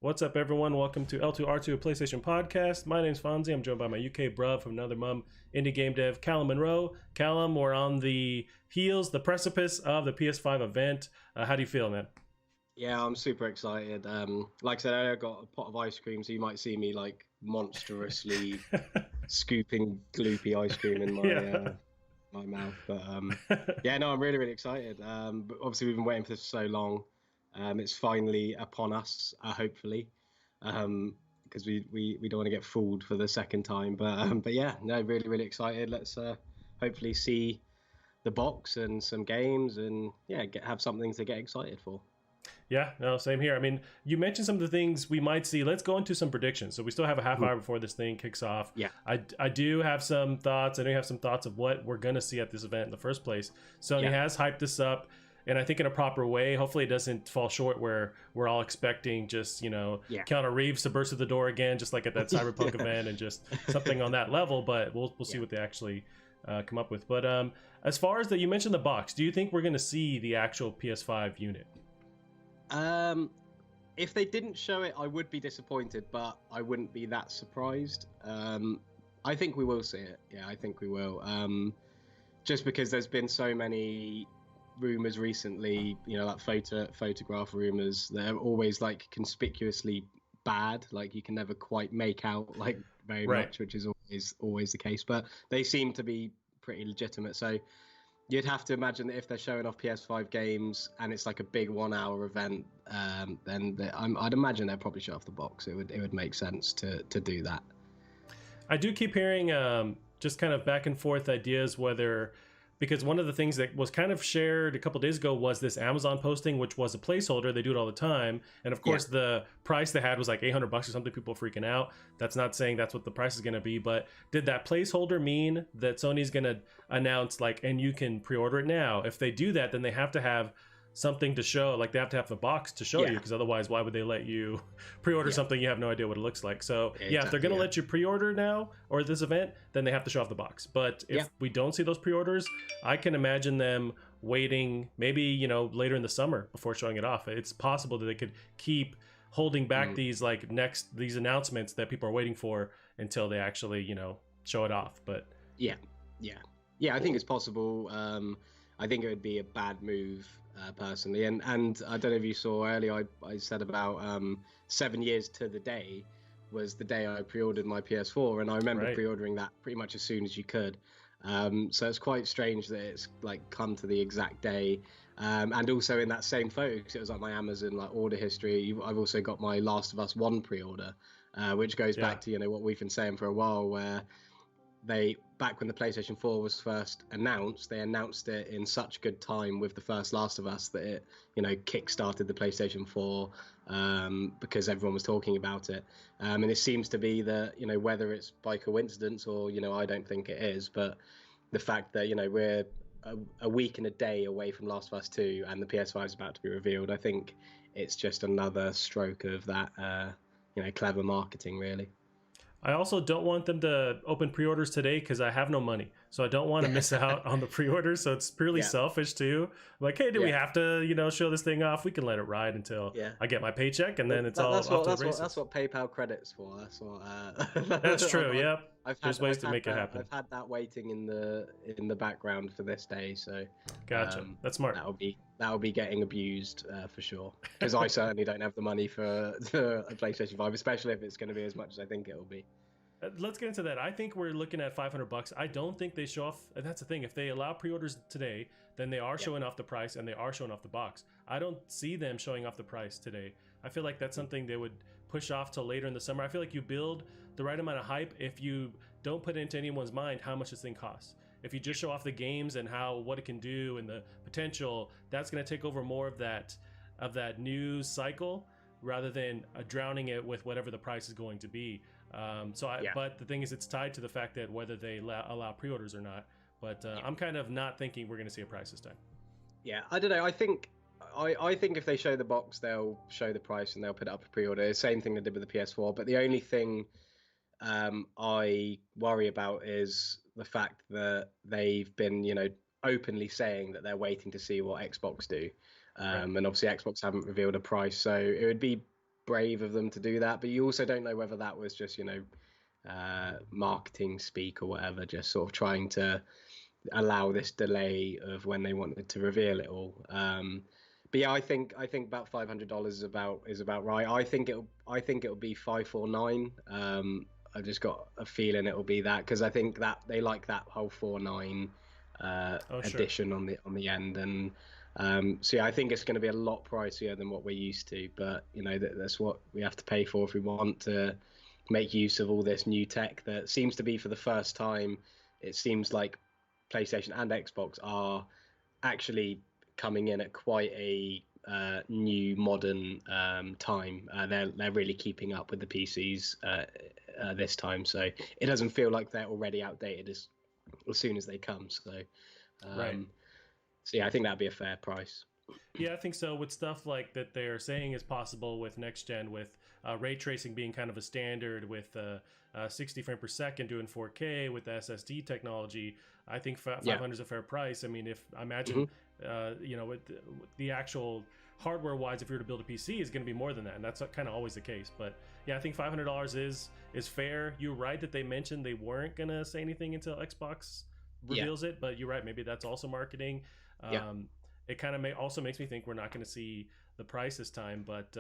What's up, everyone? Welcome to L2R2, a PlayStation podcast. My name's Fonzie. I'm joined by my UK bruv from another mum, indie game dev, Callum Monroe. Callum, we're on the precipice of the PS5 event. How do you feel, man? Yeah, I'm super excited. Like I said, I got a pot of ice cream, so you might see me like monstrously scooping gloopy ice cream in Yeah. my mouth. But yeah, no, I'm really excited. But obviously we've been waiting for this for so long. It's finally upon us, hopefully, because we don't want to get fooled for the second time. But yeah, no, really excited. Let's hopefully see the box and some games, and yeah, have something to get excited for. Yeah, no, same here. I mean, you mentioned some of the things we might see. Let's go into some predictions. So we still have a half hour before this thing kicks off. Yeah. I do have some thoughts. I know you have some thoughts of what we're going to see at this event in the first place. Sony has hyped this up, and I think in a proper way. Hopefully it doesn't fall short where we're all expecting just, Keanu Reeves to burst through the door again, just like at that Cyberpunk event, and just something on that level. But we'll see what they actually come up with. But as far as you mentioned the box, do you think we're going to see the actual PS5 unit? If they didn't show it, I would be disappointed, but I wouldn't be that surprised. I think we will see it. Yeah, I think we will. Just because there's been so many rumors recently, like photograph rumors. They're always like conspicuously bad. Like you can never quite make out like very much, which is always the case. But they seem to be pretty legitimate. So you'd have to imagine that if they're showing off PS5 games and it's like a big 1 hour event, then I'd imagine they'll probably show off the box. It would make sense to do that. I do keep hearing just kind of back and forth ideas because one of the things that was kind of shared a couple days ago was this Amazon posting, which was a placeholder. They do it all the time. And of course, the price they had was like $800 or something. People freaking out. That's not saying that's what the price is going to be. But did that placeholder mean that Sony's going to announce and you can pre-order it now? If they do that, then they have to have something to show. Like they have to have the box to show you, because otherwise why would they let you pre-order something you have no idea what it looks like? So if they're gonna let you pre-order now or this event, then they have to show off the box. But if we don't see those pre-orders, I can imagine them waiting maybe later in the summer before showing it off. It's possible that they could keep holding back these announcements that people are waiting for until they actually show it off. But I think it's possible. I think it would be a bad move personally, and I don't know if you saw earlier, I said about 7 years to the day was the day I pre-ordered my PS4, and I remember pre-ordering that pretty much as soon as you could. So it's quite strange that it's like come to the exact day, and also in that same photo, because it was like my Amazon order history. I've also got my Last of Us 1 pre-order, which goes back to what we've been saying for a while, where back when the PlayStation 4 was first announced, they announced it in such good time with the first Last of Us that it, kick-started the PlayStation 4 because everyone was talking about it. And it seems to be that, whether it's by coincidence or, I don't think it is, but the fact that, we're a week and a day away from Last of Us 2 and the PS5 is about to be revealed, I think it's just another stroke of that, clever marketing, really. I also don't want them to open pre-orders today because I have no money. So I don't want to miss out on the pre-orders. So it's purely selfish too. I'm like, hey, do we have to, show this thing off? We can let it ride until I get my paycheck, and then it's off to the races. That's what PayPal credit's for. That's what. That's true. Yep. There's ways to make it happen. I've had that waiting in the background for this day. So gotcha. That's smart. That'll be getting abused for sure. Because I certainly don't have the money for a PlayStation 5, especially if it's going to be as much as I think it'll be. Let's get into that. I think we're looking at $500. I don't think they show off. And that's the thing. If they allow pre-orders today, then they are showing off the price and they are showing off the box. I don't see them showing off the price today. I feel like that's something they would push off till later in the summer. I feel like you build the right amount of hype if you don't put into anyone's mind how much this thing costs. If you just show off the games and what it can do and the potential, that's going to take over more of that news cycle rather than drowning it with whatever the price is going to be. But the thing is, it's tied to the fact that whether they allow pre-orders or not. But I'm kind of not thinking we're going to see a price this time. Yeah, I don't know. I think if they show the box, they'll show the price and they'll put it up for pre-order. The same thing they did with the PS4. But the only thing I worry about is the fact that they've been, openly saying that they're waiting to see what Xbox do. And obviously Xbox haven't revealed a price, so it would be brave of them to do that, but you also don't know whether that was just, marketing speak or whatever, just sort of trying to allow this delay of when they wanted to reveal it all. But yeah, I think about $500 is about right. I think it'll be 549. I've just got a feeling it'll be that, because I think that they like that whole 49 addition Sure. on the end. And so yeah, I think it's going to be a lot pricier than what we're used to, but that's what we have to pay for if we want to make use of all this new tech that seems to be, for the first time, it seems like PlayStation and Xbox are actually coming in at quite a new modern time. They're really keeping up with the PCs this time, so it doesn't feel like they're already outdated as soon as they come. So Right. so yeah, I think that'd be a fair price. Yeah, I think so. With stuff like that they're saying is possible with next gen, with ray tracing being kind of a standard, with 60 frame per second doing 4K with the SSD technology, I think 500 is a fair price. I mean, if I imagine, with the actual hardware wise, if you were to build a PC, is going to be more than that, and that's kind of always the case. But yeah, I think $500 is fair. You're right that they mentioned they weren't going to say anything until Xbox reveals it, but you're right. Maybe that's also marketing. Yeah. It kind of also makes me think we're not going to see the price this time, but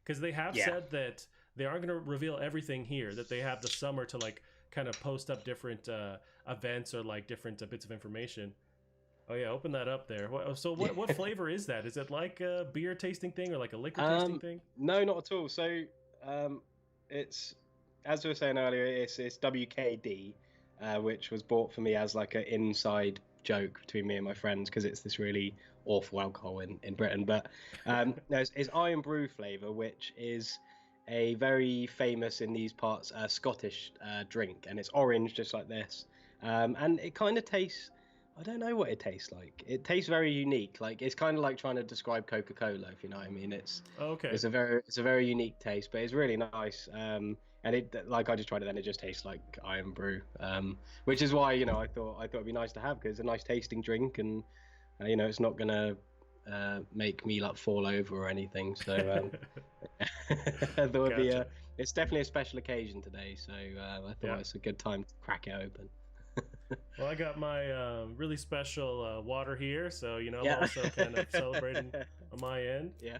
because they have said that they aren't going to reveal everything here, that they have the summer to like kind of post up different events or like different bits of information. Oh yeah, open that up there. So what flavor is that? Is it like a beer tasting thing or like a liquor tasting thing? No, not at all. So it's, as we were saying earlier, it's WKD, which was bought for me as like an inside joke between me and my friends, because it's this really awful alcohol in Britain. But it's Iron Brew flavour, which is a very famous in these parts Scottish drink, and it's orange just like this, and it kind of tastes, I don't know what it tastes like. It tastes very unique. Like, it's kind of like trying to describe Coca-Cola, if you know what I mean. It's a very unique taste, but it's really nice. And it, like, I just tried it, and it just tastes like Iron Brew, which is why I thought it'd be nice to have, because it's a nice tasting drink, and it's not gonna make me like fall over or anything. So I thought it's definitely a special occasion today. So I thought it's a good time to crack it open. Well, I got my really special water here, so I'm also kind of celebrating on my end. Yeah.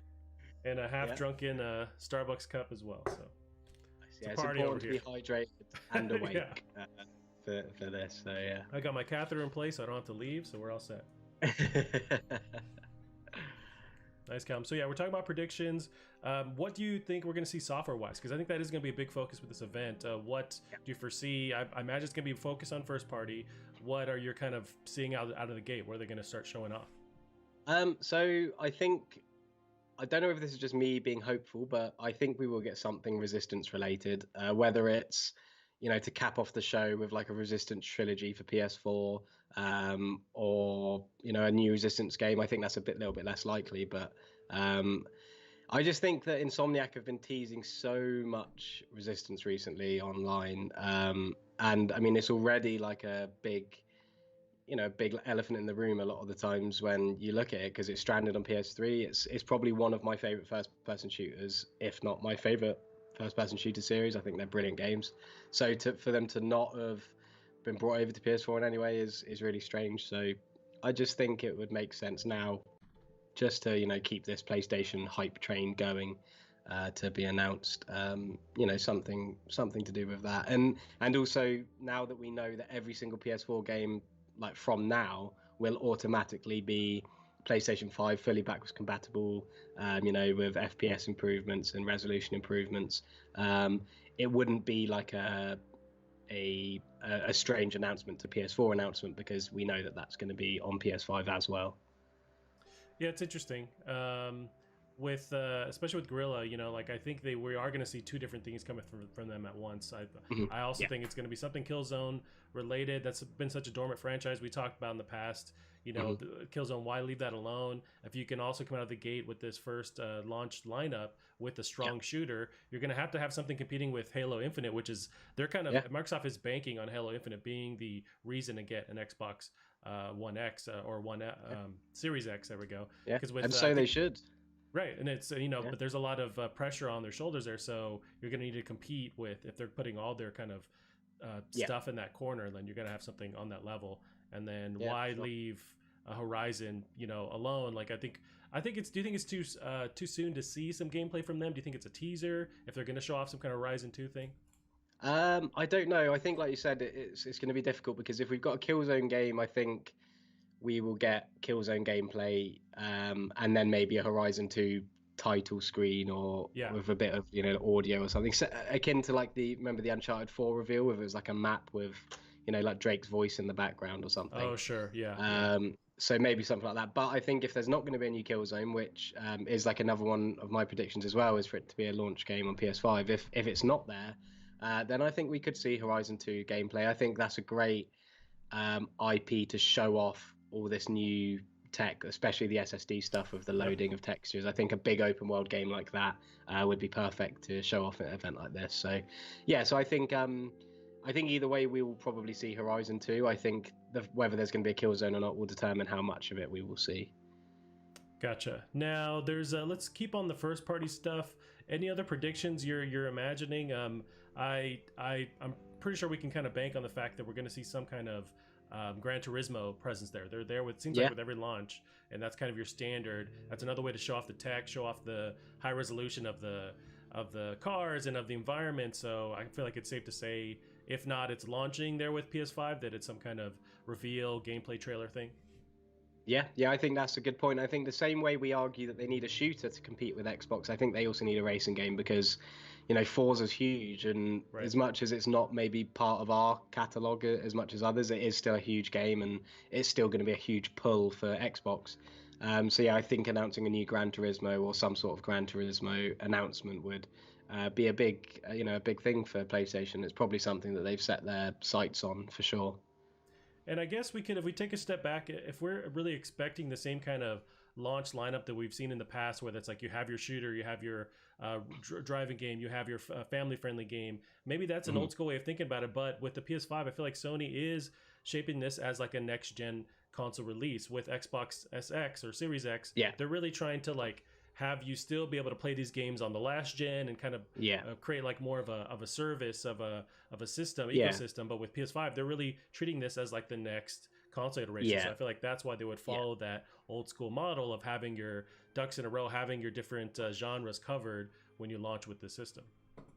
And a half-drunken Starbucks cup as well. So it's important to be hydrated and awake for this. So yeah. I got my catheter in place, so I don't have to leave, so we're all set. Nice, Callum. So yeah, we're talking about predictions. What do you think we're going to see software-wise? Because I think that is going to be a big focus with this event. What do you foresee? I imagine it's going to be focused on first party. What are you kind of seeing out of the gate? Where are they going to start showing off? So I don't know if this is just me being hopeful, but I think we will get something Resistance related, whether it's to cap off the show with like a Resistance trilogy for PS4, or a new Resistance game. I think that's a little bit less likely, but I just think that Insomniac have been teasing so much Resistance recently online, and I mean, it's already like a big elephant in the room a lot of the times when you look at it, because it's stranded on PS3. It's probably one of my favorite first-person shooters, if not my favorite first-person shooter series. I think they're brilliant games. So for them to not have been brought over to PS4 in any way is really strange. So I just think it would make sense now, just to keep this PlayStation hype train going, to be announced. Something to do with that, and also now that we know that every single PS4 game, like from now, will automatically be PlayStation 5 fully backwards compatible, with FPS improvements and resolution improvements. It wouldn't be like a strange announcement to PS4 announcement, because we know that that's going to be on PS5 as well. Yeah, it's interesting. With especially with Gorilla, like I think we are going to see two different things coming from them at once. I also think it's going to be something Killzone related. That's been such a dormant franchise we talked about in the past. Killzone, why leave that alone? If you can also come out of the gate with this first launch lineup with a strong shooter, you're going to have something competing with Halo Infinite, which is they're kind of Microsoft is banking on Halo Infinite being the reason to get an Xbox One X or One Series X. There we go. Yeah, and so they should. Right, and it's but there's a lot of pressure on their shoulders there, so you're going to need to compete with if they're putting all their kind of Yeah, stuff in that corner, then you're going to have something on that level, and then yeah, why for sure. leave a Horizon alone? Like I think it's do you think it's too soon to see some gameplay from them? Do you think it's a teaser if they're going to show off some kind of Horizon 2 thing? I don't know. I think, like you said, it's going to be difficult because if we've got a Killzone game, I think we will get Killzone gameplay, and then maybe a Horizon 2 title screen or Yeah. with a bit of audio or something, so, akin to like remember the Uncharted 4 reveal, where it was like a map with like Drake's voice in the background or something. Oh, sure. Yeah. Yeah. So maybe something like that. But I think if there's not going to be a new Killzone, which is like another one of my predictions as well, is for it to be a launch game on PS5. If it's not there, then I think we could see Horizon 2 gameplay. I think that's a great IP to show off all this new tech, especially the SSD stuff with the Yep. loading of textures. I think a big open world game like that would be perfect to show off at an event like this. So, yeah, so I think either way we will probably see Horizon 2. I think whether there's going to be a Killzone or not will determine how much of it we will see. Gotcha. Now there's let's keep on the first party stuff. Any other predictions you're imagining? I'm pretty sure we can kind of bank on the fact that we're going to see some kind of Gran Turismo presence there. They're there with seems like Yeah, with every launch, and that's kind of your standard. That's another way to show off the tech, show off the high resolution of the cars and of the environment. So I feel like it's safe to say, if not, it's launching there with PS5, that it's some kind of reveal gameplay trailer thing. yeah, I think that's a good point. I think the same way we argue that they need a shooter to compete with Xbox, I think they also need a racing game because, Forza's huge, and Right. as much as it's not maybe part of our catalog as much as others, it is still a huge game, and it's still going to be a huge pull for Xbox. So yeah, I think announcing a new Gran Turismo or some sort of Gran Turismo announcement would be a big, a big thing for PlayStation. It's probably something that they've set their sights on for sure. And I guess we could, if we take a step back, if we're really expecting the same kind of launch lineup that we've seen in the past, where it's like you have your shooter, you have your driving game, you have your family-friendly game. Maybe that's an Mhm. old school way of thinking about it. But with the PS5, I feel like Sony is shaping this as like a next-gen console release with Xbox SX or Series X. Yeah, They're really trying to like have you still be able to play these games on the last gen and kind of yeah, create like more of a service of a system yeah, ecosystem. But with PS5, they're really treating this as like the next console iteration. So yeah, I feel like that's why they would yeah. follow that old school model of having your ducks in a row, having your different genres covered when you launch with the system.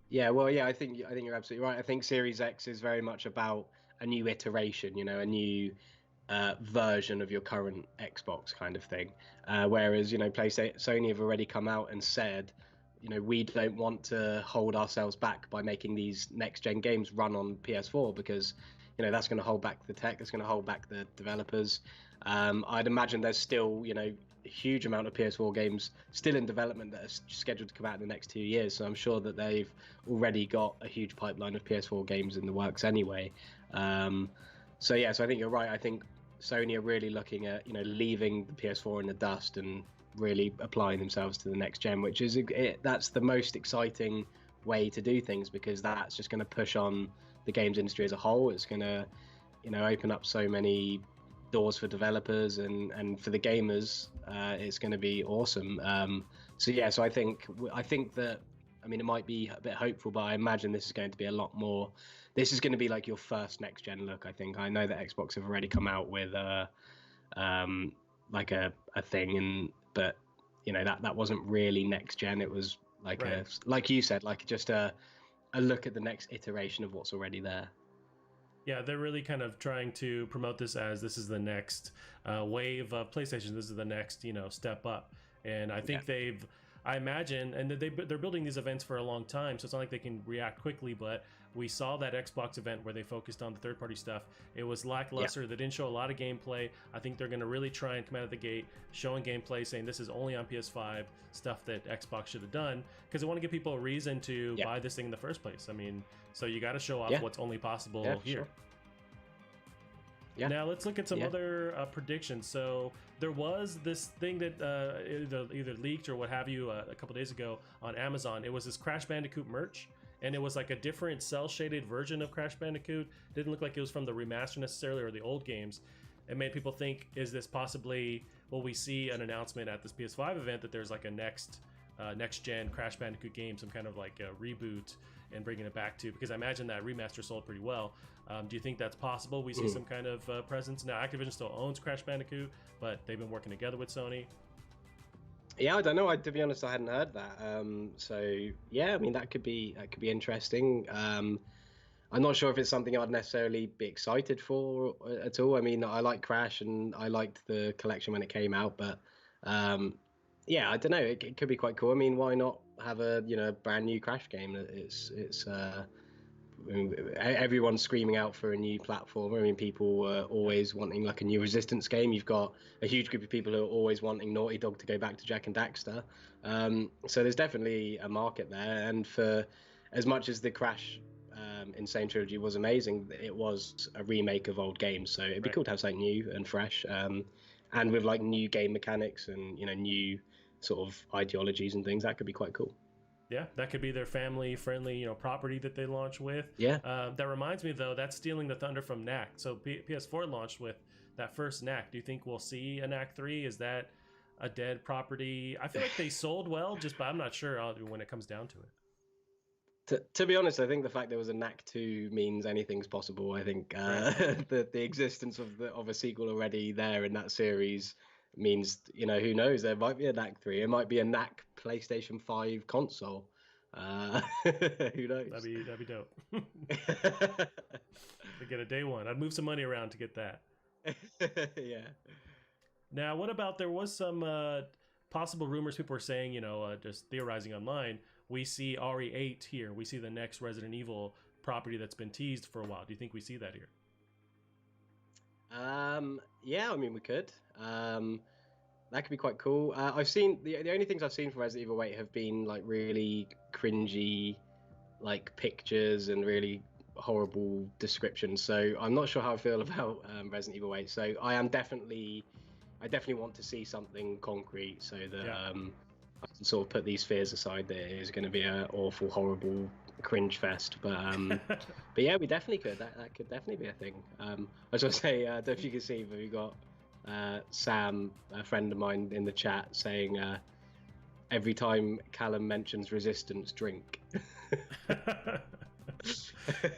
Yeah, well, yeah, I think you're absolutely right. I think Series X is very much about a new iteration, a new version of your current Xbox kind of thing. Whereas, PlayStation, Sony have already come out and said, we don't want to hold ourselves back by making these next gen games run on PS4 because, that's going to hold back the tech, it's going to hold back the developers. I'd imagine there's still, a huge amount of PS4 games still in development that are scheduled to come out in the next 2 years. So I'm sure that they've already got a huge pipeline of PS4 games in the works anyway. So yeah, so I think you're right. I think Sony are really looking at leaving the PS4 in the dust and really applying themselves to the next gen, which is that's the most exciting way to do things because that's just going to push on the games industry as a whole. It's going to open up so many doors for developers and for the gamers. It's going to be awesome. So yeah, so I think that, I mean, it might be a bit hopeful, but I imagine this is going to be a lot more. This is going to be like your first next gen look. I think I know that Xbox have already come out with like a thing, but that wasn't really next gen. It was like Right. like you said, like just a look at the next iteration of what's already there. Yeah, they're really kind of trying to promote this as this is the next wave of PlayStation. This is the next, step up. And I think Yeah, I imagine, and they're building these events for a long time, so it's not like they can react quickly. But we saw that Xbox event where they focused on the third-party stuff. It was yeah, lackluster. They didn't show a lot of gameplay. I think they're going to really try and come out of the gate showing gameplay, saying this is only on PS5, stuff that Xbox should have done, because they want to give people a reason to yeah, buy this thing in the first place. I mean, so you got to show off yeah, what's only possible yeah, for here. sure. Yeah, Now let's look at some yeah. other predictions. So there was this thing that either leaked or what have you a couple days ago on Amazon. It was this Crash Bandicoot merch, and it was like a different cell shaded version of Crash Bandicoot. Didn't look like it was from the remaster necessarily or the old games. it made people think, is this possibly, will we see an announcement at this PS5 event that there's like a next gen Crash Bandicoot game, some kind of like a reboot, and bringing it back to, because I imagine that remaster sold pretty well. Do you think that's possible? We see some kind of presence now. Activision still owns Crash Bandicoot, but they've been working together with Sony. Yeah, I don't know. To be honest, I hadn't heard that. So yeah, I mean that could be interesting. I'm not sure if it's something I'd necessarily be excited for at all. I mean, I like Crash and I liked the collection when it came out, but yeah, I don't know. It could be quite cool. I mean, why not have a brand new Crash game? It's I mean, everyone's screaming out for a new platform. I mean, people are always wanting like a new Resistance game. You've got a huge group of people who are always wanting Naughty Dog to go back to Jak and Daxter. So there's definitely a market there. And for as much as the Crash Insane Trilogy was amazing, it was a remake of old games. So it'd be cool to have something new and fresh, and with like new game mechanics and new sort of ideologies and things. That could be quite cool. Yeah, that could be their family-friendly, property that they launch with. Yeah. That reminds me, though, that's stealing the thunder from Knack. So PS4 launched with that first Knack. Do you think we'll see a Knack 3? Is that a dead property? I feel like they sold well, but I'm not sure when it comes down to it. To be honest, I think the fact there was a Knack 2 means anything's possible. I think the existence of a sequel already there in that series means, who knows, there might be a Knack 3. It might be a Knack PlayStation 5 console. Who knows? That'd be dope. To get a day one. I'd move some money around to get that. Yeah. Now, what about, there was some possible rumors people were saying, just theorizing online, we see RE8 here. We see the next Resident Evil property that's been teased for a while. Do you think we see that here? Yeah, I mean, we could. That could be quite cool. I've seen the only things I've seen from Resident Evil 8 have been like really cringy, like pictures and really horrible descriptions. So I'm not sure how I feel about Resident Evil 8. So I definitely want to see something concrete so that I can sort of put these fears aside that it is going to be an awful, horrible cringe fest. But yeah, we definitely could. That could definitely be a thing. I was going to say, I don't know if you can see, but we got Sam, a friend of mine, in the chat saying every time Callum mentions Resistance, drink.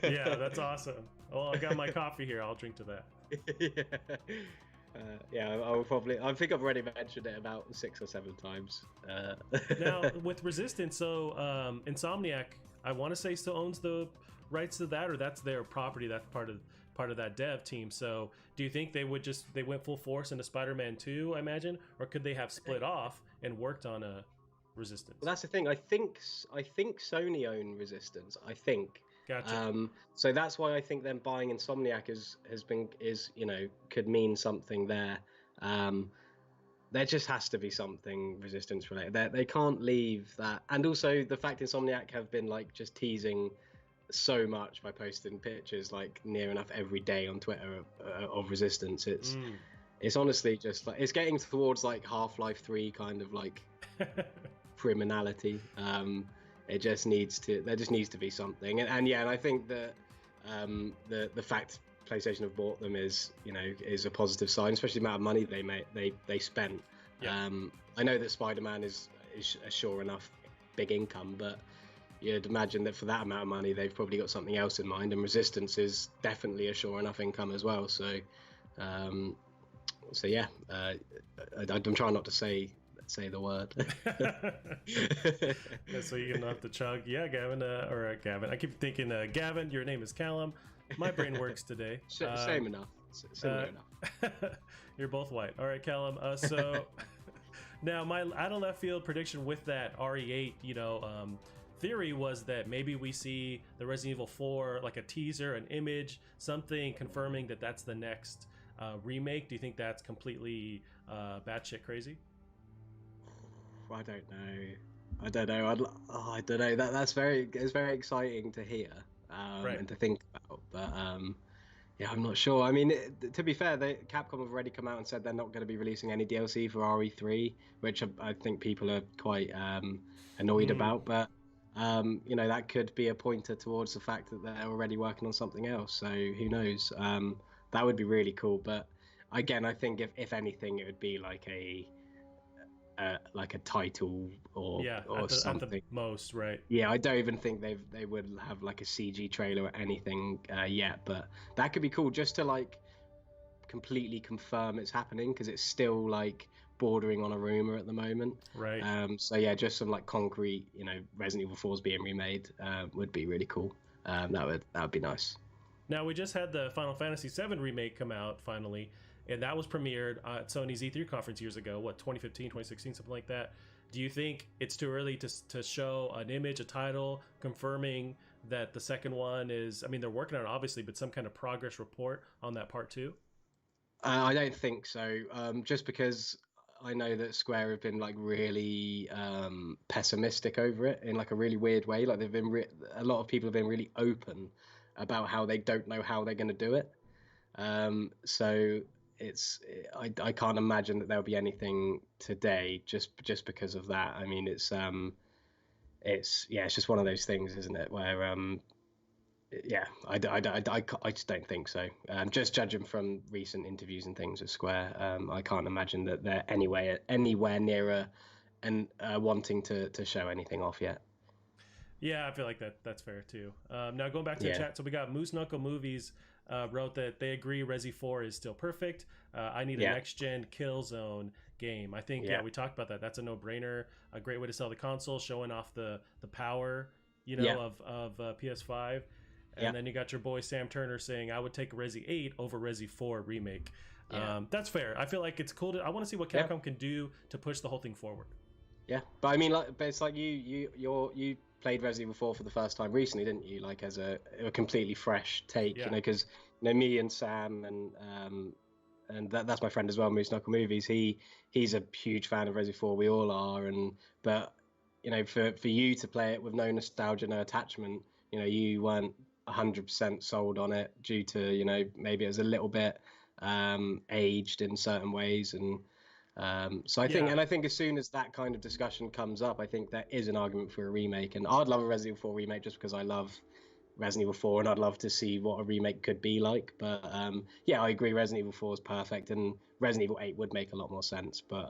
Yeah, that's awesome. Well, I got my coffee here. I'll drink to that. Yeah, I think I've already mentioned it about 6 or 7 times. Now, with Resistance, so Insomniac, I want to say, still owns the rights to that, or that's their property. That's part of that dev team. So do you think they went full force into Spider-Man 2, I imagine, or could they have split off and worked on a Resistance? Well, that's the thing. I think Sony own Resistance. I think. Gotcha. So that's why I think them buying Insomniac could mean something there. There just has to be something Resistance related. They can't leave that. And also the fact Insomniac have been like just teasing so much by posting pictures like near enough every day on Twitter of Resistance. It's honestly just like it's getting towards like Half-Life 3 kind of like criminality. There just needs to be something, and I think that the fact PlayStation have bought them is a positive sign, especially the amount of money they spent. Yeah. I know that Spider-Man is a sure enough big income, but you'd imagine that for that amount of money they've probably got something else in mind, and Resistance is definitely a sure enough income as well. So yeah, I'm trying not to say the word. So you're gonna have to chug. Yeah, Gavin, Gavin. I keep thinking, Gavin, your name is Callum. My brain works today. Same enough. Similar enough. You're both white. All right, Callum. So now my out of left field prediction with that RE8, theory was that maybe we see the Resident Evil 4, like a teaser, an image, something confirming that that's the next remake. Do you think that's completely batshit crazy? I don't know. I don't know. It's very exciting to hear and to think about. But yeah, I'm not sure. I mean, to be fair, Capcom have already come out and said they're not going to be releasing any DLC for RE3, which I think people are quite annoyed about. But that could be a pointer towards the fact that they're already working on something else. So who knows? That would be really cool. But again, I think if anything, it would be like a title or Yeah, or at the something. most, right? Yeah, I don't even think they would have like a CG trailer or anything yet, but that could be cool just to like completely confirm it's happening because it's still like bordering on a rumor at the moment. Right. So yeah, just some like concrete, Resident Evil 4 is being remade would be really cool. That would be nice. Now we just had the Final Fantasy VII remake come out finally, and that was premiered at Sony's E3 conference years ago. What, 2015, 2016, something like that. Do you think it's too early to show an image, a title, confirming that the second one is? I mean, they're working on it obviously, but some kind of progress report on that part two. I don't think so. Just because I know that Square have been like really pessimistic over it in like a really weird way. Like a lot of people have been really open about how they don't know how they're going to do it. So I can't imagine that there'll be anything today just because of that. I mean, it's just one of those things, isn't it? Where yeah, I just don't think so. Just judging from recent interviews and things at Square, I can't imagine that they're anywhere nearer and wanting to show anything off yet. Yeah, I feel like that's fair too. Now going back to the Yeah, chat, so we got Moose Knuckle Movies wrote that they agree Resi 4 is still perfect. I need a yeah, next gen Killzone game. I think yeah, we talked about that. That's a no brainer. A great way to sell the console, showing off the power yeah, of PS5. yeah, And then you got your boy Sam Turner saying I would take Resi 8 over Resi 4 remake. yeah, That's fair. I feel like it's cool. I want to see what yeah, Capcom can do to push the whole thing forward. yeah. But I mean, but it's like you played Resident Evil 4 for the first time recently, didn't you? Like as a completely fresh take, Yeah. because me and Sam and that's my friend as well, Moose Knuckle Movies. He's a huge fan of Resi 4. We all are, but for you to play it with no nostalgia, no attachment, you weren't 100% sold on it due to maybe it was a little bit aged in certain ways, and so Yeah. I think as soon as that kind of discussion comes up, I think there is an argument for a remake, and I'd love a Resident Evil 4 remake just because I love Resident Evil 4 and I'd love to see what a remake could be like. But yeah, I agree, Resident Evil 4 is perfect, and Resident Evil 8 would make a lot more sense. But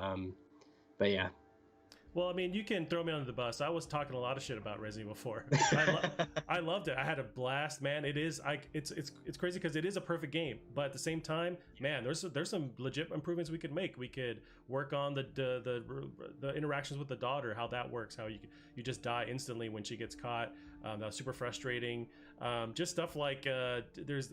yeah. Well, I mean, you can throw me under the bus. I was talking a lot of shit about Resident Evil 4. I loved it. I had a blast, man. It's crazy because it is a perfect game, but at the same time, man, there's some legit improvements we could make. We could work on the interactions with the daughter, how that works, how you just die instantly when she gets caught. That was super frustrating. Just stuff like there's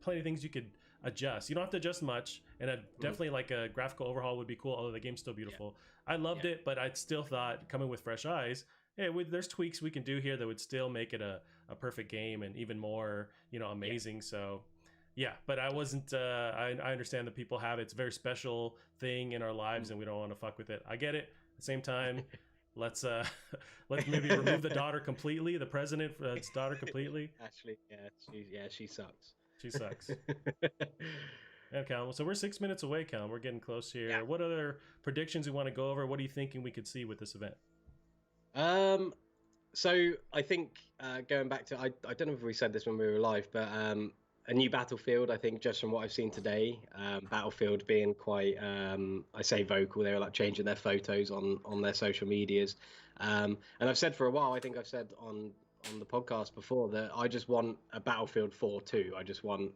plenty of things you could adjust. You don't have to adjust much, and definitely like a graphical overhaul would be cool. Although the game's still beautiful, I loved it, but I still thought coming with fresh eyes, hey, there's tweaks we can do here that would still make it a perfect game and even more amazing. So yeah, but I wasn't. I understand that people have it's a very special thing in our lives, and we don't want to fuck with it. I get it. At the same time. Let's maybe remove the daughter completely, the president's daughter completely. Actually, she sucks. She sucks. Yeah, Callum. So we're 6 minutes away, Callum. We're getting close here. Yeah. What other predictions we want to go over? What are you thinking we could see with this event? So I think going back to I don't know if we said this when we were live, but a new Battlefield. I think just from what I've seen today, Battlefield being quite I say vocal. They were like changing their photos on their social medias, and I've said for a while. I think I've said on the podcast before that I just want a Battlefield 4 too. I just want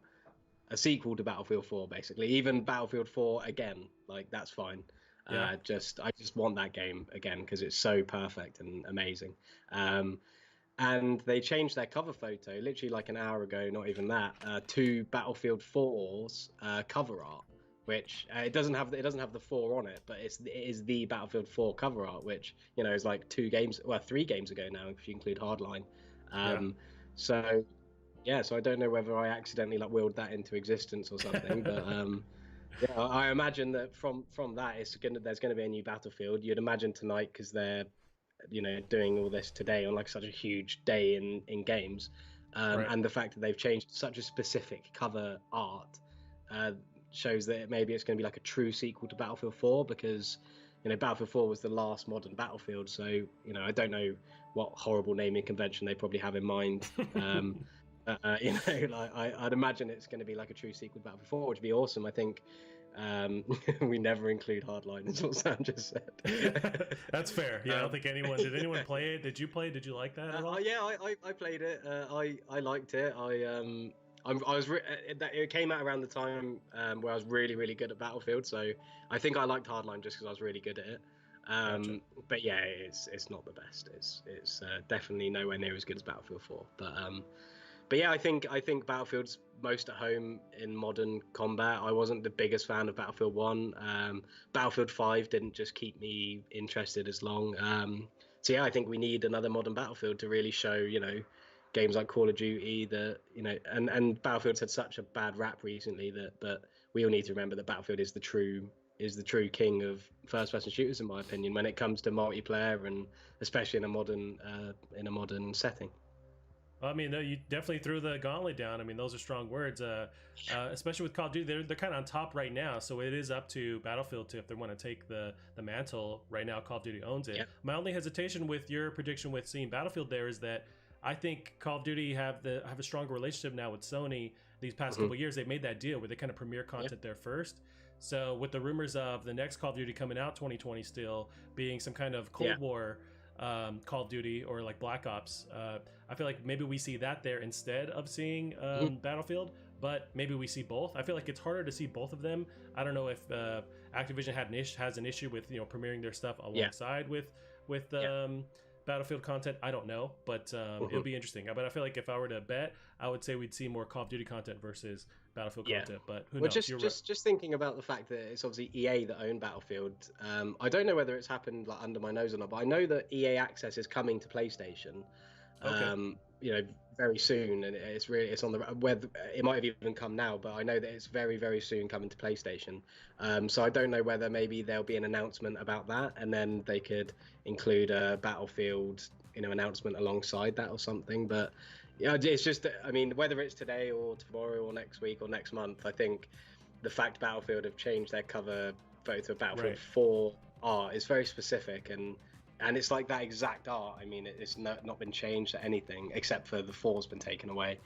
a sequel to Battlefield 4, basically. Even Battlefield 4 again, like that's fine. Yeah. I just want that game again because it's so perfect and amazing. And they changed their cover photo literally like an hour ago, not even that, to Battlefield 4's cover art, which it doesn't have the 4 on it, but it is the Battlefield 4 cover art, which is like 3 games ago now if you include Hardline. So yeah, so I don't know whether I accidentally like willed that into existence or something, but yeah, I imagine that from that there's gonna be a new Battlefield. You'd imagine tonight because they're doing all this today on like such a huge day in games, and the fact that they've changed such a specific cover art shows that maybe it's going to be like a true sequel to Battlefield 4 because Battlefield 4 was the last modern Battlefield, so I don't know what horrible naming convention they probably have in mind. Like I'd imagine it's going to be like a true sequel to Battlefield 4, which would be awesome. I think we never include hardline, is what Sam just said. That's fair. Yeah, I don't think anyone did. Anyone play it? Did you play? Did you like that at all? Yeah, I played it. I liked it. I was it came out around the time where I was really good at Battlefield, so I think I liked Hardline just because I was really good at it. Gotcha. But yeah, it's not the best. It's definitely nowhere near as good as Battlefield 4. But yeah, I think Battlefield's most at home in modern combat. I wasn't the biggest fan of Battlefield 1. Battlefield 5 didn't just keep me interested as long. So yeah, I think we need another modern Battlefield to really show, games like Call of Duty that, and Battlefield's had such a bad rap recently but we all need to remember that Battlefield is the true king of first-person shooters, in my opinion, when it comes to multiplayer and especially in a modern setting. Well, I mean, you definitely threw the gauntlet down. I mean, those are strong words, especially with Call of Duty. They're kind of on top right now, so it is up to Battlefield to if they want to take the mantle. Right now, Call of Duty owns it. Yep. My only hesitation with your prediction with seeing Battlefield there is that I think Call of Duty have a stronger relationship now with Sony. These past couple of years, they made that deal where they kind of premiere content there first. So with the rumors of the next Call of Duty coming out 2020 still being some kind of Cold War Call of Duty or like Black Ops, I feel like maybe we see that there instead of seeing Battlefield, but maybe we see both. I feel like it's harder to see both of them. I don't know if Activision has an issue with premiering their stuff alongside with Battlefield content. I don't know, but it'll be interesting. But I feel like if I were to bet, I would say we'd see more Call of Duty content versus Battlefield content. But who knows? Just thinking about the fact that it's obviously EA that own Battlefield. I don't know whether it's happened like under my nose or not, but I know that EA Access is coming to PlayStation. Very soon, and it's on the whether it might have even come now, but I know that it's very soon coming to PlayStation. So I don't know whether maybe there'll be an announcement about that, and then they could include a Battlefield announcement alongside that or something. But it's just, I mean, whether it's today or tomorrow or next week or next month, I think the fact Battlefield have changed their cover photo of Battlefield 4 art is very specific, and it's like that exact art. I mean, it's not been changed to anything except for the 4's been taken away,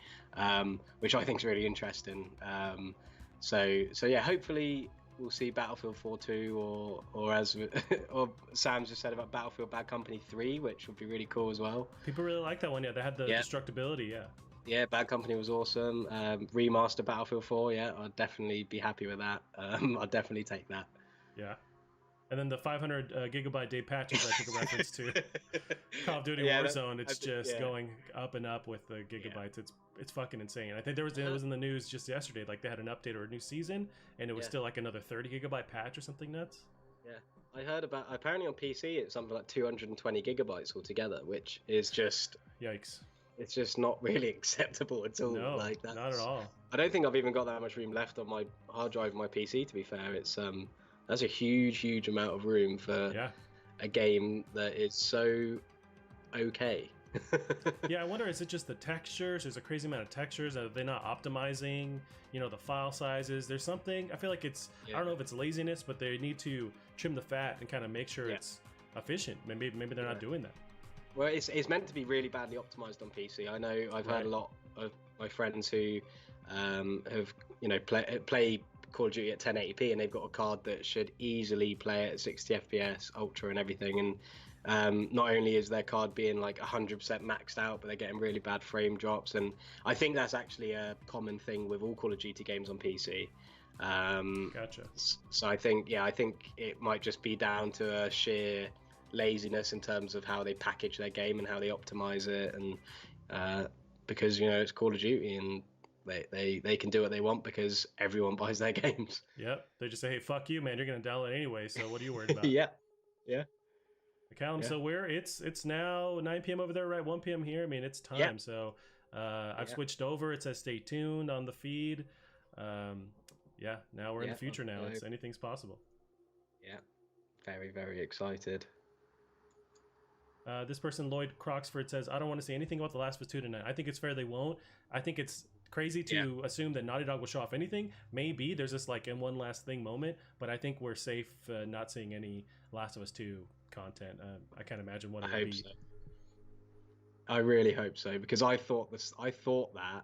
which I think is really interesting. So yeah, hopefully we'll see Battlefield 4 2, or as or Sam just said about Battlefield Bad Company 3, which would be really cool as well. People really like that one. Yeah, they had the destructibility. Yeah, Bad Company was awesome. Remaster Battlefield 4. Yeah, I'd definitely be happy with that. I'd definitely take that. Yeah. And then the 500 gigabyte day patches I took a reference to Call of Duty Warzone. It's just going up and up with the gigabytes. It's fucking insane. I think it was in the news just yesterday. Like they had an update or a new season, and it was still like another 30 gigabyte patch or something nuts. Yeah, I heard about. Apparently on PC it's something like 220 gigabytes altogether, which is just yikes. It's just not really acceptable at all. No, like that's, not at all. I don't think I've even got that much room left on my hard drive of my PC. To be fair, it's that's a huge amount of room for a game that is so okay. Yeah, I wonder, is it just the textures? There's a crazy amount of textures. Are they not optimizing, the file sizes? There's something, I feel like it's, I don't know if it's laziness, but they need to trim the fat and kind of make sure it's efficient. Maybe they're not doing that. Well, it's meant to be really badly optimized on PC. I know I've heard a lot of my friends who have, play Call of Duty at 1080p, and they've got a card that should easily play at 60 FPS, ultra, and everything. And not only is their card being like 100% maxed out, but they're getting really bad frame drops. And I think that's actually a common thing with all Call of Duty games on PC. Gotcha. So I think it might just be down to a sheer laziness in terms of how they package their game and how they optimize it, and because it's Call of Duty and they can do what they want because everyone buys their games. Yep. They just say, hey, fuck you, man. You're going to download it anyway. So what are you worried about? Yeah. Callum, so it's now 9 p.m. over there, right? 1 p.m. here. I mean, it's time. Yeah. So I've switched over. It says stay tuned on the feed. Now we're in the future now. It's anything's possible. Yeah. Very excited. This person, Lloyd Croxford, says, I don't want to say anything about The Last of Us 2 tonight. I think it's fair they won't. I think it's crazy to assume that Naughty Dog will show off anything. Maybe there's this like in one last thing moment, but I think we're safe not seeing any Last of Us 2 content. I can't imagine what it would be. So. I really hope so, because I thought that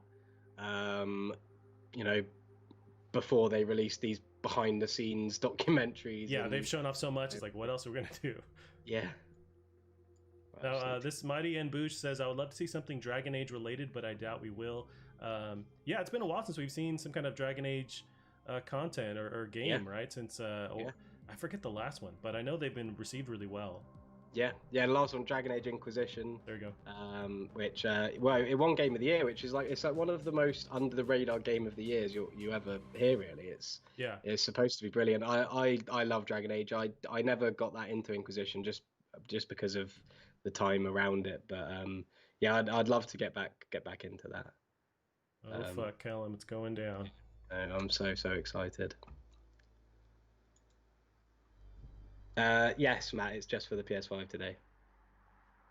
before they released these behind the scenes documentaries. Yeah, and, they've shown off so much. It's like, what else are we gonna do? yeah. Now, this Mighty and Boosh says, I would love to see something Dragon Age related, but I doubt we will. Yeah, it's been a while since we've seen some kind of Dragon Age content or game, right? Since I forget the last one, but I know they've been received really well. Yeah, the last one, Dragon Age Inquisition. There you go. Which well, it won Game of the Year, which is it's like one of the most under the radar Game of the Years you ever hear. Really, it's supposed to be brilliant. I love Dragon Age. I never got that into Inquisition just because of the time around it, but yeah, I'd love to get back into that. Oh fuck, Callum, it's going down. I'm so excited. Yes, Matt, it's just for the PS5 today.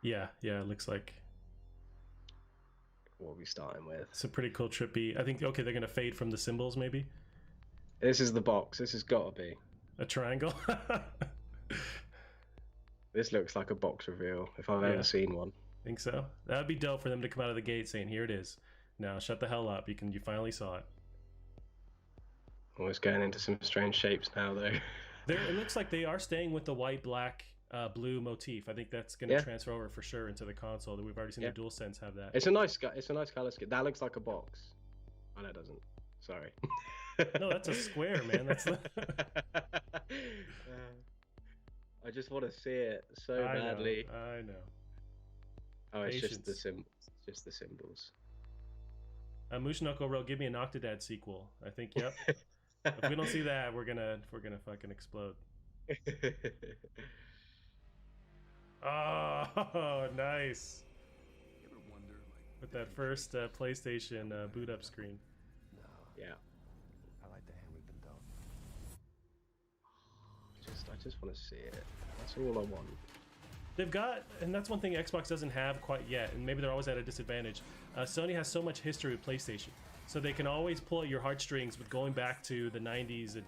Yeah, it looks like. What are we starting with? It's a pretty cool, trippy. I think, okay, they're gonna fade from the symbols, maybe. This is the box. This has got to be a triangle. This looks like a box reveal if I've ever seen one. Think so? That'd be dope for them to come out of the gate saying, "Here it is. Now shut the hell up. You finally saw it." Oh, it's going into some strange shapes now, though. It looks like they are staying with the white, black, blue motif. I think that's going to transfer over for sure into the console. That we've already seen the DualSense have that. It's a nice color scheme. That looks like a box. Oh, no, it doesn't. Sorry. No, that's a square, man. That's. I just want to see it so badly. I know. Oh, it's just the symbols. It's just the symbols. Mushinoko wrote, "Give me an Octodad sequel." I think, yep. If we don't see that, we're gonna fucking explode. Oh, nice. With that first PlayStation boot up screen. Yeah. I like the hammer been done. I just want to see it. That's all I want. They've got, and that's one thing Xbox doesn't have quite yet, and maybe they're always at a disadvantage. Sony has so much history with PlayStation, so they can always pull at your heartstrings with going back to the 90s and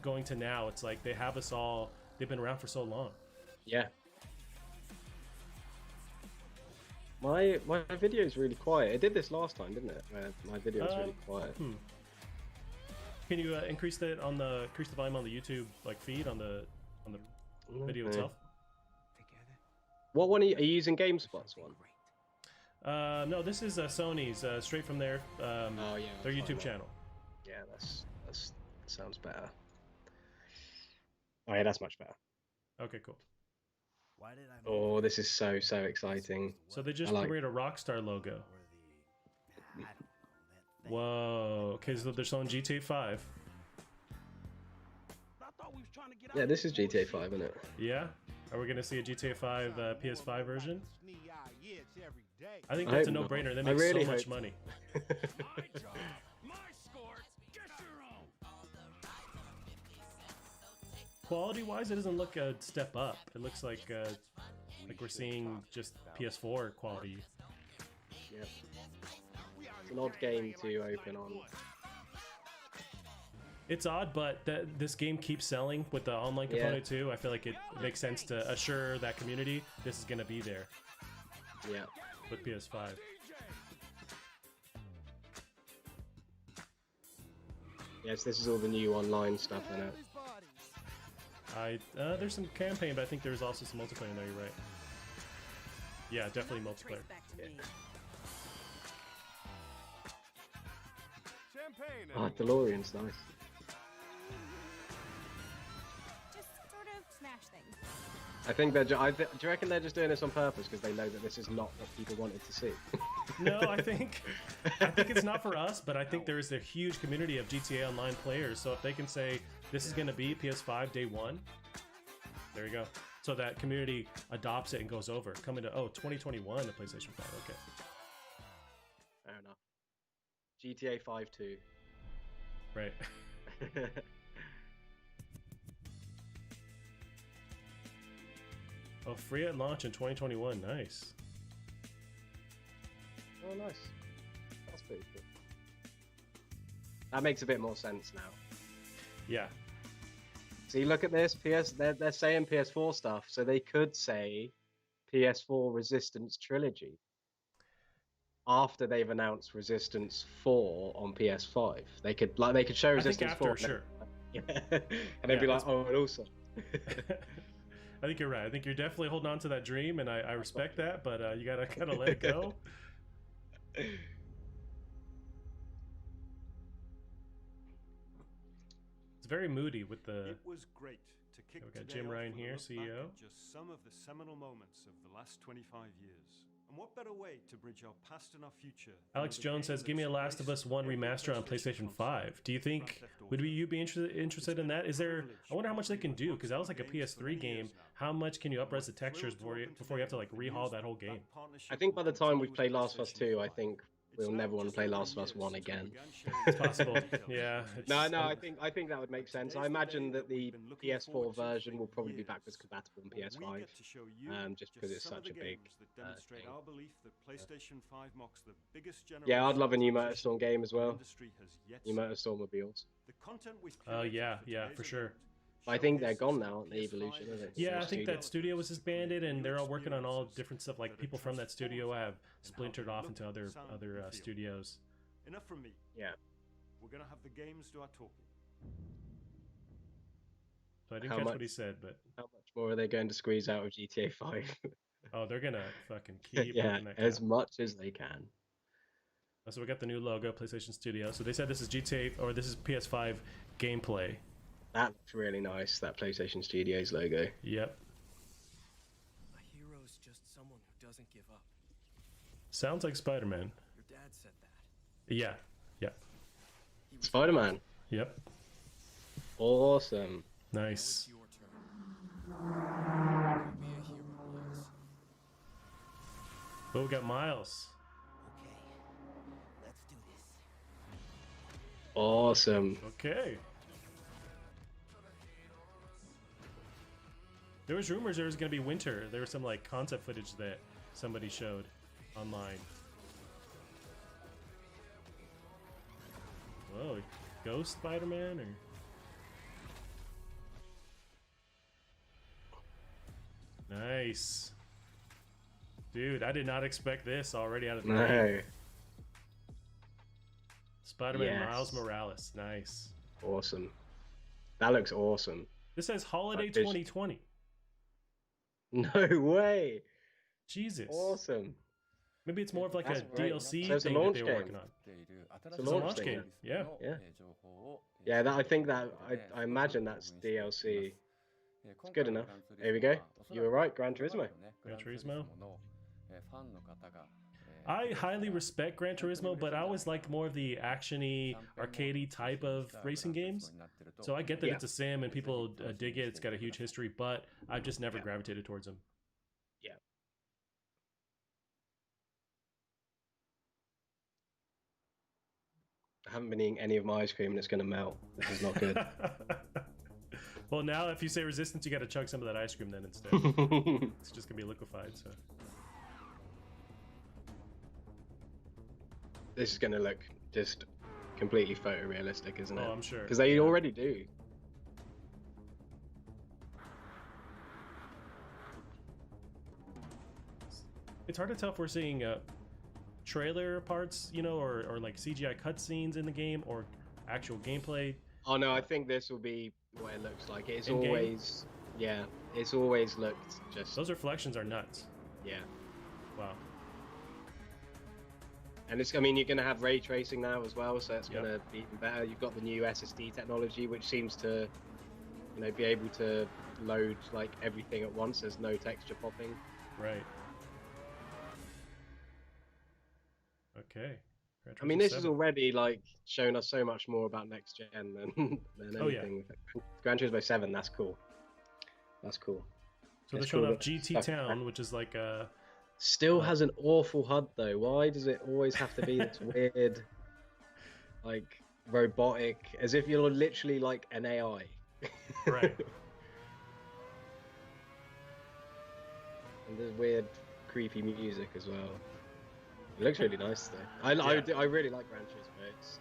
going to now. It's like they have us all, they've been around for so long. Yeah. My video is really quiet. It did this last time, didn't it? My video is really quiet. Can you increase the volume on the YouTube feed on the video itself? What one are you using? GameSpot's one? No, this is Sony's straight from their YouTube channel. Yeah, that sounds better. Oh yeah, that's much better. Okay, cool. Oh, this is so exciting. So they just created a Rockstar logo. Whoa. Okay, so they're selling GTA 5. Yeah, this is GTA 5, isn't it? Yeah. Are we gonna see a GTA 5 PS5 version? I think that's a no-brainer. That makes so much money. Quality-wise, it doesn't look a step up. It looks like we're seeing just PS4 quality. Yep. It's an odd game to open on. It's odd, but this game keeps selling with the online component too. I feel like it makes sense to assure that community this is going to be there. Yeah. With PS5. Yes, this is all the new online stuff in it. There's some campaign, but I think there's also some multiplayer in there. You're right. Yeah, definitely multiplayer. Yeah. Oh, DeLorean's nice. I think do you reckon they're just doing this on purpose because they know that this is not what people wanted to see? No, I think it's not for us, but I think there is a huge community of GTA Online players. So if they can say this is going to be PS5 day one, there you go. So that community adopts it and goes over. Coming to 2021 to PlayStation 5. Okay. Fair enough. GTA 5 2. Right. Oh, free at launch in 2021. Nice. Oh, nice. That's pretty cool. That makes a bit more sense now. Yeah. See, look at this. They're saying PS4 stuff, so they could say PS4 Resistance Trilogy after they've announced Resistance 4 on PS5. They could show Resistance 4. Sure. Yeah. And they'd be like, oh, and also. I think you're right. I think you're definitely holding on to that dream, and I respect that, but you gotta kind of let it go. It's very moody with the. It was great to kick we got today Jim off Ryan with a here, look back CEO. at just some of the seminal moments of the last 25 years. And what better way to bridge our past and our future? Alex Jones says, "Give me a Last of Us 1 remaster on PlayStation 5." Do you think you be interested in that? Is there? I wonder how much they can do, because that was like a PS3 game. How much can you upres the textures before you have to like rehaul that whole game? I think by the time we play Last of Us 2, I think we'll never want to play Last of Us 1 again. It's possible. Yeah. No, I think that would make sense. I imagine that the PS4 version will probably be backwards compatible on PS5, just because it's such a big thing. Yeah, I'd love a new Motorstorm game as well. New Motorstourmobiles. Oh yeah, for sure. I think they're gone now, aren't they, Evolution? Yeah, I think that studio was disbanded, and they're all working on all different stuff. Like people from that studio have splintered off into other studios. Enough from me. Yeah. We're gonna have the games do our talking. So I didn't catch what he said, but how much more are they going to squeeze out of GTA 5? Oh, they're gonna fucking keep as much as they can. So we got the new logo, PlayStation Studio. So they said this is GTA or this is PS5 gameplay. That looks really nice, that PlayStation Studios logo. Yep. A hero's just someone who doesn't give up. Sounds like Spider-Man. Your dad said that. Yeah. Spider-Man. Yep. Awesome. Nice. Now it's your turn. You be a hero, Miles. Oh, we got Miles. Okay, let's do this. Awesome. Okay. There was rumors there was going to be winter. There was some like concept footage that somebody showed online. Whoa, Ghost Spider-Man or? Nice. Dude, I did not expect this already out of the gate. No. Spider-Man Miles Morales. Nice. Awesome. That looks awesome. This says Holiday 2020. No way. Jesus. Awesome. Maybe it's more of like a DLC so it's thing that they were working on. It's a launch game. Yeah. Yeah, that, I think that I imagine that's DLC. It's good enough. Here we go. You were right, Gran Turismo. Gran Turismo. I highly respect Gran Turismo, but I always liked more of the actiony, arcadey type of racing games. So I get that it's a sim and people dig it. It's got a huge history, but I've just never gravitated towards them. Yeah. I haven't been eating any of my ice cream and it's going to melt. This is not good. Well, now if you say resistance, you got to chug some of that ice cream then instead. It's just going to be liquefied, so. This is going to look just completely photorealistic, isn't it? Oh, I'm sure. Because they already do. It's hard to tell if we're seeing trailer parts, you know, or like CGI cutscenes in the game or actual gameplay. Oh no, I think this will be what it looks like. It's always, it's always looked just. Those reflections are nuts. Yeah. Wow. And it's, I mean, you're going to have ray tracing now as well, so it's going to be even better. You've got the new SSD technology, which seems to, you know, be able to load like everything at once. There's no texture popping. Right. Okay. I mean, this is already like showing us so much more about next gen than anything. Gran Turismo 7, that's cool. That's cool. So they're showing off GT Town, which is like a. Still has an awful HUD though. Why does it always have to be this weird, like robotic, as if you're literally like an AI? Right. And there's weird, creepy music as well. It looks really nice though. I really like Gran Turismo. It's,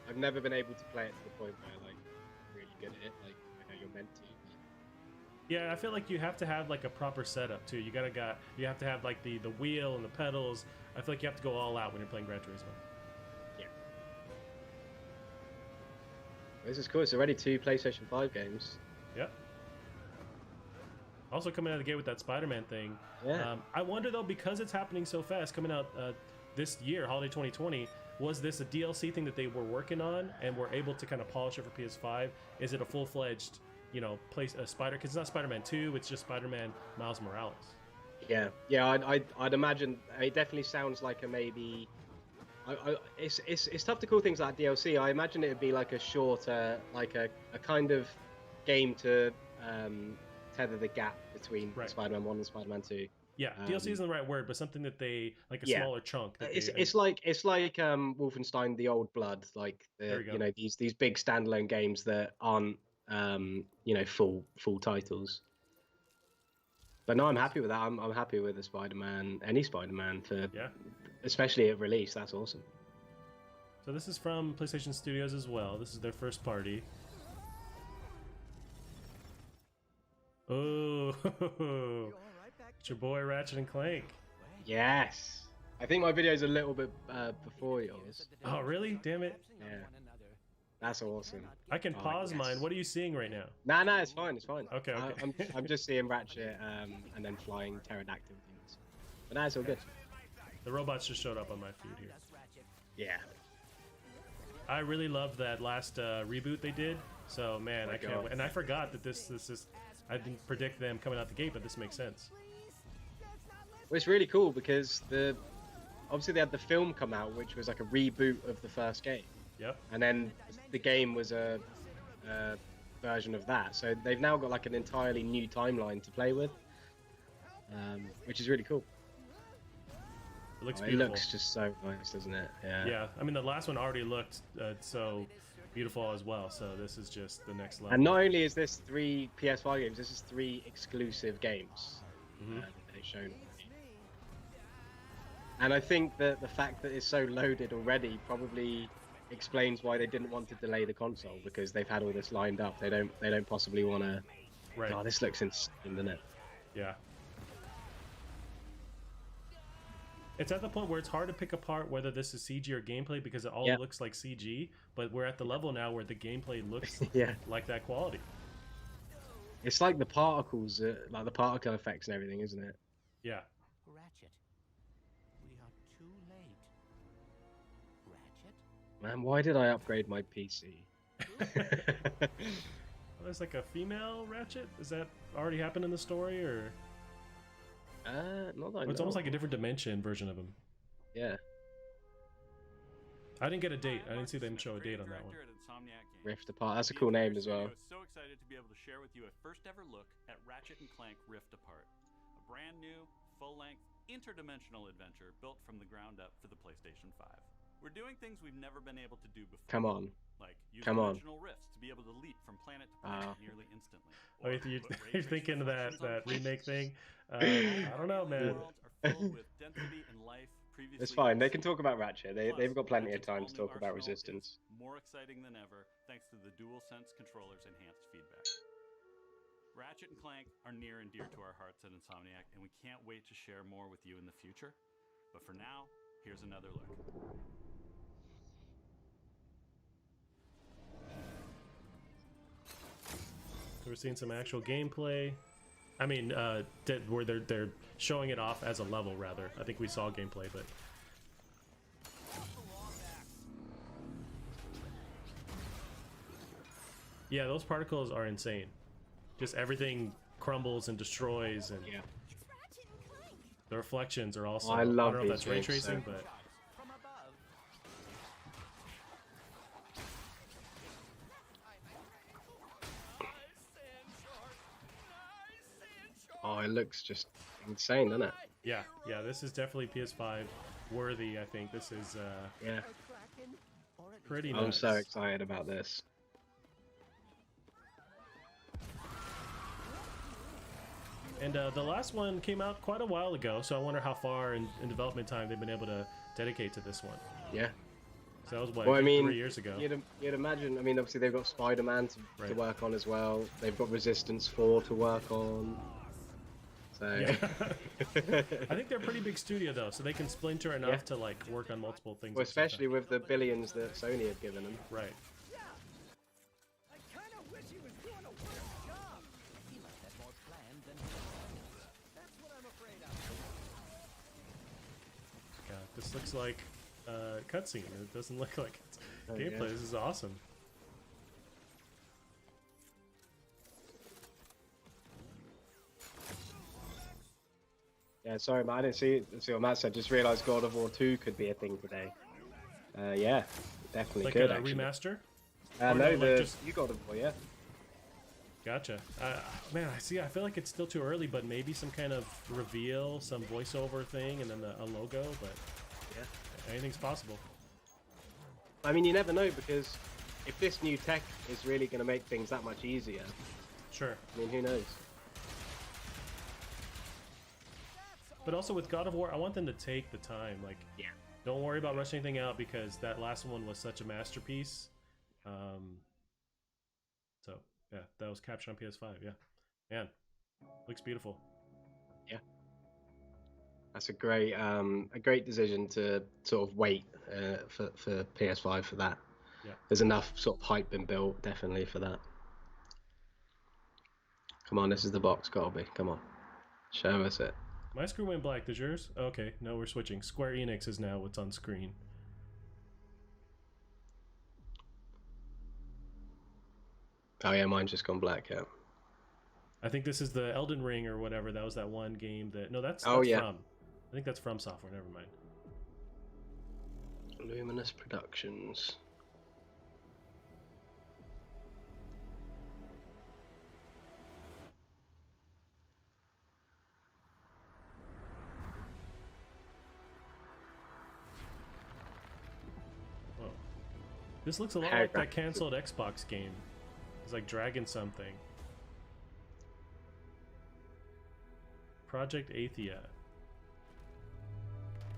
I've never been able to play it to the point where like really good at it, like I know you're meant to. Yeah, I feel like you have to have like a proper setup too. You have to have like the wheel and the pedals. I feel like you have to go all out when you're playing Gran Turismo. Yeah. This is cool. It's already 2 PlayStation 5 games. Yep. Also coming out of the gate with that Spider-Man thing. Yeah. I wonder though, because it's happening so fast, coming out this year, holiday 2020, was this a DLC thing that they were working on and were able to kind of polish it for PS5? Is it a full-fledged, you know, Spider? Because it's not Spider-Man 2, it's just Spider-Man Miles Morales. Yeah, I'd imagine it definitely sounds like a maybe. It's tough to call things like DLC. I imagine it would be like a shorter, like a kind of game to tether the gap between Right. Spider-Man 1 and Spider-Man 2. Yeah, DLC isn't the right word, but something that they like a Yeah. smaller chunk. That It's like Wolfenstein: The Old Blood, like There you go. you know these big standalone games that aren't you know full titles. But no, I'm happy with that. I'm happy with the Spider-Man, any Spider-Man for Yeah. especially at release. That's awesome. So this is from PlayStation Studios as well. This is their first party. Oh, it's your boy Ratchet and Clank. Yes. I think my video's a little bit before yours. Oh, really? Damn it. Yeah. That's awesome. I can Oh, pause yes. mine. What are you seeing right now? No, it's fine. It's fine. Okay, okay. I'm just seeing Ratchet and then flying pterodactyl things. But no, it's all good. The robots just showed up on my feed here. Yeah. I really loved that last reboot they did. So man, Oh my I can't God. wait. And I forgot that this is. I didn't predict them coming out the gate, but this makes sense. Well, it's really cool because obviously they had the film come out, which was like a reboot of the first game, Yep. and then the game was a version of that. So they've now got like an entirely new timeline to play with, which is really cool. It looks It beautiful. looks just so nice, doesn't it? Yeah, I mean the last one already looked so beautiful as well. So this is just the next level. And not only is this 3 PS5 games, this is 3 exclusive games Mhm. that they've shown. And I think that the fact that it's so loaded already probably explains why they didn't want to delay the console, because they've had all this lined up. They don't possibly want to. Right. Oh, this looks insane, doesn't it? Yeah. It's at the point where it's hard to pick apart whether this is CG or gameplay because it all Yeah. looks like CG, but we're at the level now where the gameplay looks Yeah. like that quality. It's like the particles, like the particle effects and everything, isn't it? Yeah. Ratchet, we are too late. Ratchet? Man, why did I upgrade my PC? There's like a female Ratchet? Is that already happened in the story, or Not that I it's know almost like a of. different dimension version of him? Yeah. I didn't get a date. I didn't see them show a date on that one. Rift Apart. That's a cool name as well. So excited to be able to share with you a first ever look at Ratchet and Clank Rift Apart, a brand new, full-length, interdimensional adventure built from the ground up for the PlayStation 5. We're doing things we've never been able to do before. Come on. Like use Come on. dimensional rifts to be able to leap from planet to planet nearly instantly. Oh, Or you're, put ray you're tracing thinking of functions on that remake planes. thing? I don't know, man. Worlds are filled with density and life previously It's fine. They can unseen. talk about Ratchet. They've Plus, got plenty of Ratchet's time to all-new talk about arsenal is Resistance. more exciting than ever thanks to the DualSense controller's enhanced feedback. Ratchet and Clank are near and dear to our hearts at Insomniac, and we can't wait to share more with you in the future. But for now, here's another look. So we're seeing some actual gameplay. I mean, where they're showing it off as a level, rather. I think we saw gameplay, but yeah, those particles are insane. Just everything crumbles and destroys, and Yeah. the reflections are also. I love don't know if these that's ray games, tracing, so- but From above. Oh, it looks just insane, doesn't it? yeah, this is definitely PS5 worthy. I think this is Yeah. pretty I'm nice. so excited about this. And the last one came out quite a while ago, so I wonder how far in development time they've been able to dedicate to this one. Yeah. So that was what, Well, I mean, 3 years ago. You'd imagine. I mean, obviously they've got Spider-Man to Right. work on as well. They've got Resistance 4 to work on. So. Yeah. I think they're a pretty big studio though, so they can splinter enough Yeah. to like work on multiple things. Well, at the same especially time. with the billions that Sony have given them. Right. This looks like a cutscene. It doesn't look like it's gameplay. Yeah. This is awesome. Yeah, sorry, man. I didn't see what Matt said. Just realised God of War 2 could be a thing today. Yeah, definitely Like could a actually. remaster? No, Or no, like the just- you God of War, yeah. Gotcha. Man, I see. I feel like it's still too early, but maybe some kind of reveal, some voiceover thing, and then a logo. But Yeah. anything's possible. I mean, you never know, because if this new tech is really going to make things that much easier, Sure. I mean, who knows? But also with God of War, I want them to take the time. Like, Yeah. don't worry about rushing anything out because that last one was such a masterpiece. So yeah, that was captured on PS5. Yeah, man, looks beautiful. That's a great decision to sort of wait for PS5 for that. Yeah. There's enough sort of hype been built, definitely, for that. Come on, this is the box, gotta be. Come on, show us it. My screen went black. Does yours? Okay, no, we're switching. Square Enix is now what's on screen. Oh yeah, mine's just gone black. Yeah. I think this is the Elden Ring or whatever. That was that one game that. No, that's Oh, yeah. from. I think that's from Software. Never mind. Luminous Productions. Whoa. This looks a lot Hair like that graphics. canceled Xbox game. It's like Dragon something. Project Athia.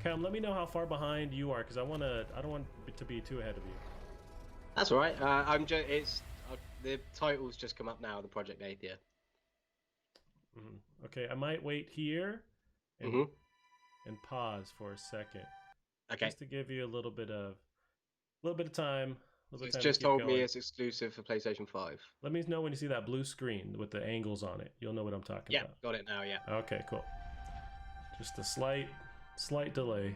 Cam, let me know how far behind you are, because I don't want it to be too ahead of you. That's all right. I'm just. It's the title's just come up now. The Project Athia. Okay, I might wait here and, Mhm. and pause for a second, Okay. just to give you a little bit of time. It's just told me it's exclusive for PlayStation 5. Let me know when you see that blue screen with the angles on it. You'll know what I'm talking Yeah, about. got it now. Yeah. Okay, cool. Just a slight delay.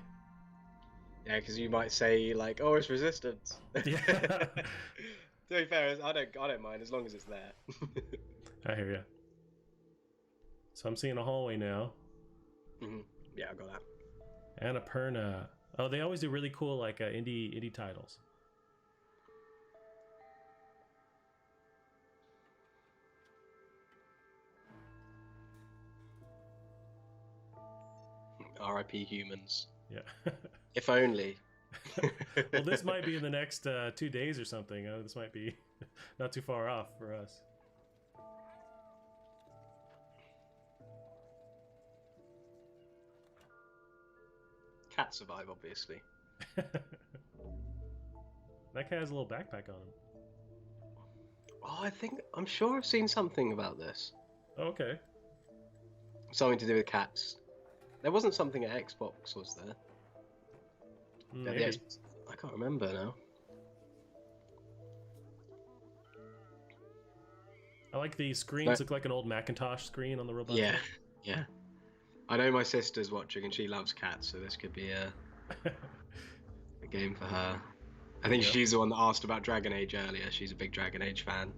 Yeah, because you might say like, "Oh, it's resistance." Yeah. To be fair, I don't mind as long as it's there. I hear you. So I'm seeing a hallway now. Yeah, I got that. Annapurna. Oh, they always do really cool like indie titles. R.I.P. humans. Yeah. If only. Well, this might be in the next 2 days or something. This might be not too far off for us. Cat survive, obviously. That guy has a little backpack on him. Oh, I'm sure I've seen something about this. Oh, okay. Something to do with cats. There wasn't something at Xbox, was there? Yeah, the Maybe. Xbox- I can't remember now. I like the screens look like an old Macintosh screen on the robot. Yeah, yeah. I know my sister's watching and she loves cats, so this could be a game for her. I think Yeah. she's the one that asked about Dragon Age earlier. She's a big Dragon Age fan.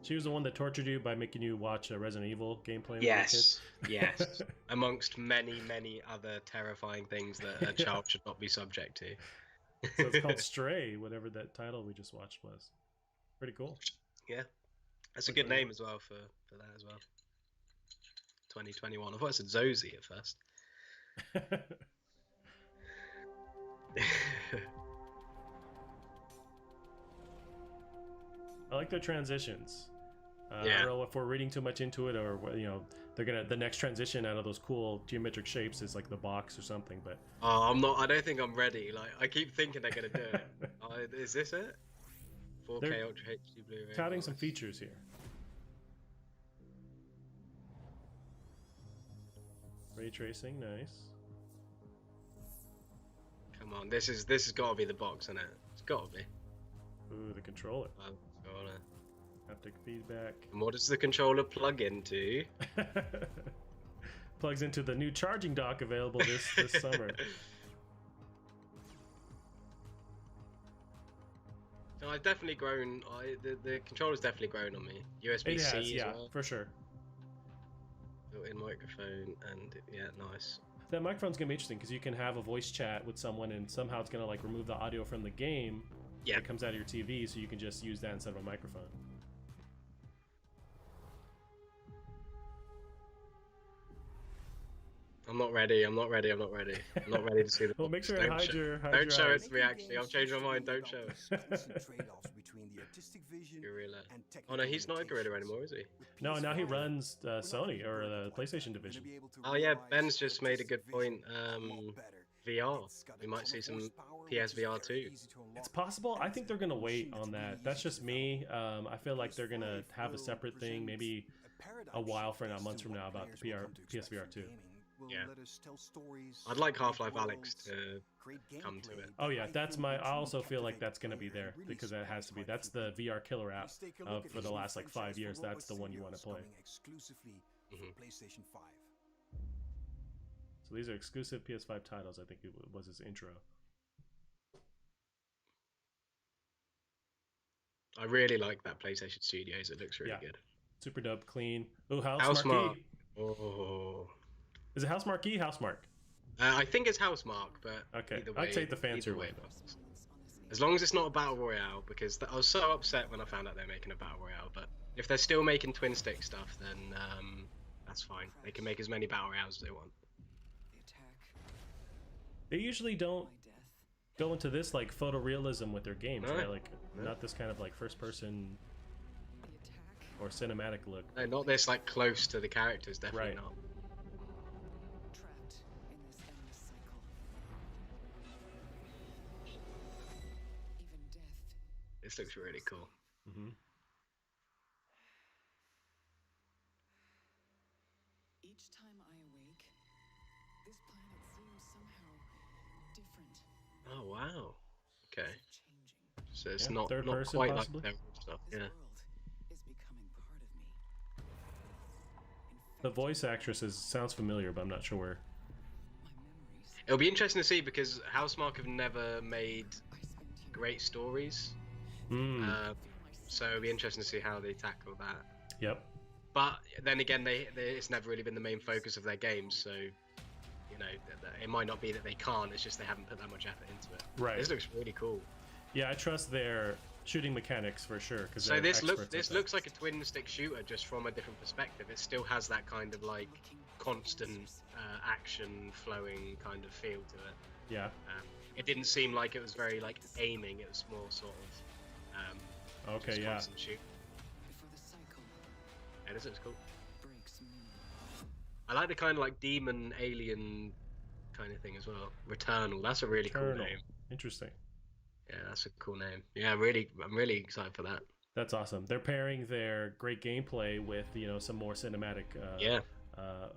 She was the one that tortured you by making you watch a Resident Evil gameplay when Yes, you were a kid? yes. Amongst many, many other terrifying things that a child should not be subject to. So it's called Stray, whatever that title we just watched was. Pretty cool. Yeah, that's a good name as well for that as well. 2021. I thought it said Zosie at first. I like their transitions. I Yeah. don't know if we're reading too much into it, or the next transition out of those cool geometric shapes is like the box or something. But Oh, I'm not. I don't think I'm ready. Like, I keep thinking they're gonna do it. Is this it? 4K They're Ultra HD Blu-ray. touting some features here. Ray tracing, nice. Come on, this has got to be the box, isn't it? It's got to be. Ooh, the controller. Controller. Haptic feedback. And what does the controller plug into? Plugs into the new charging dock available this summer. So I've definitely grown. The controller's definitely grown on me. USB-C It has, as yeah, well. for sure. Built-in microphone, and yeah, nice. That microphone's gonna be interesting because you can have a voice chat with someone, and somehow it's gonna like remove the audio from the game that comes out of your TV, so you can just use that instead of a microphone. I'm not ready. I'm not ready. I'm not ready. I'm not ready to see the. Well, make sure Don't and hide your Don't show it eyes. to me. Actually, I've changed my mind. Don't show it. Trade-offs between the artistic vision Gorilla. and Oh no, technical he's not a gorilla limitations. anymore, is he? With No, now he PS5, runs we're not Sony or gonna the be PlayStation able division. to Oh yeah, realize Ben's just made a good artistic point. vision a lot better. VR. It's got We a might ton see of some horsepower, which is PSVR very 2. easy to unlock. It's possible. I think they're gonna wait on that. That's just me. I feel like they're gonna PS5 have a will separate thing, present maybe paradigm a while shift from now, as months to from what now, about the players will come to expect PSVR from 2. gaming. Will Yeah. let us tell stories, I'd like create Half-Life Alex worlds, to create come to gameplay it. Oh that yeah, I that's think my. will I also truly feel like captivate that's gonna the be player there and really because that has to be. satisfy That's people. the VR killer app Let's take a look at for the new last like 5 franchise years. from That's the one you want to Robot play. Studios coming exclusively for Mhm. PlayStation 5. So these are exclusive PS5 titles. I think it was his intro. I really like that PlayStation Studios. It looks really Yeah. good. Super dope, clean. Oh, House Housemark. Marquee. Oh. Is it House Marquee? Housemark. I think it's Housemark, but Okay, either way, I'd take the fancy either way one. it works. As long as it's not a battle royale, because I was so upset when I found out they're making a battle royale. But if they're still making twin stick stuff, then that's fine. They can make as many battle royales as they want. The attack, They usually don't my death. go into this like photorealism with their games, No. right? Like No. not this kind of like first person The attack, or cinematic look. No, not this like close to the characters. Definitely Right. not. trapped in this endless cycle. Even death. This looks really cool. Hmm. Each time I awake, this planet seems somehow different, Oh wow. Okay. changing. So it's Yeah, not third not person, quite possibly? like their stuff. This Yeah. world is becoming part of me. The Infected voice actresses sounds familiar, but I'm not sure where. my memories. It'll be interesting to see because Housemark have never made I spent years great stories. Mm. So it'll be interesting to see how they tackle that. Yep. But then again, it's never really been the main focus of their games, so you know it might not be that they can't. It's just they haven't put that much effort into it. Right. This looks really cool. Yeah, I trust their shooting mechanics for sure. So this looks like a twin stick shooter, just from a different perspective. It still has that kind of like constant action flowing kind of feel to it. Yeah. It didn't seem like it was very like aiming. It was more sort of Okay. just Yeah. constant shoot. before the cycle Yeah, this looks cool. breaks me. I like the kind of like demon alien kind of thing as well. Returnal. That's a really cool Eternal. name. Interesting. Yeah, that's a cool name. Yeah, I'm really excited for that. That's awesome. They're pairing their great gameplay with some more cinematic. Yeah. I'm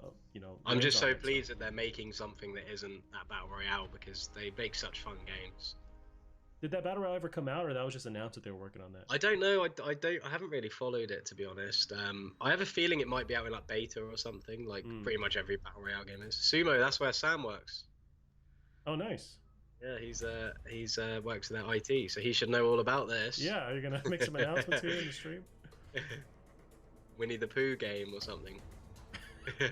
lens just on so it, pleased that they're making something that isn't that battle royale because they make such fun games. Did that battle royale ever come out, or that was just announced that they were working on that? I don't know. I haven't really followed it, to be honest. I have a feeling it might be out in like beta or something. Like pretty much every battle royale game is. Sumo. That's where Sam works. Oh, nice. Yeah, he's works in that IT, so he should know all about this. Yeah, are you gonna make some announcements here in the stream? Winnie the Pooh game or something. Yeah,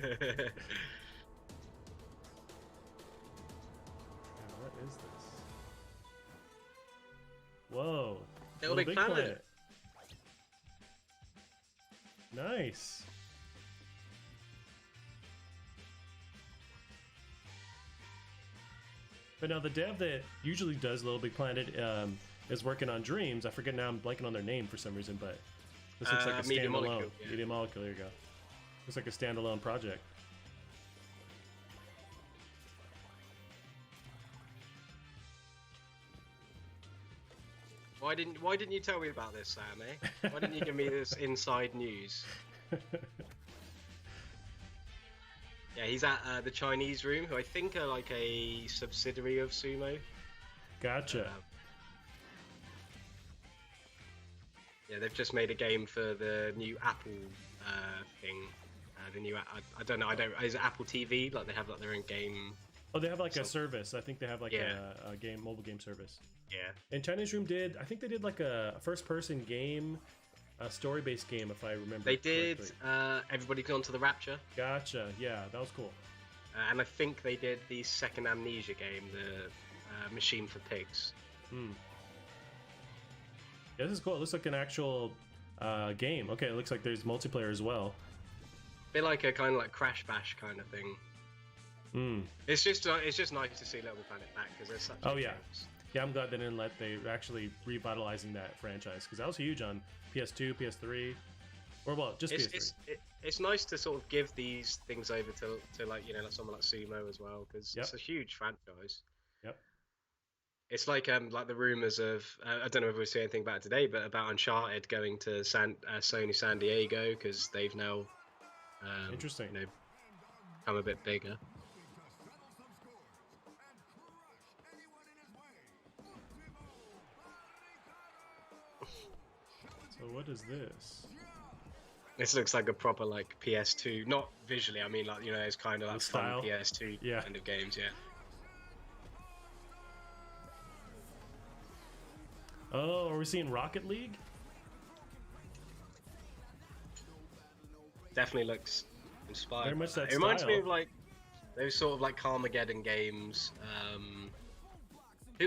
what is this? Whoa. Little Big Planet. Nice. But now the dev that usually does Little Big Planet is working on Dreams. I forget now, I'm blanking on their name for some reason, but this looks like a Media standalone. Molecule, yeah. Media Molecule, there you go. Looks like a standalone project. Why didn't you tell me about this, Sam? Eh? Why didn't you give me this inside news? Yeah, he's at the Chinese Room, who I think are like a subsidiary of Sumo. Gotcha. Yeah, they've just made a game for the new Apple thing, The new, I don't know. I don't. Is it Apple TV? Like they have like their own game. Oh, they have like a service. I think they have like Yeah. a game, mobile game service. Yeah. And Chinese Room did. I think they did like a first-person game, a story-based game, if I remember. They did. correctly. Everybody Gone to the Rapture. Gotcha. Yeah, that was cool. And I think they did the second Amnesia game, the Machine for Pigs. Hmm. Yeah, this is cool. It looks like an actual game. Okay, it looks like there's multiplayer as well. Bit like a kind of like Crash Bash kind of thing. Hmm. It's just nice to see Little Big Planet back because there's such. Oh good yeah, games. yeah. I'm glad they're actually revitalizing that franchise because that was huge on PS2, PS3, or well, just PS3. It's nice to sort of give these things over to like like someone like Sumo as well because Yep. it's a huge franchise. Yep. It's like the rumors of I don't know if we see anything about it today, but about Uncharted going to Sony San Diego because they've now Interesting. become a bit bigger. So what is this? This looks like a proper like PS2, not visually. I mean, like it's kind of like The fun style? PS2 Yeah. kind of games. Yeah. Oh, are we seeing Rocket League? Definitely looks inspired. Very much by that It reminds me style. of like those sort of like Carmageddon games.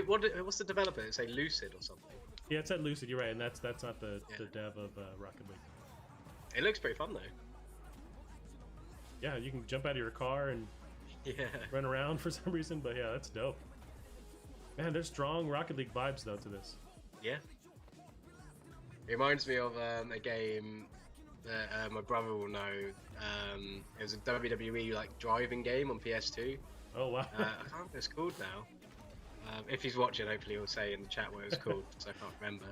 What's the developer? It's like Lucid or something. Yeah, it's at Lucid. You're right, and that's not the Yeah. dev of Rocket League. It looks pretty fun though. Yeah, you can jump out of your car and Yeah. run around for some reason, but yeah, that's dope. Man, there's strong Rocket League vibes though to this. Yeah. It reminds me of a game that my brother will know. It was a WWE like driving game on PS2. Oh wow. I can't remember what it's called now. If he's watching, hopefully he'll say in the chat what it was called, because I can't remember.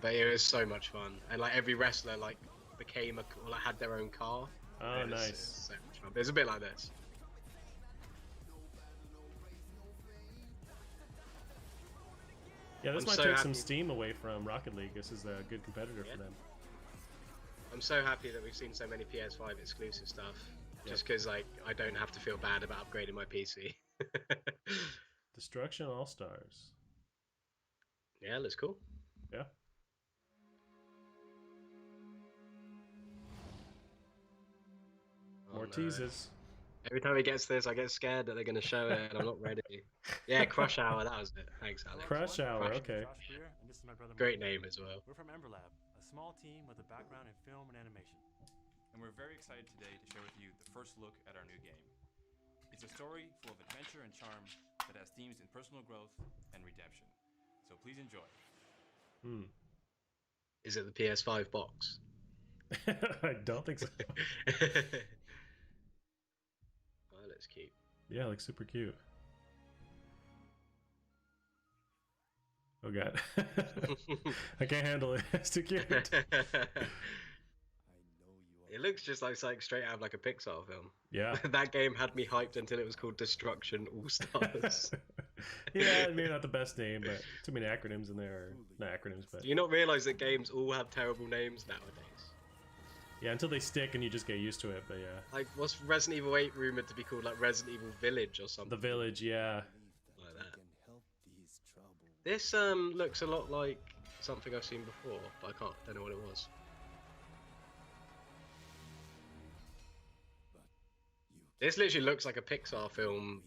But it was so much fun, and like every wrestler like became had their own car. Oh, It was nice. so much fun. It's a bit like this. Yeah, this I'm might so take some happy. steam away from Rocket League. This is a good competitor Yeah. for them. I'm so happy that we've seen so many PS5 exclusive stuff, just because like I don't have to feel bad about upgrading my PC. Destruction All Stars. Yeah, looks cool. Yeah. Oh, More no. teases. Every time he gets this, I get scared that they're going to show it, and I'm not ready. Yeah, Crush Hour, that was it. Thanks, Alex. Crush Hour, Crush. okay. Josh Greer, and this is my brother Great Mike. name as well. We're from Emberlab, a small team with a background in film and animation. And we're very excited today to share with you the first look at our new game. It's a story full of adventure and charm that has themes in personal growth and redemption. So please enjoy. Hmm. Is it the PS5 box? I don't think so. Oh, that's cute. Yeah, like super cute. Oh god. I can't handle it. It's too cute. It looks just like something straight out of like a Pixar film. Yeah. That game had me hyped until it was called Destruction All Stars. Yeah, maybe not the best name, but too many acronyms in there. Or, not acronyms, but Do you not realize that games all have terrible names nowadays? yeah, until they stick and you just get used to it. But yeah, Like, what's Resident Evil 8 rumored to be called? Like Resident Evil Village or something? The Village. Yeah. Like that. This looks a lot like something I've seen before, but I don't know what it was. This literally looks like a Pixar film,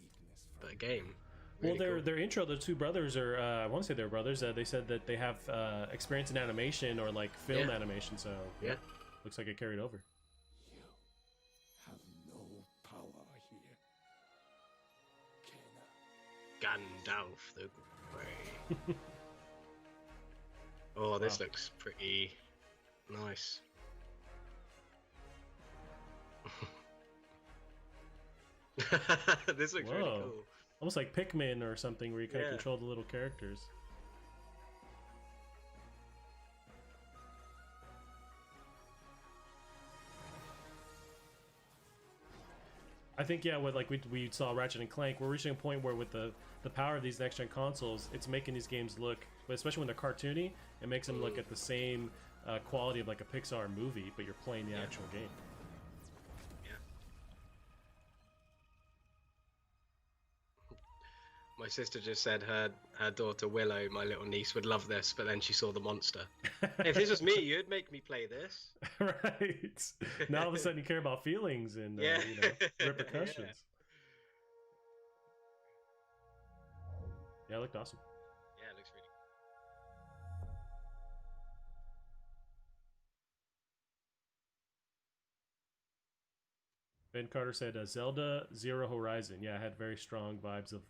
but a game. Well, Really cool. their intro, the two brothers are, I want to say they're brothers. They said that they have experience in animation or like film Yeah. animation. So Yeah. looks like it carried over. Have no power here. Gandalf the Grey. Oh, this Wow. looks pretty nice. This looks really Whoa. cool. Almost like Pikmin or something, where you kind of Yeah. control the little characters. I think yeah, with like we saw Ratchet and Clank, we're reaching a point where with the power of these next gen consoles, it's making these games look, but especially when they're cartoony, it makes them look at the same quality of like a Pixar movie, but you're playing the actual game. My sister just said her daughter Willow, my little niece, would love this, but then she saw the monster. If this was me, you'd make me play this. Right. Now all of a sudden you care about feelings and Yeah. repercussions. Yeah, it looked awesome. Yeah, it looks really. Ben Carter said Zelda Zero Horizon. Yeah, it had very strong vibes of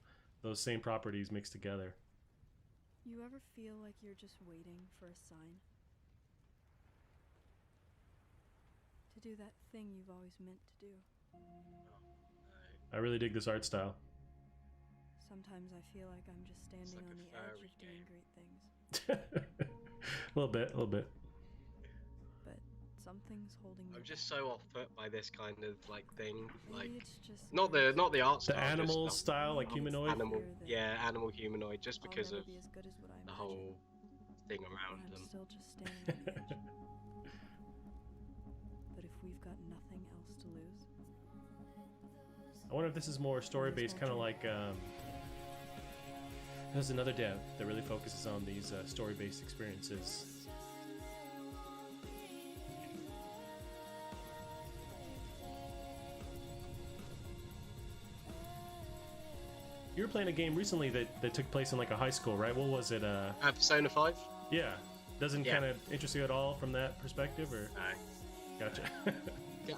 those same properties mixed together. You ever feel like you're just waiting for a sign? To do that thing you've always meant to do. I really dig this art style. Sometimes I feel like I'm just standing like on a the edge fairy of doing game. great things. A little bit. But something's holding me I'm just back. so off put by this kind of like thing. Like, Maybe it's just not the art style. The animal just style, like humanoid. Animal, yeah, animal humanoid, just I'll because never of be as good as what I the imagine, whole thing but around I'm them. still just standing on the edge. But if we've got nothing else to lose, I wonder if this is more story-based, kind of like there's another dev that really focuses on these story-based experiences. You were playing a game recently that took place in like a high school, right? What was it? Persona 5? Yeah. Doesn't Yeah. kind of interest you at all from that perspective, or? No. Gotcha. Yeah,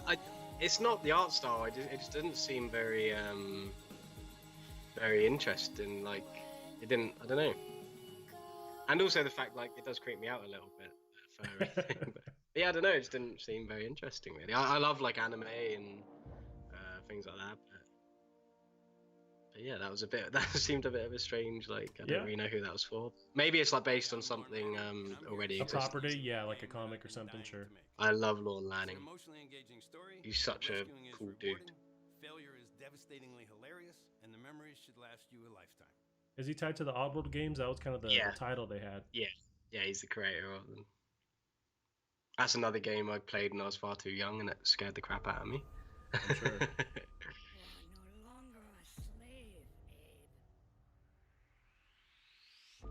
it's not the art style. It just didn't seem very very interesting. Like, it didn't. I don't know. And also the fact, like, it does creep me out a little bit for everything. But yeah, I don't know. It just didn't seem very interesting, really. I love like anime and things like that. But yeah, that was a bit. That seemed a bit of a strange. Like, I don't really know who that was for. Maybe it's like based on something already A existing. property, yeah, like a comic or something. Sure. I love Lorne Lanning. Emotionally engaging story. He's such a rescuing is cool rewarding, dude. Failure is devastatingly hilarious, and the memories should last you a lifetime. Is he tied to the Oddworld games? That was kind of the title they had. Yeah, he's the creator of them. That's another game I played when I was far too young, and it scared the crap out of me. I'm sure. no longer a slave, Abe.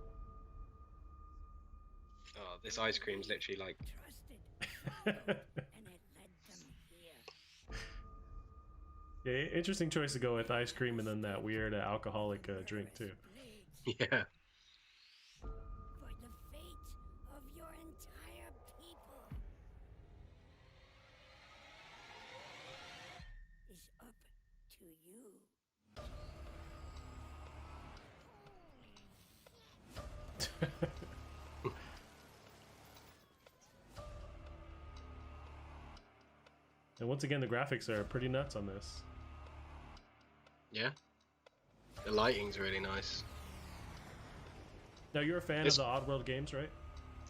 Oh, this ice cream's literally like. Trusted, and it led them here. Yeah, interesting choice to go with ice cream and then that weird alcoholic drink too. Yeah. For the fate of your entire people is up to you. And once again, the graphics are pretty nuts on this. Yeah. The lighting's really nice. Now, you're a fan of the Oddworld games, right?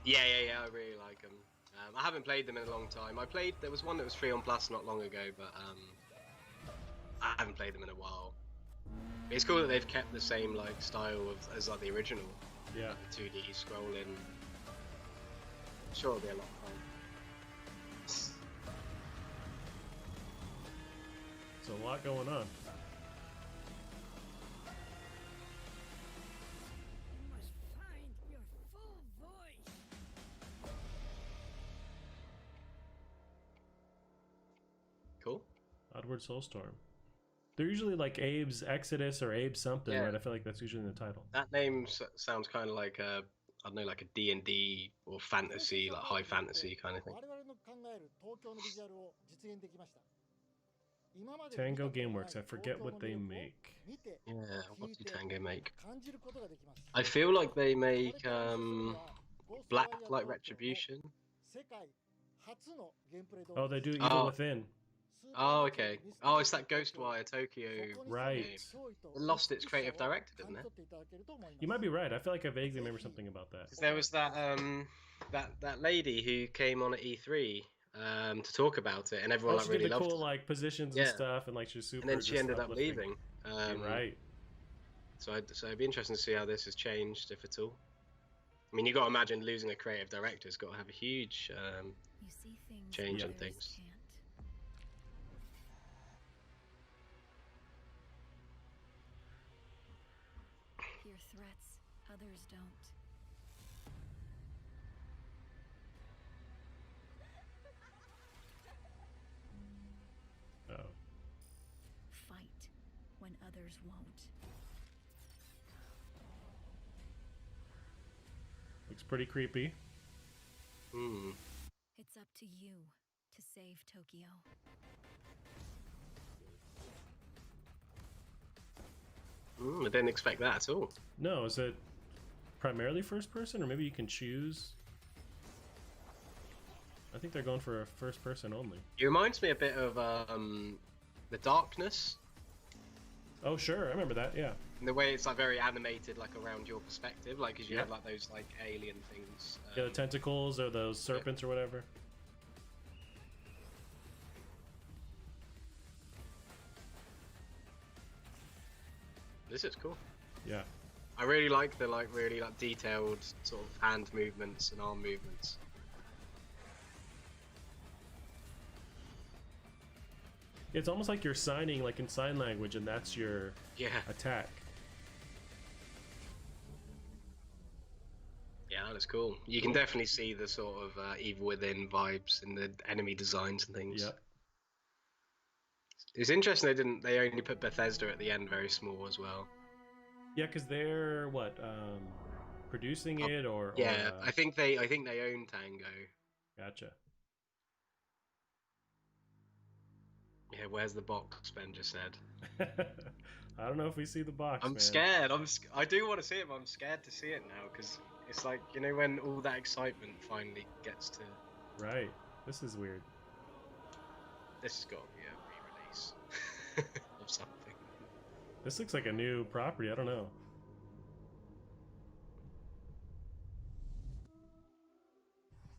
Yeah, I really like them. I haven't played them in a long time. There was one that was free on Plus not long ago, but I haven't played them in a while. It's cool that they've kept the same like style as like the original. Yeah. Like the 2D scrolling. I'm sure it'll be a lot of fun. So a lot going on. You must find your full voice. Cool. Oddworld Soulstorm. They're usually like Abe's Exodus or Abe's something, right? I feel like that's usually in the title. That name sounds kind of like I don't know, like a D&D or fantasy, like high fantasy kind of thing. Tango Gameworks, I forget what they make. Yeah, what do Tango make? I feel like they make Blacklight Retribution. Oh, they do Evil Within. Oh, okay. Oh, it's that Ghostwire Tokyo right. game. It lost its creative director, didn't it? You might be right. I feel like I vaguely remember something about that. Because there was that that lady who came on at E3 to talk about it, and everyone like really did the loved cool it. like positions and stuff, and like she was super. And then she ended up uplifting. leaving. You're right. So it'd be interesting to see how this has changed, if at all. I mean, you got to imagine losing a creative director has got to have a huge change in things. Others don't. Oh. Fight when others won't. Looks pretty creepy. It's up to you to save Tokyo. I didn't expect that at all. No, is it primarily first person, or maybe you can choose? I think they're going for a first person only. It reminds me a bit of The Darkness. Oh, sure, I remember that. Yeah. In the way it's like very animated, like around your perspective, like because you Yep. have like those like alien things. Yeah, the tentacles or those serpents or whatever. This is cool. Yeah. I really like the really detailed sort of hand movements and arm movements. It's almost like you're signing like in sign language, and that's your attack. Yeah, that's cool. You can definitely see the sort of Evil Within vibes in the enemy designs and things. Yep. It's interesting they only put Bethesda at the end very small as well. Yeah, because they're what producing it or yeah, I think they own Tango. Gotcha. Yeah, where's the box? Ben just said. I don't know if we see the box. I'm man. scared. I do want to see it, but I'm scared to see it now because it's like, you know, when all that excitement finally gets to. Right. This is weird. This has got to be a re-release of something. This looks like a new property. I don't know.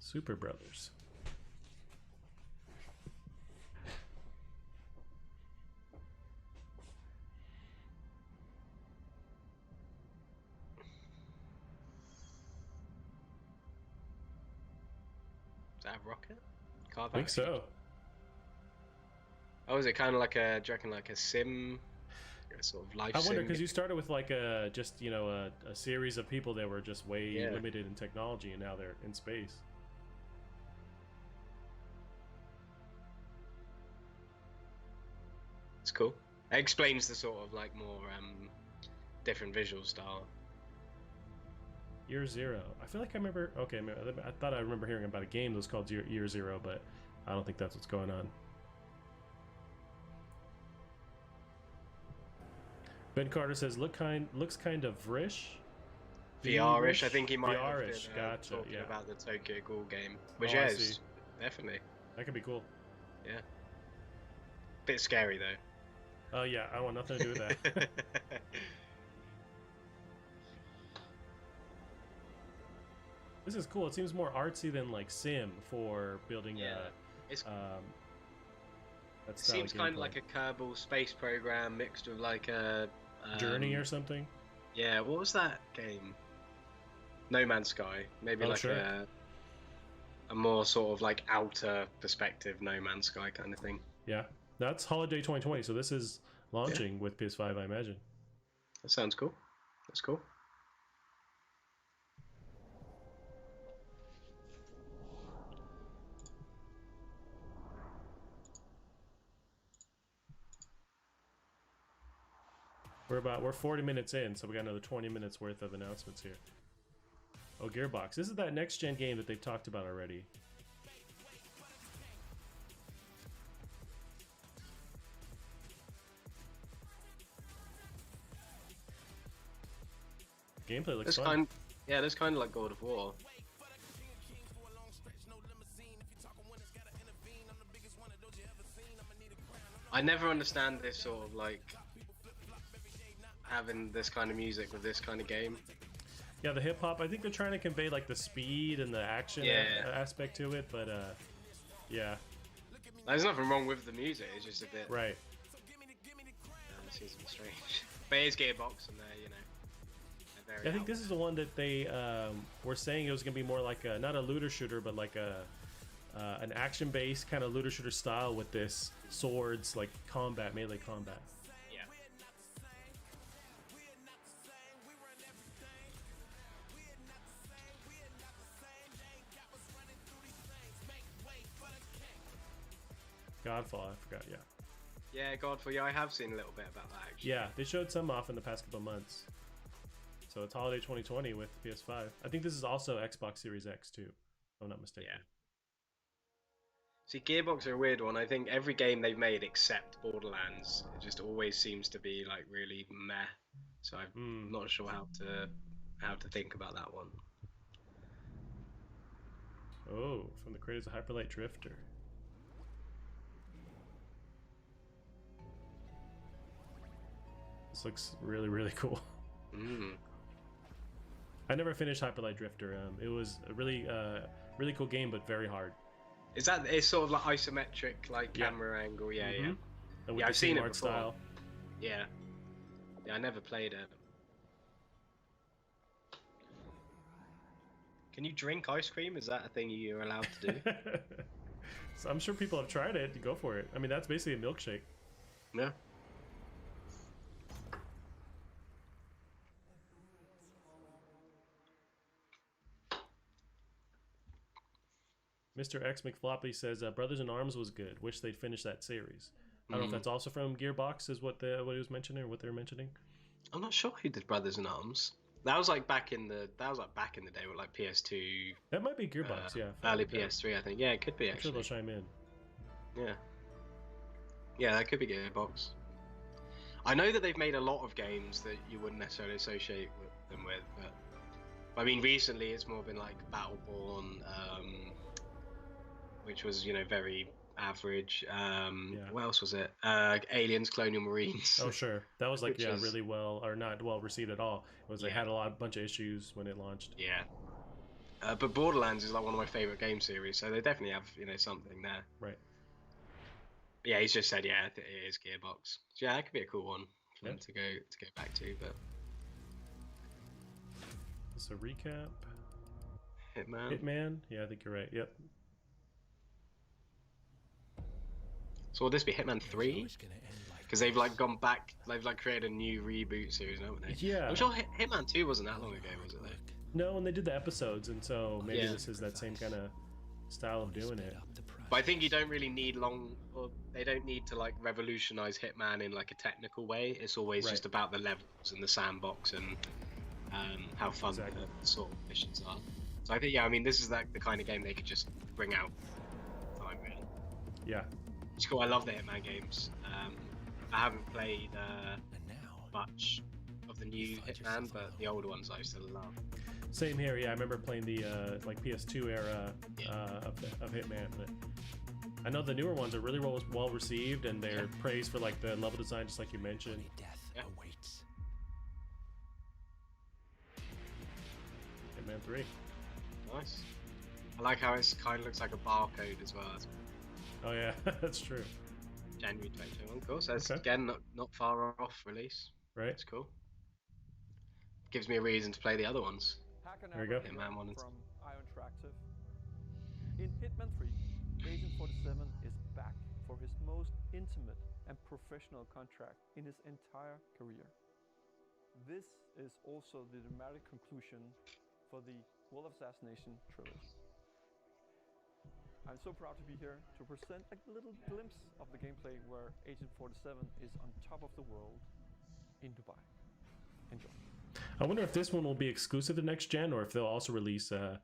Super Brothers. Is that a rocket? Carve I think so. Oh, is it kind of like a, do you reckon like a sim, a sort of life I wonder sim? because you started with like a just a series of people that were just way Yeah. limited in technology, and now they're in space. It's cool. It explains the sort of like more different visual style. Year Zero. I feel like I remember. Okay, I thought I remember hearing about a game that was called Year Zero, but I don't think that's what's going on. Ben Carter says, looks kind of vrish. VR-ish. I think he might have been VR-ish. Gotcha. talking Yeah. about the Tokyo Ghoul game, which Oh, I is see. definitely. That could be cool. Yeah. Bit scary though. Oh yeah, I want nothing to do with that. This is cool. It seems more artsy than like Sim for building It's that it style seems of kind of gameplay. like a Kerbal Space Program mixed with like a Journey or something. Yeah, what was that game? No Man's Sky. Maybe Oh, like sure. a more sort of like outer perspective No Man's Sky kind of thing. Yeah, that's holiday 2020. So this is launching with PS5, I imagine. That sounds cool. That's cool. We're 40 minutes in, so we got another 20 minutes worth of announcements here. Oh, Gearbox. This is that next gen game that they've talked about already. Gameplay looks fun. Yeah, that's kind of like God of War. I never understand this sort of like having this kind of music with this kind of game. Yeah, the hip hop. I think they're trying to convey like the speed and the action aspect to it, but yeah. There's nothing wrong with the music. It's just a bit right. It seems a bit strange. But it is Gearbox, and they're I think this is the one that they were saying it was going to be more like a, not a looter shooter, but like an action-based kind of looter shooter style with this swords, like combat, melee combat. Yeah. Godfall, I forgot. Yeah. Yeah, Godfall. Yeah, I have seen a little bit about that actually. Yeah, they showed some off in the past couple of months. So it's holiday 2020 with PS5. I think this is also Xbox Series X too, if I'm not mistaken. Yeah. See, Gearbox are a weird one. I think every game they've made except Borderlands, it just always seems to be like really meh. So I'm not sure how to think about that one. Oh, from the creators of Hyperlight Drifter. This looks really, really cool. I never finished Hyperlight Drifter. It was a really, really cool game, but very hard. Is that it's sort of like isometric, like camera angle? Yeah, yeah. And with Yeah, the I've seen it art before. style. Yeah. Yeah, I never played it. Can you drink ice cream? Is that a thing you're allowed to do? So I'm sure people have tried it. Go for it. I mean, that's basically a milkshake. Yeah. Mr. X McFloppy says, Brothers in Arms was good. Wish they'd finish that series. I don't know if that's also from Gearbox, is what he was mentioning, or what they were mentioning. I'm not sure who did Brothers in Arms. That was like back in the day with like PS2. That might be Gearbox, yeah. Early PS3, I think. Yeah, it could be actually. I'm sure they'll chime in. Yeah. Yeah, that could be Gearbox. I know that they've made a lot of games that you wouldn't necessarily associate them with, but I mean, recently it's more been like Battleborn, which was, very average. What else was it? Aliens Colonial Marines. Oh, sure. That was like, was... really well, or not well received at all. It was, they had a bunch of issues when it launched. Yeah. But Borderlands is like one of my favorite game series, so they definitely have, something there. Right. But yeah, he's just said, it is Gearbox. So yeah, that could be a cool one for them to go back to, but... Just a recap. Hitman? Yeah, I think you're right. Yep. So will this be Hitman 3? Because they've like gone back, they've like created a new reboot series, haven't they? Yeah. I'm sure Hitman 2 wasn't that long ago, was it? No, and they did the episodes, and so maybe this is that same kind of style of doing it. But I think you don't really need or they don't need to like revolutionize Hitman in like a technical way. It's always just about the levels and the sandbox and how fun the sort of missions are. So I think, this is like the kind of game they could just bring out. Really. Yeah. It's cool. I love the Hitman games. I haven't played much of the new Hitman, but the older ones I still love. Same here. Yeah, I remember playing the like PS2 era of Hitman. But I know the newer ones are really well received, and they're praised for like the level design, just like you mentioned. Hitman 3. Nice. I like how it kind of looks like a barcode as well. Oh yeah, that's true. January 2021, cool. So it's again not far off release. Right. It's cool. Gives me a reason to play the other ones. There you go. Hitman 1 and 2. From IO Interactive. In Hitman 3, Agent 47 is back for his most intimate and professional contract in his entire career. This is also the dramatic conclusion for the World of Assassination trilogy. I'm so proud to be here to present a little glimpse of the gameplay where Agent 47 is on top of the world in Dubai. Enjoy. I wonder if this one will be exclusive to next gen, or if they'll also release a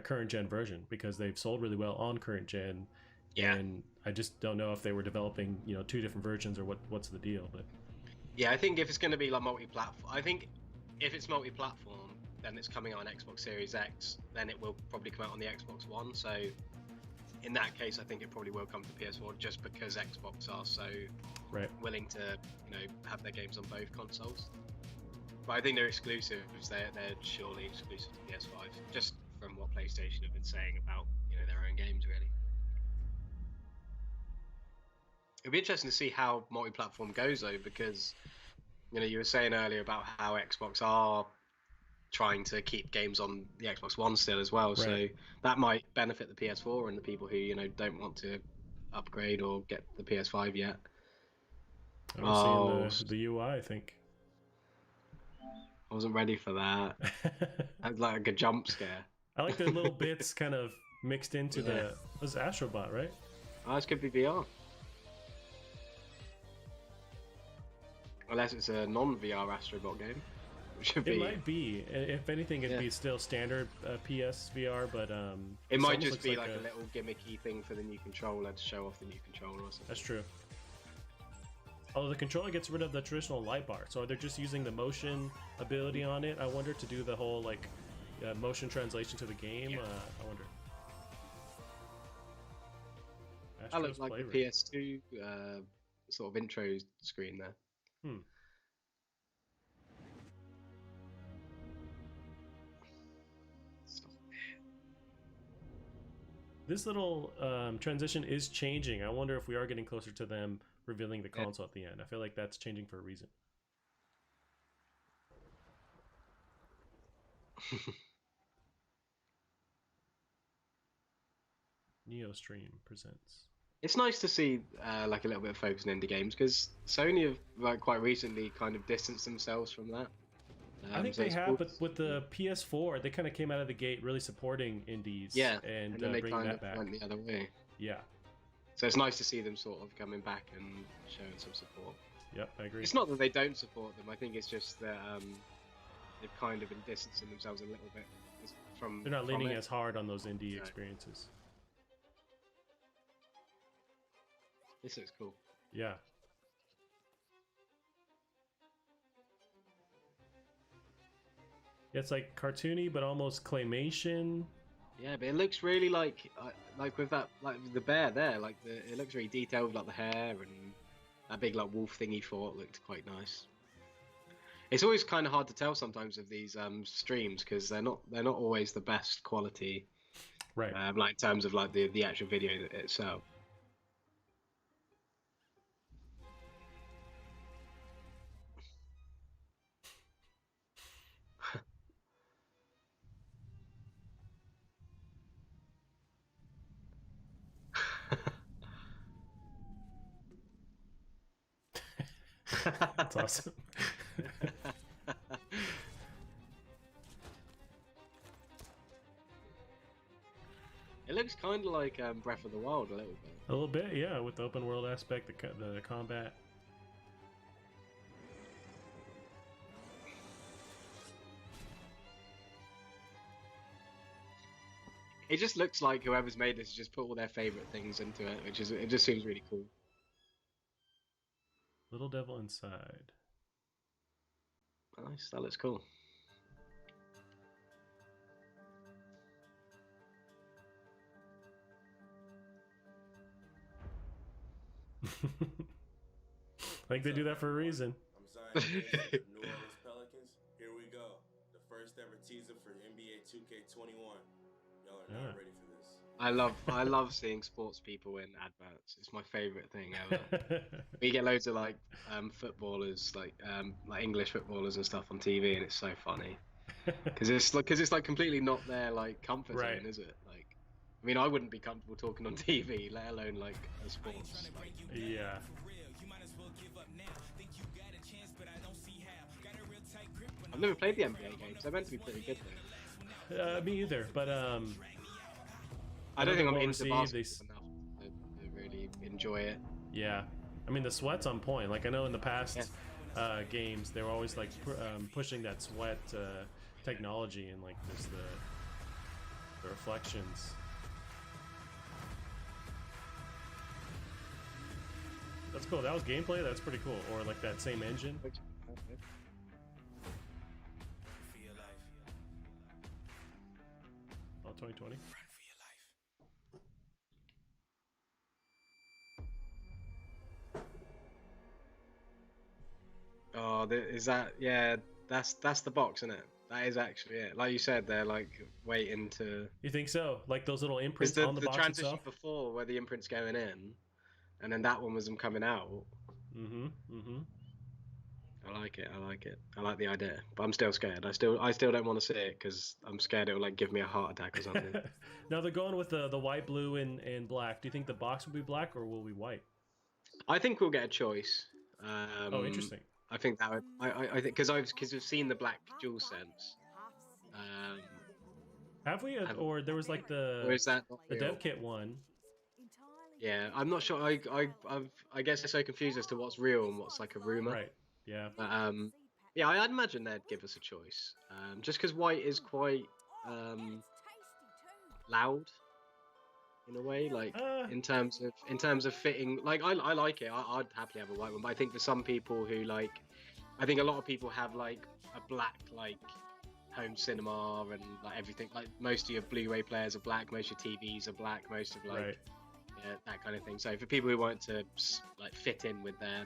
current gen version, because they've sold really well on current gen. Yeah. And I just don't know if they were developing, two different versions, or what's the deal. But yeah, I think if it's going to be like multi-platform, I think if it's multi-platform, then it's coming out on Xbox Series X. Then it will probably come out on the Xbox One. So in that case, I think it probably will come to PS4, just because Xbox are so willing to, have their games on both consoles. But I think they're exclusives. They're surely exclusive to PS5, just from what PlayStation have been saying about their own games, really. It'll be interesting to see how multi-platform goes, though, because you were saying earlier about how Xbox are trying to keep games on the Xbox One still as well. Right. So that might benefit the PS4 and the people who don't want to upgrade or get the PS5 yet. I'm seeing the UI, I think. I wasn't ready for that. That was like a jump scare. I like the little bits kind of mixed into the... It was Astrobot, right? Oh, this could be VR. unless it's a non-VR Astrobot game. It might be. If anything, it'd be still standard PS VR, but it might just be like a little gimmicky thing for the new controller to show off the new controller or something. That's true. Although the controller gets rid of the traditional light bar, so they're just using the motion ability on it. I wonder to do the whole like motion translation to the game. I wonder. That looks like the PS2 sort of intro screen there. This little transition is changing. I wonder if we are getting closer to them revealing the console at the end. I feel like that's changing for a reason. NeoStream presents. It's nice to see like a little bit of focus on indie games, because Sony have like quite recently kind of distanced themselves from that. I think they have, but with the PS4, they kind of came out of the gate really supporting indies. Yeah, and then they bringing kind that of back. went the other way. Yeah. So it's nice to see them sort of coming back and showing some support. Yep, I agree. It's not that they don't support them. I think it's just that they've kind of been distancing themselves a little bit from. They're not leaning it. as hard on those indie experiences. This looks cool. Yeah. It's like cartoony, but almost claymation. Yeah, but it looks really like with that, like the bear there, like it looks really detailed, like the hair and that big like wolf thing he fought looked quite nice. It's always kind of hard to tell sometimes of these streams, because they're not always the best quality, right? Like in terms of like the actual video itself. That's awesome. It looks kind of like Breath of the Wild a little bit. A little bit, yeah, with the open world aspect, the combat. It just looks like whoever's made this just put all their favorite things into it, it just seems really cool. Little Devil Inside. Nice, that looks cool. I think they do that for a reason. I'm Zion Williamson, New Orleans Pelicans. Here we go. The first ever teaser for NBA 2K21. Y'all are not ready for this. I love seeing sports people in adverts. It's my favorite thing ever. We get loads of like footballers, like English footballers and stuff on TV, and it's so funny because it's like completely not their like comfort zone, is it? Like, I mean, I wouldn't be comfortable talking on TV, let alone like a sports. Like, yeah. I've never played the NBA games. They're meant to be pretty good though. Me either, but I don't think I'm into basketball enough to really enjoy it. Yeah, I mean the sweat's on point. Like I know in the past games they were always like pushing that sweat technology and like just the reflections. That's cool. That was gameplay. That's pretty cool. Or like that same engine. Oh, 2020. Oh, is that? Yeah, that's the box, isn't it? That is actually it. Like you said, they're like waiting to. You think so? Like those little imprints on the box transition itself? Before, where the imprint's going in, and then that one was them coming out. I like it. I like the idea, but I'm still scared. I still don't want to see it because I'm scared it'll like give me a heart attack or something. Now they're going with the white, blue, and black. Do you think the box will be black or will be white? I think we'll get a choice. Oh, interesting. I think that would. I think because we've seen the black DualSense. Have we? Or there was like the or is that the dev kit one? Yeah, I'm not sure. I guess they're so confused as to what's real and what's like a rumor. Right. Yeah. Yeah, I'd imagine they'd give us a choice. Just because white is quite loud in a way, like in terms of fitting. Like I like it. I'd happily have a white one, but I think for some people who like, I think a lot of people have like a black like home cinema and like everything. Like most of your Blu-ray players are black, most of your TVs are black, most of like yeah, that kind of thing. So for people who want to like fit in with their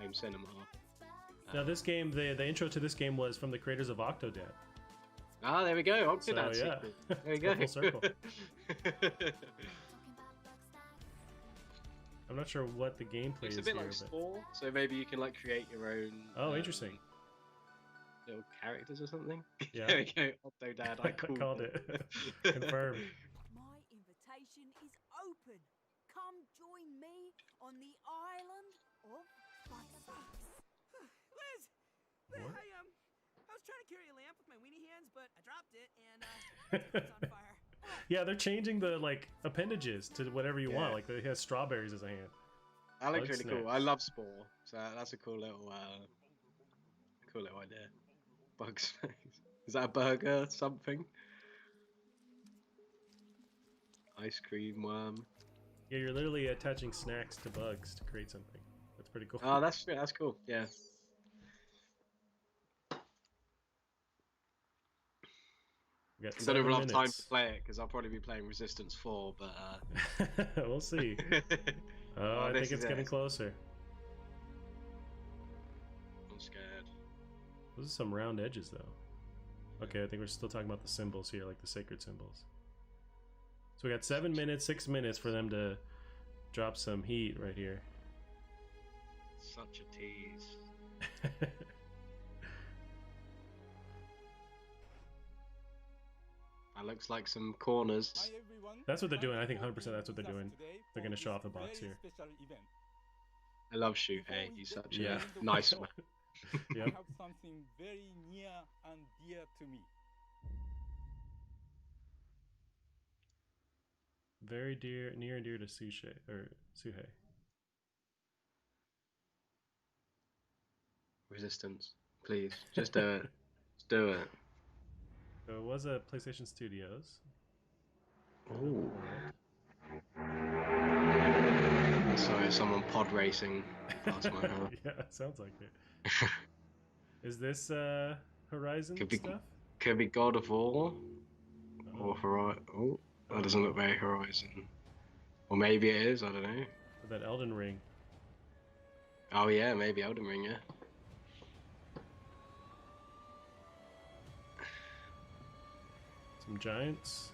home cinema. Now this game, the intro to this game was from the creators of Octodad. Ah, there we go. Octodad So, yeah. sequel. There we go. Full circle. I'm not sure what the gameplay It's is a bit here, like but... Spore, so maybe you can like create your own. Oh, interesting. Little characters or something. Yeah. There we go. Octodad. I called it. Confirmed. My invitation is open. Come join me on the island of bicycles. Liz! What? I was trying to carry a lamp with my weenie hands, but I dropped it and it's on fire. Yeah, they're changing the like appendages to whatever you want. Like it has strawberries as a hand. That looks Bug really cool. snacks. I love Spore, so that's a cool little idea. Bug snacks. Is that a burger? Something? Ice cream worm. Yeah, you're literally attaching snacks to bugs to create something. That's pretty cool. Oh, that's cool. Yeah. We got I don't have 7 enough time minutes. to play it because I'll probably be playing Resistance 4, but We'll see. Oh, I this think it's is getting it. closer. I'm scared. Those are some round edges, though. Okay, I think we're still talking about the symbols here, like the sacred symbols. So we got 7 minutes, 6 minutes for them to drop some heat right here. Such a tease. That looks like some corners. That's what they're doing. I think 100% that's what they're doing. They're going to show off the box here. I love Shuhei. He's such Yeah. a nice man. Yep. have something very near and dear to me. Very near and dear to Suhei. Resistance, please, just do it. Just do it. So it was a PlayStation Studios. Ooh. Sorry, someone pod racing past my house. Yeah, sounds like it. Is this Horizon stuff? Could be God of War or Horizon. Oh, that doesn't look very Horizon. Or maybe it is. I don't know. Or that Elden Ring. Oh yeah, maybe Elden Ring. Yeah. Some giants.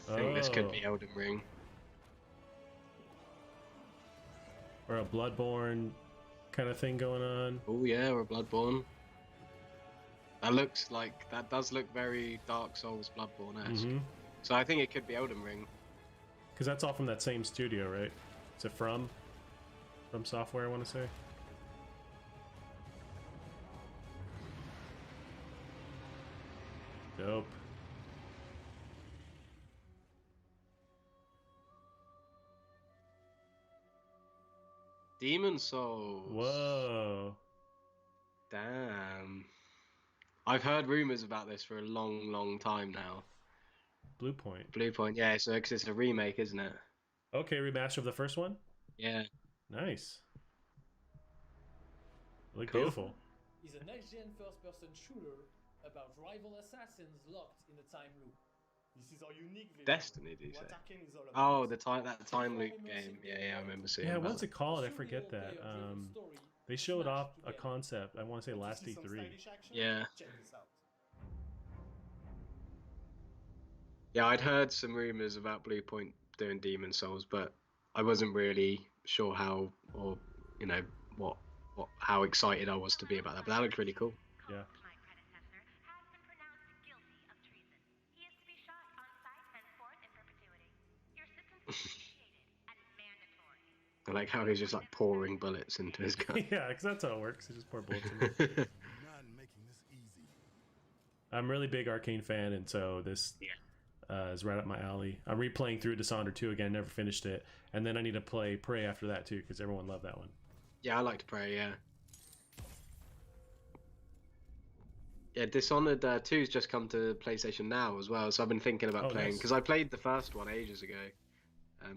I think this could be Elden Ring. Or a Bloodborne kind of thing going on. Oh yeah, or Bloodborne. That does look very Dark Souls Bloodborne-esque. Mhm. So I think it could be Elden Ring. Because that's all from that same studio, right? Is it from software, I want to say? Dope. Demon Souls. Whoa. Damn. I've heard rumors about this for a long, long time now. Blue Point. Blue Point, yeah, so because it's a remake, isn't it? Okay, remaster of the first one? Yeah. Nice. Look Cool. beautiful. Is a next-gen first-person shooter about rival assassins locked in a time loop. This is our unique vision. Destiny, do you say? What Arcane is all about. Oh, that time loop game. Yeah, I remember seeing Yeah, that. what's it called? I forget that. They showed off a concept, I want to say last E3. Yeah. Check this out. Yeah, I'd heard some rumors about Blue Point doing Demon Souls, but I wasn't really sure how, or how excited I was to be about that. But that looked really cool. Yeah. I like how he's just like pouring bullets into his gun. Yeah, because that's how it works. You just pour bullets in it. I'm a really big Arcane fan, and so this is right up my alley. I'm replaying through Dishonored 2 again, never finished it, and then I need to play Prey after that too because everyone loved that one. Yeah, I like to Prey. Yeah. Yeah, Dishonored 2's just come to PlayStation Now as well, so I've been thinking about playing because I played the first one ages ago,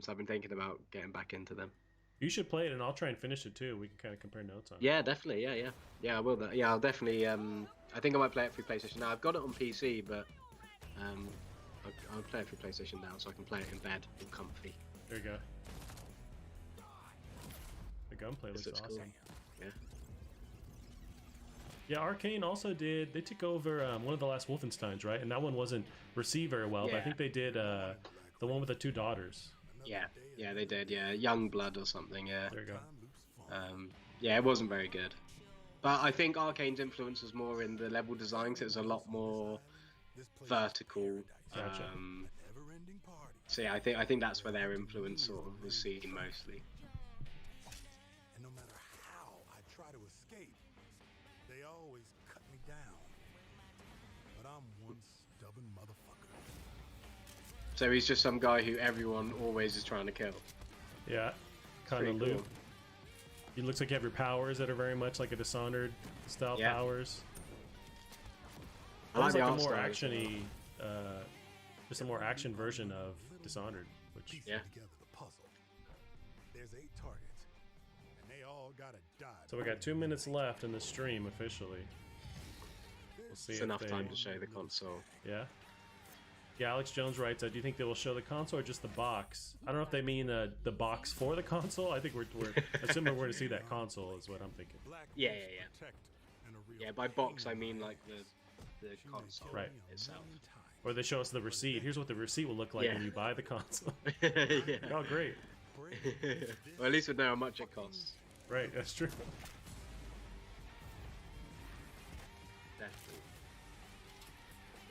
so I've been thinking about getting back into them. You should play it, and I'll try and finish it too. We can kind of compare notes on it. Yeah, definitely. Yeah, I will. Yeah, I'll definitely. I think I might play it through PlayStation Now. I've got it on PC, but I'll play it through PlayStation Now, so I can play it in bed, all comfy. There you go. The gunplay looks awesome. Cool. Yeah. Yeah, Arcane also did. They took over one of the last Wolfensteins, right? And that one wasn't received very well. But I think they did the one with the 2 daughters. Yeah, they did. Yeah, Young Blood or something. Yeah. There you go. Yeah, it wasn't very good. But I think Arcane's influence was more in the level design, so it was a lot more vertical. Gotcha. So yeah, I think that's where their influence sort of was seen mostly. And no matter how I try to escape, they always cut me down. But I'm one stubborn motherfucker. So he's just some guy who everyone always is trying to kill. Yeah, kind of Pretty loot. cool. It looks like you have your powers that are very much like a Dishonored style powers. I like the a art more style. actiony, just a more action version of Dishonored, which yeah. There's 8 targets, and they all gotta die. So we got 2 minutes left in the stream officially. We'll see. It's enough time to show the console. Yeah. Yeah, Alex Jones writes, do you think they will show the console or just the box? I don't know if they mean the box for the console. I think we're assuming we're going to see that console is what I'm thinking. Yeah. Yeah, by box I mean like the console itself. Or they show us the receipt. Here's what the receipt will look like when you buy the console. Yeah. Oh, great. Well, at least we know how much it costs. Right, that's true. Definitely.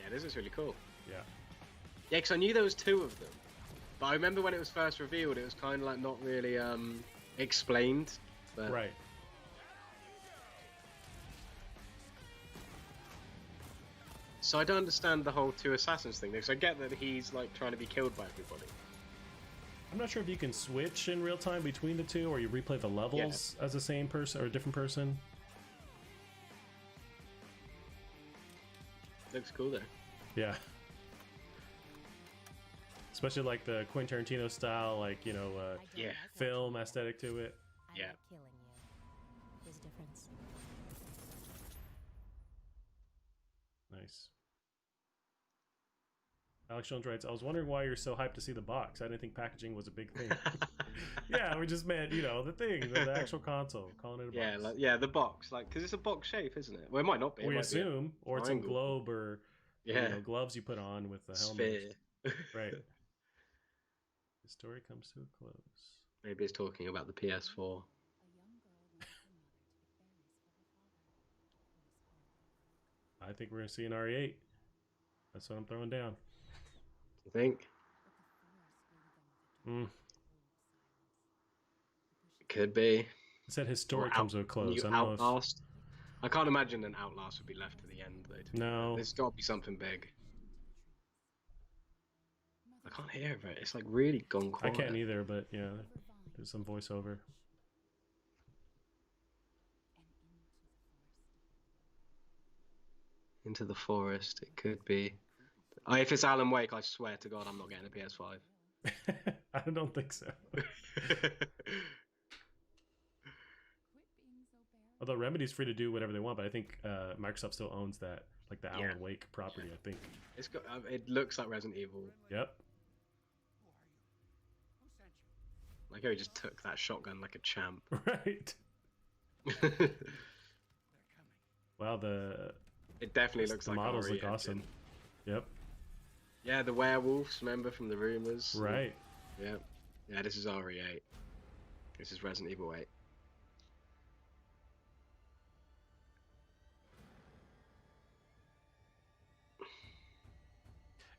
Yeah, this is really cool. Yeah. Yeah, because I knew there was 2 of them. But I remember when it was first revealed, it was kind of like not really explained. But... Right. So I don't understand the whole 2 assassins thing, because I get that he's like trying to be killed by everybody. I'm not sure if you can switch in real time between the 2 or you replay the levels as the same person or a different person. Looks cool though. Yeah. Especially like the Quentin Tarantino style, like, you know, film aesthetic to it. Yeah. Killing you. There's a difference. Nice. Alex Jones writes, I was wondering why you're so hyped to see the box. I didn't think packaging was a big thing. Yeah, we just meant, you know, the thing, the actual console, calling it a box. Yeah, the box, like, because it's a box shape, isn't it? Well, it might not be. We assume, or it's some globe or you know, gloves you put on with the helmet. Sphere. Right. The story comes to a close. Maybe it's talking about the PS4. I think we're going to see an RE8. That's what I'm throwing down. You think? It could be. It said his story comes to a close. I don't Outlast. I can't imagine an Outlast would be left to the end, though. No. There's got to be something big. I can't hear it. It's like really gone quiet. I can't either, but yeah, there's some voiceover. Into the forest. It could be. If it's Alan Wake, I swear to God, I'm not getting a PS5. I don't think so. Although Remedy's free to do whatever they want, but I think Microsoft still owns that, like the Alan Wake property. I think it's got. It looks like Resident Evil. Yep. Like how he just took that shotgun like a champ. Right. Wow, it definitely looks the like models RE look awesome. Yep. Yeah, the werewolves. Remember from the rumors? Right. Yeah. Yeah, this is RE8. This is Resident Evil 8.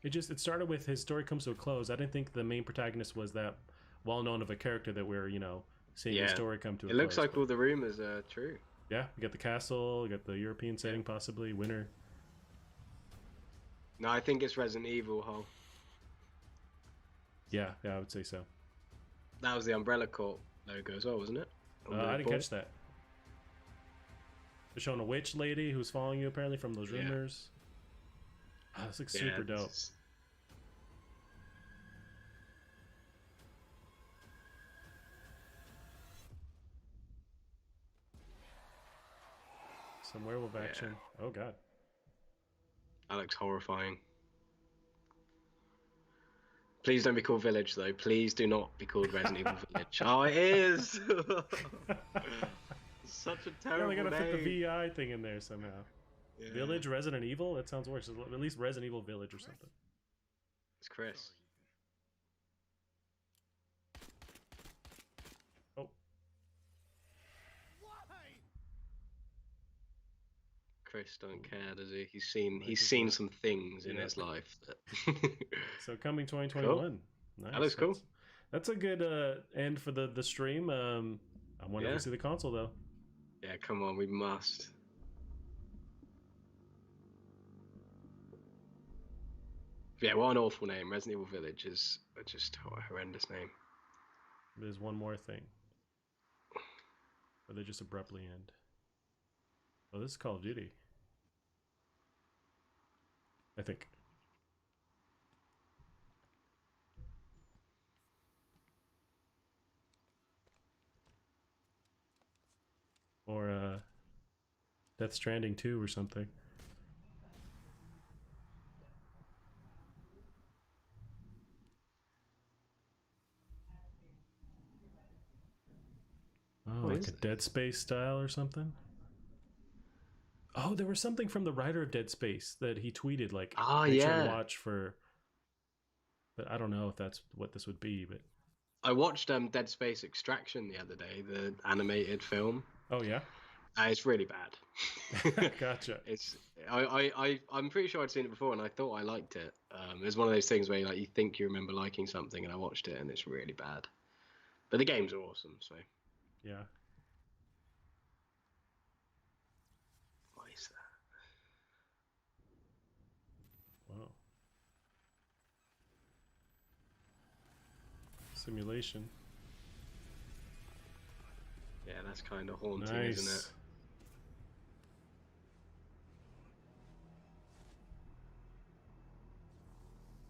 It started with his story comes to a close. I didn't think the main protagonist was that well known of a character that we're, you know, seeing his story come to a close. It looks like all the rumors are true. Yeah, we got the castle, we got the European setting possibly, winter. No, I think it's Resident Evil, Hull. Yeah, I would say so. That was the Umbrella Corp logo as well, wasn't it? I didn't catch that. They're showing a witch lady who's following you apparently from those rumors. Oh, this looks super dope. Some werewolf action. Oh god. That looks horrifying. Please don't be called Village, though. Please do not be called Resident Evil Village. Oh, it is! Such a terrible they gotta name. fit the VI thing in there somehow. Yeah. Village Resident Evil? That sounds worse. At least Resident Evil Village or something. It's Chris. Oh. Chris don't care, does he? He's seen some things in his life. That... So coming 2021. Cool. Nice. That looks cool. That's a good end for the stream. I wonder if we see the console though. Yeah, come on, we must. Yeah, what an awful name. Resident Evil Village is just a horrendous name. There's one more thing. Or they just abruptly end. Oh, this is Call of Duty. I think. Or Death Stranding 2 or something. Oh, like a Dead Space style or something? Oh, there was something from the writer of Dead Space that he tweeted, like, make sure to watch for... But I don't know if that's what this would be, but... I watched Dead Space Extraction the other day, the animated film. Oh, yeah? It's really bad. Gotcha. I'm pretty sure I'd seen it before, and I thought I liked it. It was one of those things where you think you remember liking something, and I watched it, and it's really bad. But the games are awesome, so... Yeah. What is that? Wow. Simulation. Yeah, that's kind of haunting, Nice. isn't it?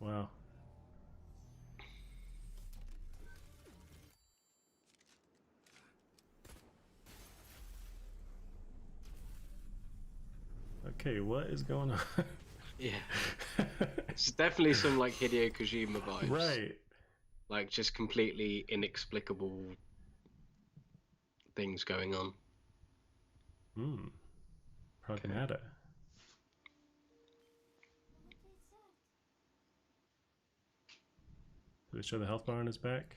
Wow. Okay, what is going on? Yeah. It's definitely some like Hideo Kojima vibes. Right. Like just completely inexplicable things going on. Pragmata. Do they show the health bar on his back?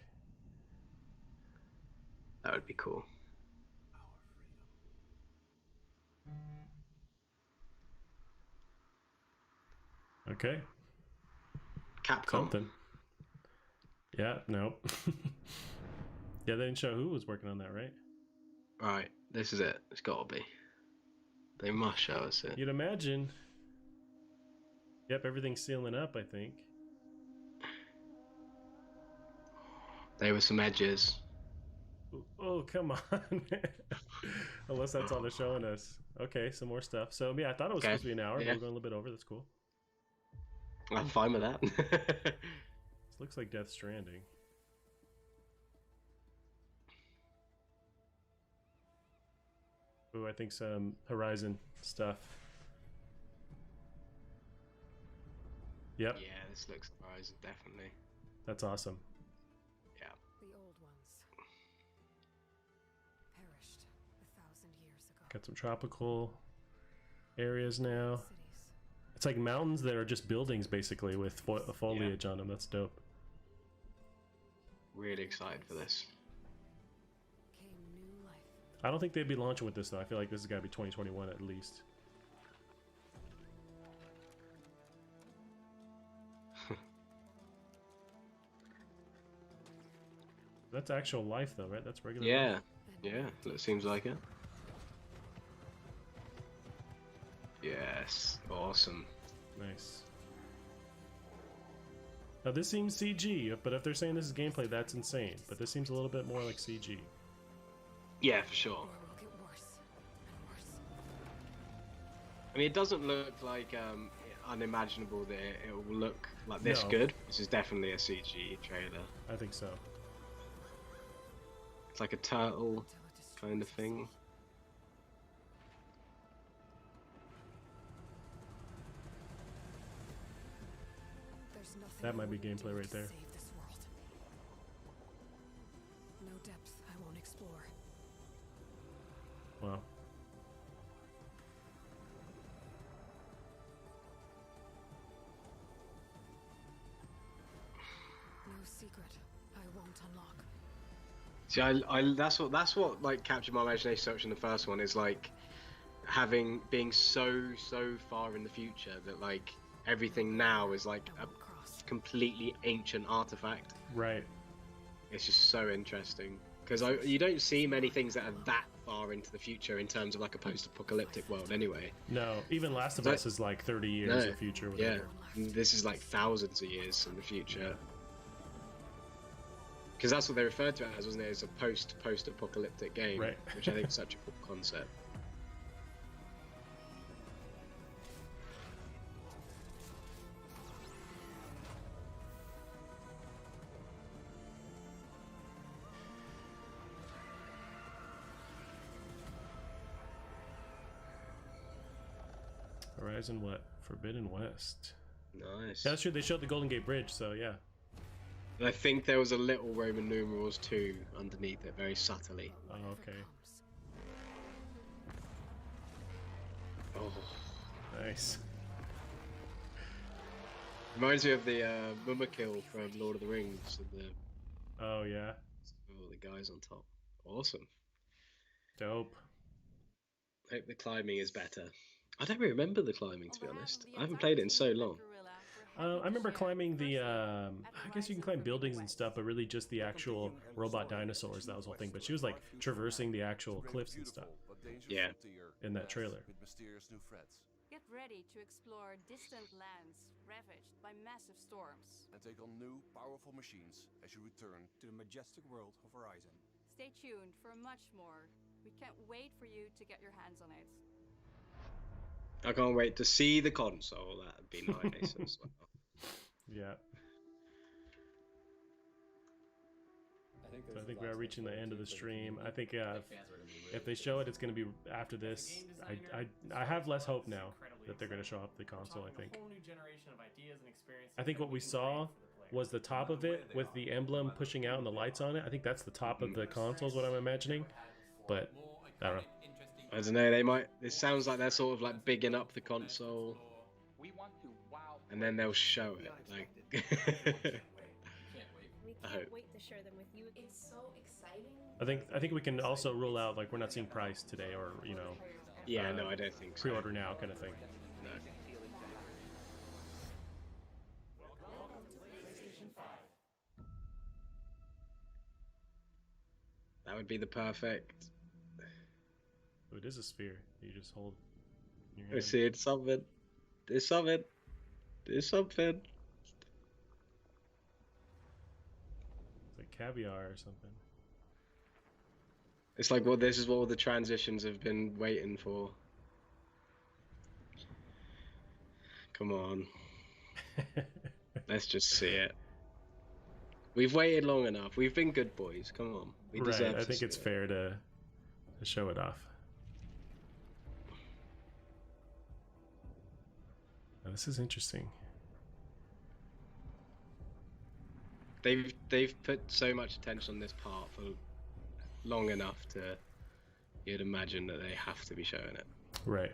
That would be cool. Okay. Capcom. Something. Yeah, no. Yeah, they didn't show who was working on that, right? Right, this is it. It's got to be. They must show us it. You'd imagine. Yep, everything's sealing up, I think. There were some edges. Oh, come on. Unless that's all they're showing us. Okay, some more stuff. So, yeah, I thought it was supposed to be an hour, but we're going a little bit over. That's cool. I'm fine with that. This looks like Death Stranding. Ooh, I think some Horizon stuff. Yep. Yeah, this looks Horizon, definitely. That's awesome. Yeah. The old ones perished 1,000 years ago. Got some tropical areas now. It's like mountains that are just buildings, basically, with foliage on them. That's dope. Really excited for this. I don't think they'd be launching with this, though. I feel like this has got to be 2021 at least. That's actual life, though, right? That's regular life. Yeah, it seems like it. Yes, awesome. Nice. Now this seems CG, but if they're saying this is gameplay, that's insane. But this seems a little bit more like CG. Yeah, for sure. I mean, it doesn't look like unimaginable that it will look like this good. This is definitely a CG trailer. I think so. It's like a turtle kind of thing. That might be gameplay right there. No depth I won't explore. Wow. No secret I won't unlock. See, that's what like captured my imagination so much in the first one is like being so far in the future that like everything now is like a completely ancient artifact. Right. It's just so interesting because you don't see many things that are that far into the future in terms of like a post-apocalyptic world anyway. No, even Last of Us is like 30 years in the future. Yeah, this is like thousands of years in the future. Because that's what they referred to it as, wasn't it? It's a post-apocalyptic game, right. Which I think is such a cool concept. Horizon what? Forbidden West. Nice. Yeah, that's true. They showed the Golden Gate Bridge, so yeah. And I think there was a little Roman numerals too underneath it, very subtly. Oh, okay. Oh, nice. Reminds me of the Mumakil from Lord of the Rings. And the oh yeah. All the guys on top. Awesome. Dope. Hope the climbing is better. I don't really remember the climbing, to be honest. I haven't played it in so long. I remember climbing the, I guess you can climb buildings and stuff, but really just the actual robot dinosaurs, that was the whole thing. But she was like traversing the actual cliffs and stuff. Yeah. In that trailer. Get ready to explore distant lands ravaged by massive storms. And take on new, powerful machines as you return to the majestic world of Horizon. Stay tuned for much more. We can't wait for you to get your hands on it. I can't wait to see the console. That'd be nice as well. Yeah. So I think we are reaching the end of the stream. I think if they show it, it's going to be after this. I have less hope now that they're going to show up the console. I think what we saw was the top of it with the emblem pushing out and the lights on it. I think that's the top of the console is what I'm imagining. But I don't know. I don't know. They might. It sounds like they're sort of like bigging up the console, and then they'll show it. Like. I hope. Wait to share them with you. It's so exciting. I think we can also rule out like we're not seeing price today or you know. Yeah, no, I don't think so. Pre-order now kind of thing. No. That would be the perfect. Oh, it is a sphere. You just hold. In your I hand. see it's something. There's something. There's something. It's like caviar or something. It's like, well, this is what all the transitions have been waiting for. Come on. Let's just see it. We've waited long enough. We've been good boys. Come on. We deserve Right. I to think see it's it. fair to show it off. Now, this is interesting. They've put so much attention on this part for long enough to you'd imagine that they have to be showing it. Right.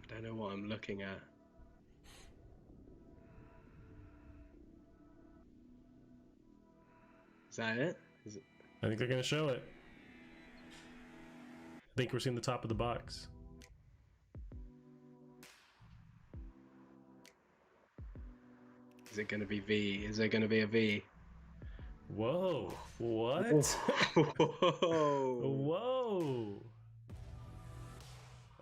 I don't know what I'm looking at. Is that it? Is it? I think they're gonna show it. I think we're seeing the top of the box. Is it going to be V? Is there going to be a V? Whoa! What? Whoa! Whoa!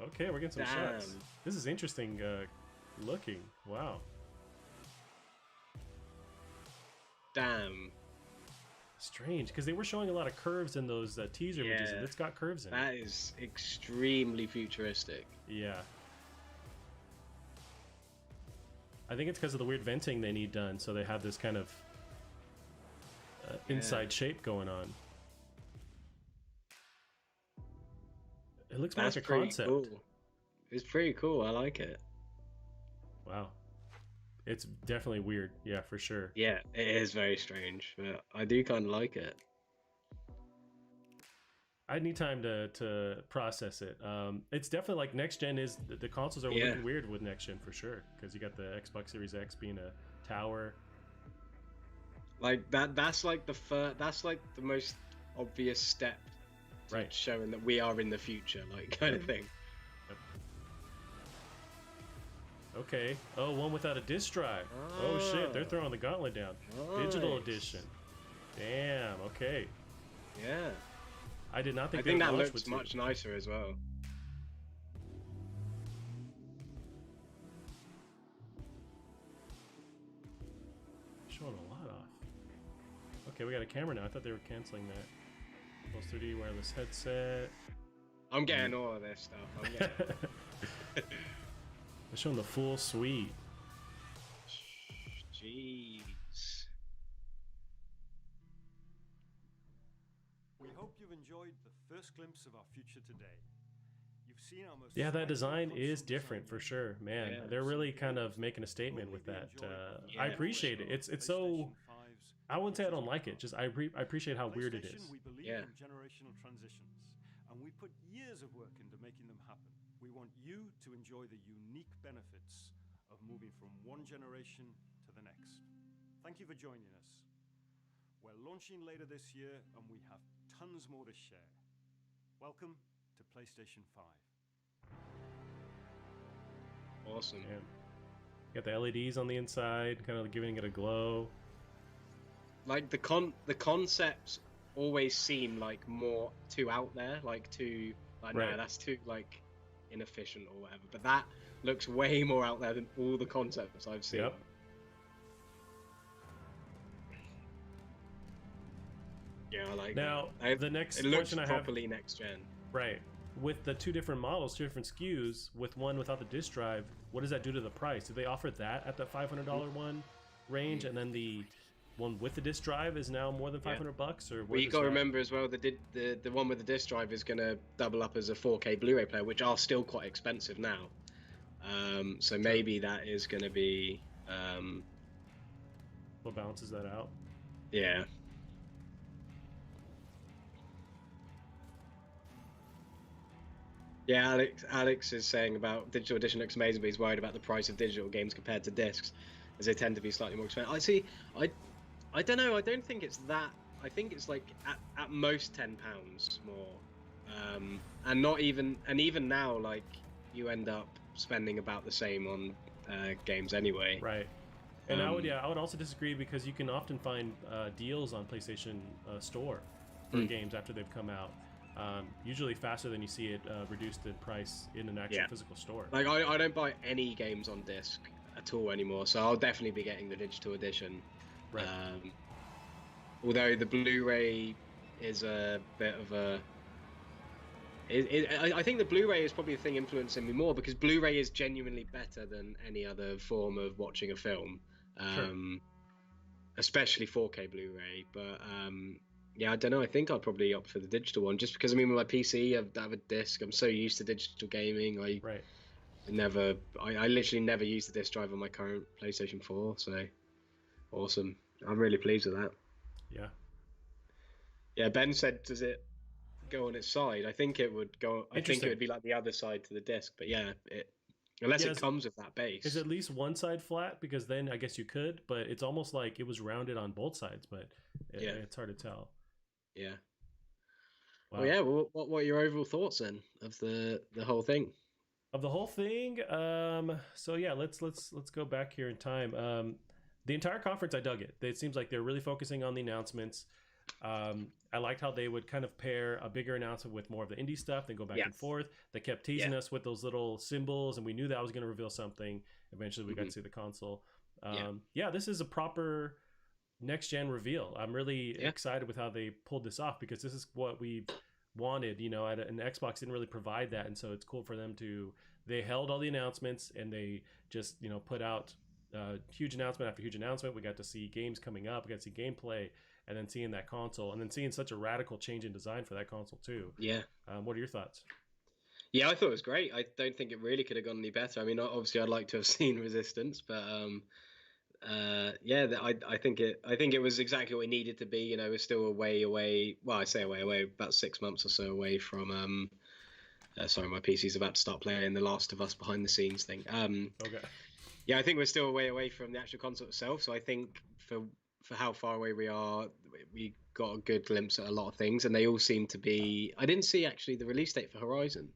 Okay, we're getting some shots. Damn. This is interesting looking. Wow. Damn. Strange, because they were showing a lot of curves in those teaser images, and it's got curves in it. That is extremely futuristic. Yeah. I think it's because of the weird venting they need done, so they have this kind of inside shape going on. It looks more like a concept. Cool. It's pretty cool. I like it. Wow. It's definitely weird. Yeah, for sure. Yeah, it is very strange, but I do kind of like it. I need time to process it. It's definitely like next gen is the consoles are looking weird with next gen for sure, because you got the Xbox Series X being a tower. Like that's like that's like the most obvious step, right? Showing that we are in the future, like kind of thing. Yep. Okay. Oh, one without a disc drive. Oh shit, they're throwing the gauntlet down. Nice. Digital edition. Damn. Okay. Yeah. I did not think. I think that looks much nicer as well. Showing a lot off. Okay, we got a camera now. I thought they were canceling that. Plus 3D wireless headset. I'm getting all of this stuff. I'm getting They're showing the full suite. Jeez. We hope you've enjoyed the first glimpse of our future today. You've seen our most that design is different for sure, man. Yeah. They're really kind of making a statement with that. I appreciate it. It's so. I wouldn't say I don't like it. Just I appreciate how weird it is. We believe in generational transitions, and we put years of work into making them happen. We want you to enjoy the unique benefits of moving from one generation to the next. Thank you for joining us. We're launching later this year, and we have tons more to share. Welcome to PlayStation 5. Awesome. Man. Got the LEDs on the inside, kind of giving it a glow. Like the concepts always seem like more too out there, like too like no, that's too like inefficient or whatever. But that looks way more out there than all the concepts I've seen. Yep. Yeah, I like now that. The next it looks question I have properly next gen. Right. With the two different models, two different SKUs, with one without the disc drive, what does that do to the price? Do they offer that at the $500 one range, and then the one with the disc drive is now more than $500 bucks? Or well, you got to remember as well, the one with the disc drive is going to double up as a 4K Blu-ray player, which are still quite expensive now. So maybe that is going to be what balances that out. Yeah. Yeah, Alex is saying about digital edition looks amazing, but he's worried about the price of digital games compared to discs, as they tend to be slightly more expensive. I don't know. I don't think it's that. I think it's like at most £10 more, and not even. And even now, like you end up spending about the same on games anyway. Right. And I would also disagree, because you can often find deals on PlayStation Store for games after they've come out. Usually faster than you see it reduced in price in an actual physical store. Like I don't buy any games on disc at all anymore, so I'll definitely be getting the digital edition. Right. Although the Blu-ray is a bit of a... I think the Blu-ray is probably the thing influencing me more, because Blu-ray is genuinely better than any other form of watching a film. Especially 4K Blu-ray, but... yeah, I don't know. I think I'd probably opt for the digital one, just because I mean, with my PC, I have a disc. I'm so used to digital gaming. I literally never use the disc drive on my current PlayStation 4. So awesome! I'm really pleased with that. Yeah. Yeah. Ben said, does it go on its side? I think it would go. I think it would be like the other side to the disc. But yeah, unless it comes with that base. Is at least one side flat? Because then I guess you could, but it's almost like it was rounded on both sides. But it's hard to tell. Yeah. Wow. Well, yeah. Well, what are your overall thoughts then of the whole thing? Of the whole thing. So yeah, let's go back here in time. the entire conference, I dug it. It seems like they're really focusing on the announcements. I liked how they would kind of pair a bigger announcement with more of the indie stuff, then go back and forth. They kept teasing us with those little symbols, and we knew that was going to reveal something. Eventually, we got to see the console. This is a proper next gen reveal. I'm really excited with how they pulled this off, because this is what we wanted. You know, and Xbox didn't really provide that, and so it's cool for them to. They held all the announcements, and they just put out huge announcement after huge announcement. We got to see games coming up. We got to see gameplay. And then seeing that console, and then seeing such a radical change in design for that console too. Yeah. What are your thoughts? Yeah, I thought it was great. I don't think it really could have gone any better. I mean, obviously, I'd like to have seen Resistance, but I think it was exactly what it needed to be. You know, we're still a way away. Well, I say away, about 6 months or so away from. Sorry, my PC's about to start playing The Last of Us behind the scenes thing. Okay. Yeah, I think we're still a way away from the actual console itself. So I think for how far away we are, we got a good glimpse at a lot of things, and they all seem to be. I didn't see actually the release date for Horizon.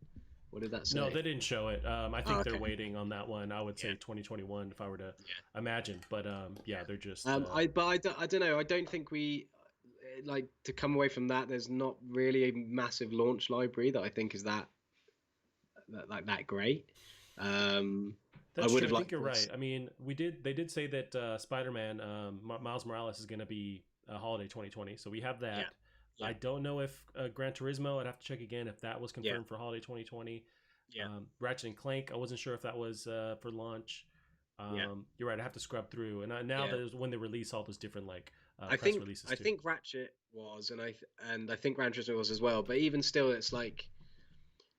What did that say? No, they didn't show it. I think they're waiting on that one. I would say 2021 if I were to imagine, but they're just. I don't know. I don't think we like to come away from that. There's not really a massive launch library that I think is that great. That's true. I think you're right. I mean, they did say that Spider-Man, Miles Morales is going to be holiday 2020, so we have that. Yeah. I don't know if Gran Turismo. I'd have to check again if that was confirmed for holiday 2020. Yeah. Ratchet and Clank. I wasn't sure if that was for launch. You're right. I have to scrub through, and now there's when they release all those different press releases. I think Ratchet was, and I think Gran Turismo was as well. But even still, it's like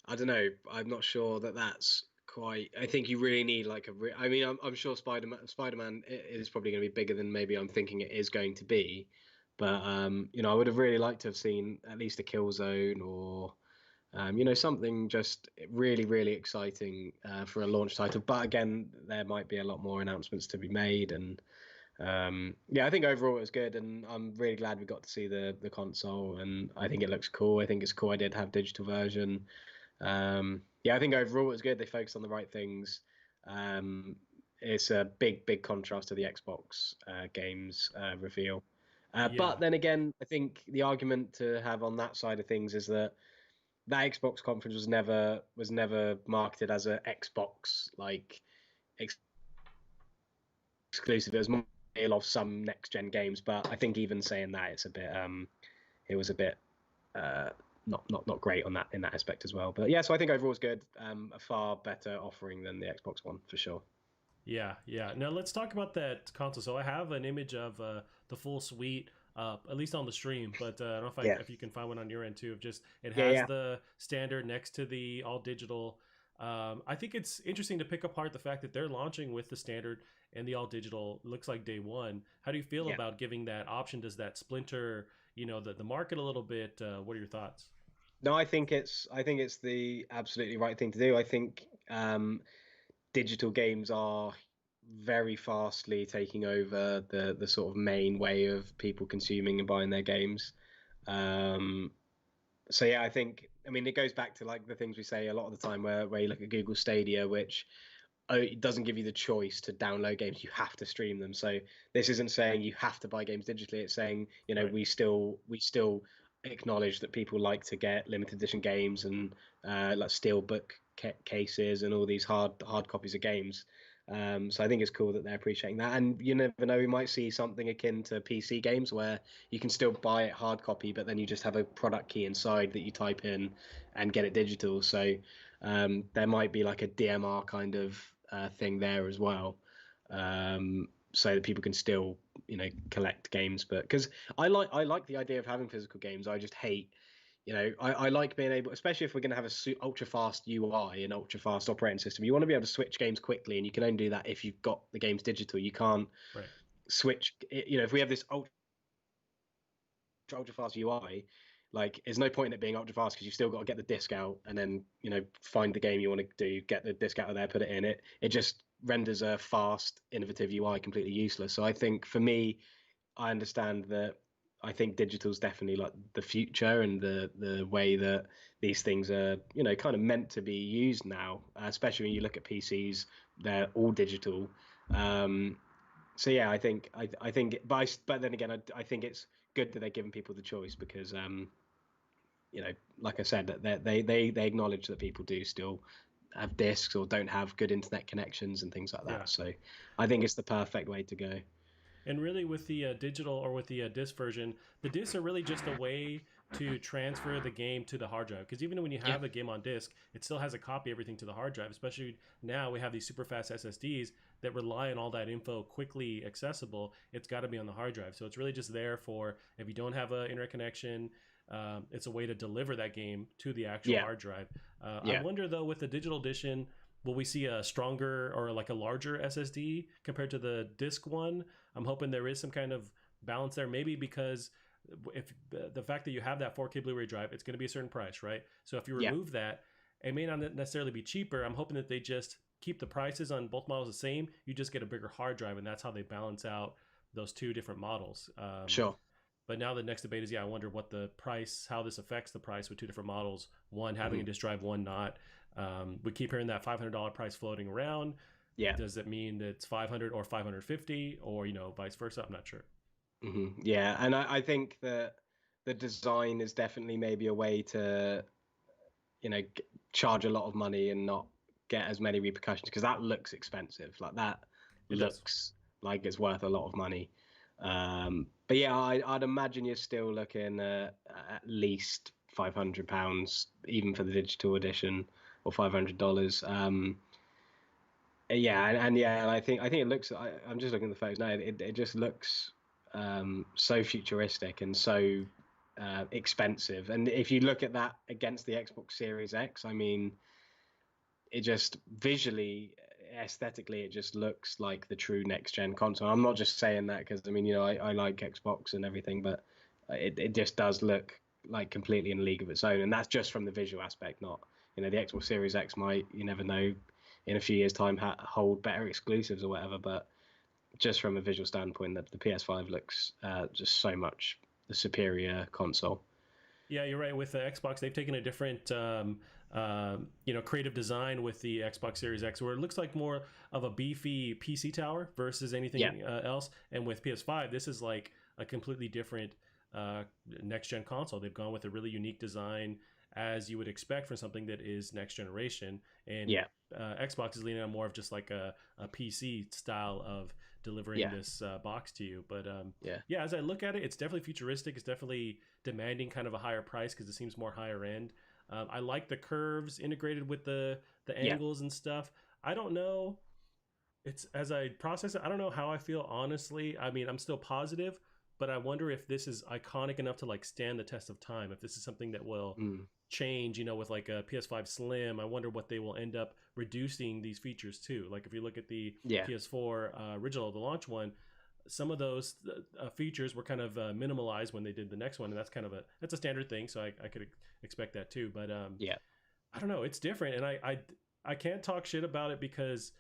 I don't know. I'm not sure that's quite. I think you really need I mean, I'm sure Spider-Man is probably going to be bigger than maybe I'm thinking it is going to be, but I would have really liked to have seen at least a Killzone or something just really, really exciting for a launch title. But again, there might be a lot more announcements to be made, and I think overall it was good, and I'm really glad we got to see the console, and I think it looks cool. I think it's cool I did have digital version. I think overall it was good. They focused on the right things. It's a big contrast to the Xbox games reveal. But then again, I think the argument to have on that side of things is that Xbox conference was never marketed as a Xbox exclusive. It was more of some next gen games, but I think even saying that it's a bit it was a bit not great on that in that aspect as well. But so I think overall it's good. A far better offering than the Xbox One for sure. Yeah. Now let's talk about that console. So I have an image of the full suite up, at least on the stream, but I don't know if you can find one on your end too. Of just it has the standard next to the all digital. I think it's interesting to pick apart the fact that they're launching with the standard and the all digital. Looks like day one. How do you feel about giving that option? Does that splinter the market a little bit? What are your thoughts? No, I think it's the absolutely right thing to do. I think digital games are very fastly taking over the sort of main way of people consuming and buying their games. I think it goes back to the things we say a lot of the time where you look at Google Stadia, which it doesn't give you the choice to download games. You have to stream them. So this isn't saying you have to buy games digitally. It's saying we still acknowledge that people like to get limited edition games and steelbook cases and all these hard copies of games. So I think it's cool that they're appreciating that, and you never know, we might see something akin to PC games where you can still buy it hard copy, but then you just have a product key inside that you type in and get it digital. So there might be a DMR kind of thing there as well, so that people can still collect games. But because I like the idea of having physical games, I just hate. I like being able, especially if we're going to have a ultra fast UI and ultra fast operating system. You want to be able to switch games quickly, and you can only do that if you've got the games digital. You can't switch. If we have this ultra fast UI, there's no point in it being ultra fast because you've still got to get the disc out and then find the game you want to do, get the disc out of there, put it in. It just renders a fast, innovative UI completely useless. So I think for me, I understand that. I think digital's definitely the future and the way that these things are, kind of meant to be used now, especially when you look at PCs, they're all digital. So yeah, I think, but then again, I think it's good that they're giving people the choice because like I said, that they acknowledge that people do still have discs or don't have good internet connections and things like that. Yeah. So I think it's the perfect way to go. And really, with the digital or with the disc version, the discs are really just a way to transfer the game to the hard drive. Because even when you have a game on disc, it still has a copy of everything to the hard drive. Especially now we have these super fast SSDs that rely on all that info quickly accessible. It's got to be on the hard drive. So it's really just there for if you don't have an internet connection. It's a way to deliver that game to the actual hard drive. I wonder though, with the digital edition, will we see a stronger or like a larger SSD compared to the disc one? I'm hoping there is some kind of balance there, maybe because if the fact that you have that 4K Blu-ray drive, it's going to be a certain price, right? So if you remove that, it may not necessarily be cheaper. I'm hoping that they just keep the prices on both models the same. You just get a bigger hard drive, and that's how they balance out those two different models. Sure. But now the next debate is, I wonder what the price, how this affects the price with two different models, one having a disk drive, one not. We keep hearing that $500 price floating around. Yeah. Does it mean that it's 500 or 550 or, vice versa? I'm not sure. Yeah. And I think that the design is definitely maybe a way to, charge a lot of money and not get as many repercussions, because that looks expensive. Like that looks like it's worth a lot of money. But yeah, I'd imagine you're still looking at least £500, even for the digital edition, or $500. Yeah, and I think it looks. I'm just looking at the photos now. It just looks so futuristic and so expensive. And if you look at that against the Xbox Series X, I mean, it just visually, aesthetically, it just looks like the true next gen console. I'm not just saying that because I like Xbox and everything, but it just does look like completely in a league of its own, and that's just from the visual aspect. Not the Xbox Series X might, you never know, in a few years time hold better exclusives or whatever, but just from a visual standpoint, that the PS5 looks just so much the superior console. Yeah, you're right. With the Xbox, they've taken a different creative design with the Xbox Series X, where it looks like more of a beefy PC tower versus anything else. And with PS5, this is like a completely different next gen console. They've gone with a really unique design, as you would expect from something that is next generation. And Xbox is leaning on more of just like a PC style of delivering this box to you. But as I look at it, it's definitely futuristic. It's definitely demanding kind of a higher price because it seems more higher end. I like the curves integrated with the angles and stuff. I don't know. It's as I process it, I don't know how I feel, honestly. I mean, I'm still positive, but I wonder if this is iconic enough to like stand the test of time. If this is something that will change, with like a PS5 Slim, I wonder what they will end up reducing these features to. Like if you look at the PS4 original, the launch one, some of those features were kind of minimalized when they did the next one, and that's a standard thing. So I could expect that too. But I don't know, it's different, and I can't talk shit about it because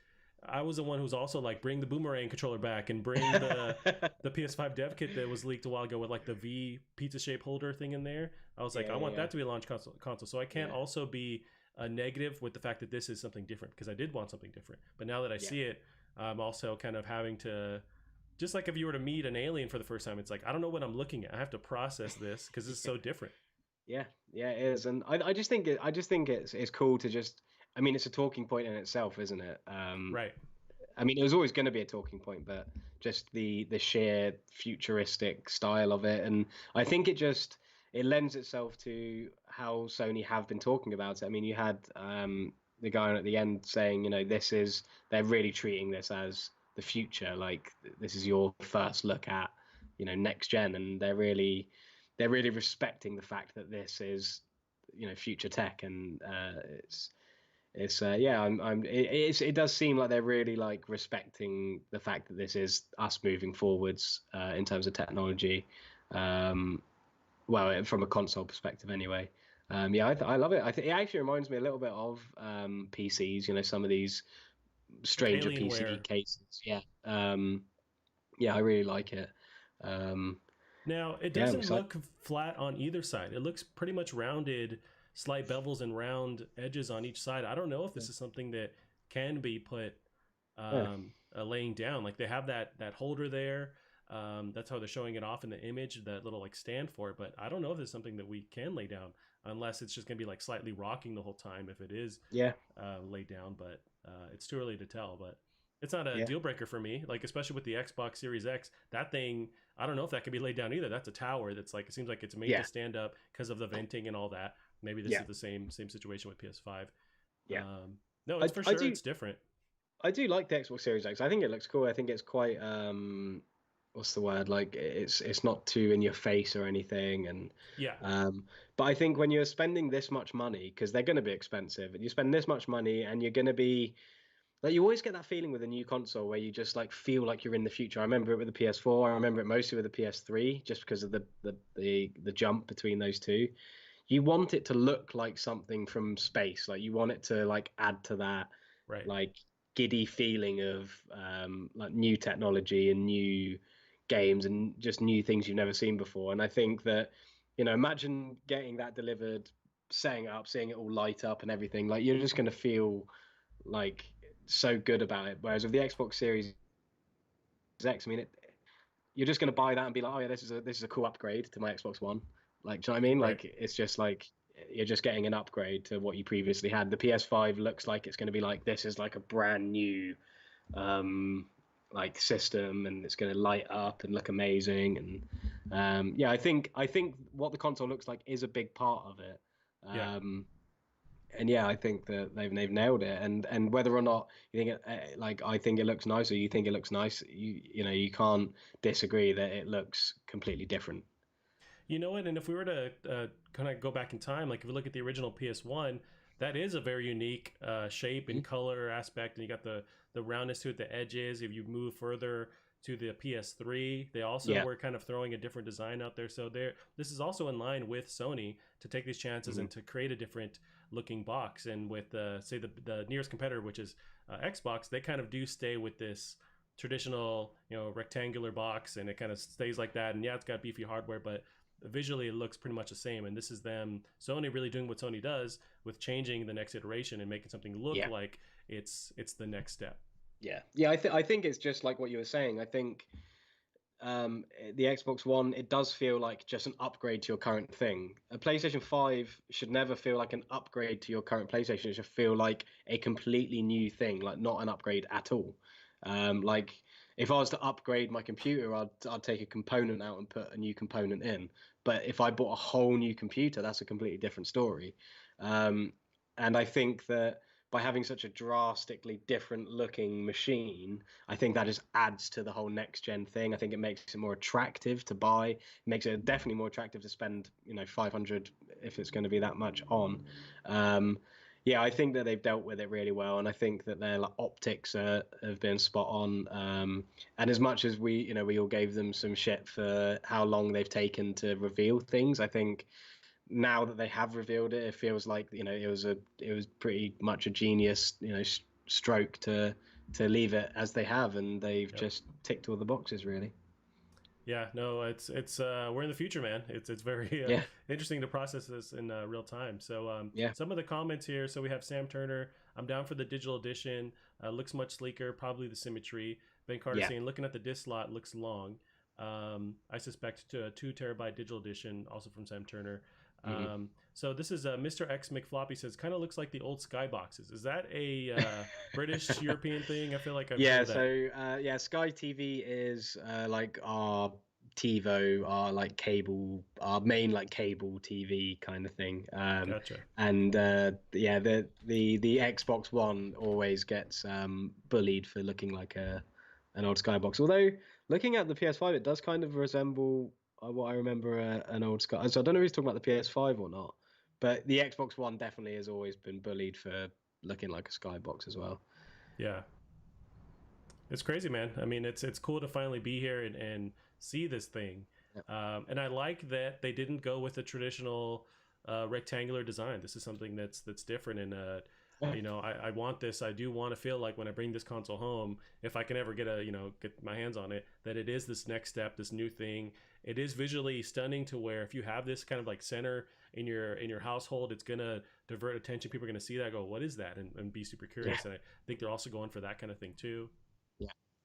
I was the one who's also like, bring the Boomerang controller back and bring the PS5 dev kit that was leaked a while ago with like the V pizza shape holder thing in there. I was like, I want that to be a launch console. So I can't also be a negative with the fact that this is something different, because I did want something different. But now that I see it, I'm also kind of having to, just like if you were to meet an alien for the first time, it's like, I don't know what I'm looking at. I have to process this because it's so different. Yeah, it is. And I just think it's cool to just, I mean, it's a talking point in itself, isn't it? Right. I mean, it was always going to be a talking point, but just the sheer futuristic style of it, and I think it lends itself to how Sony have been talking about it. I mean, you had the guy at the end saying, they're really treating this as the future, like this is your first look at, next gen, and they're really respecting the fact that this is, future tech, and it does seem like they're really like respecting the fact that this is us moving forwards in terms of technology. From a console perspective anyway. I love it. I think it actually reminds me a little bit of PCs, some of these stranger PC cases. I really like it. Now, it doesn't look flat on either side. It looks pretty much rounded, slight bevels and round edges on each side. I don't know if this is something that can be put laying down. Like they have that holder there. That's how they're showing it off in the image, that little like stand for it. But I don't know if it's something that we can lay down, unless it's just gonna be like slightly rocking the whole time if it is laid down. But it's too early to tell. But it's not a deal breaker for me. Like especially with the Xbox Series X, that thing, I don't know if that can be laid down either. That's a tower that's like, it seems like it's made to stand up because of the venting and all that. Maybe this is the same situation with PS5. No, it's for sure it's different. I do like the Xbox Series X. I think it looks cool. I think it's quite what's the word? Like it's not too in your face or anything. And but I think when you're spending this much money, because they're going to be expensive, and you spend this much money, and you're going to be like, you always get that feeling with a new console where you just like feel like you're in the future. I remember it with the PS4. I remember it mostly with the PS3, just because of the jump between those two. You want it to look like something from space. Like you want it to like add to that like giddy feeling of like new technology and new games and just new things you've never seen before. And I think that, you know, imagine getting that delivered, setting it up, seeing it all light up and everything. Like you're just going to feel like so good about it. Whereas with the Xbox Series X, I mean, you're just going to buy that and be like, oh yeah, this is a cool upgrade to my Xbox One. Like, do you know what I mean? Like it's just like you're just getting an upgrade to what you previously had. The PS5 looks like it's going to be like, this is like a brand new like system, and it's going to light up and look amazing. And I think what the console looks like is a big part of it. And I think that they've nailed it. And whether or not you think it, like I think it looks nice or you think it looks nice, you know, you can't disagree that it looks completely different. You know what? And if we were to kind of go back in time, like if we look at the original PS1, that is a very unique shape and color aspect, and you got the roundness to it, the edges. If you move further to the PS3, they also were kind of throwing a different design out there. So this is also in line with Sony to take these chances and to create a different looking box. And with say the nearest competitor, which is Xbox, they kind of do stay with this traditional, you know, rectangular box, and it kind of stays like that. And it's got beefy hardware, but visually it looks pretty much the same. And this is them, Sony, really doing what Sony does with changing the next iteration and making something look like it's the next step. I think it's just like what you were saying. I think the Xbox One, it does feel like just an upgrade to your current thing. A PlayStation 5 should never feel like an upgrade to your current PlayStation. It should feel like a completely new thing, like not an upgrade at all. Like if I was to upgrade my computer, I'd take a component out and put a new component in. But if I bought a whole new computer, that's a completely different story. And I think that by having such a drastically different looking machine, I think that just adds to the whole next gen thing. I think it makes it more attractive to buy. It makes it definitely more attractive to spend, you know, 500 if it's going to be that much on. I think that they've dealt with it really well, and I think that their optics have been spot on. And as much as we all gave them some shit for how long they've taken to reveal things, I think now that they have revealed it, it feels like, you know, it was pretty much a genius, you know, stroke to leave it as they have, and they've just ticked all the boxes really. It's we're in the future, man. It's very interesting to process this in real time. So some of the comments here. So we have Sam Turner, I'm down for the digital edition. Looks much sleeker, probably the symmetry. Ben Carter saying, looking at the disc slot, looks long. I suspect to a 2 terabyte digital edition, also from Sam Turner. So this is Mr. X McFloppy says, kind of looks like the old Skyboxes. Is that a British European thing? I feel like I've heard that. Sky TV is like our TiVo, our like cable, our main like cable TV kind of thing. Gotcha. And the Xbox One always gets bullied for looking like an old Skybox. Although looking at the PS5, it does kind of resemble what I remember an old Sky. So I don't know if he's talking about the PS5 or not, but the Xbox One definitely has always been bullied for looking like a Skybox as well. Yeah, it's crazy, man. I mean, it's cool to finally be here and see this thing. And I like that they didn't go with the traditional rectangular design. This is something that's different, and you know, I want this. I do want to feel like when I bring this console home, if I can ever get my hands on it, that it is this next step, this new thing. It is visually stunning to where if you have this kind of like center in your household, it's gonna divert attention. People are gonna see that, go, what is that, and be super curious. And I think they're also going for that kind of thing too.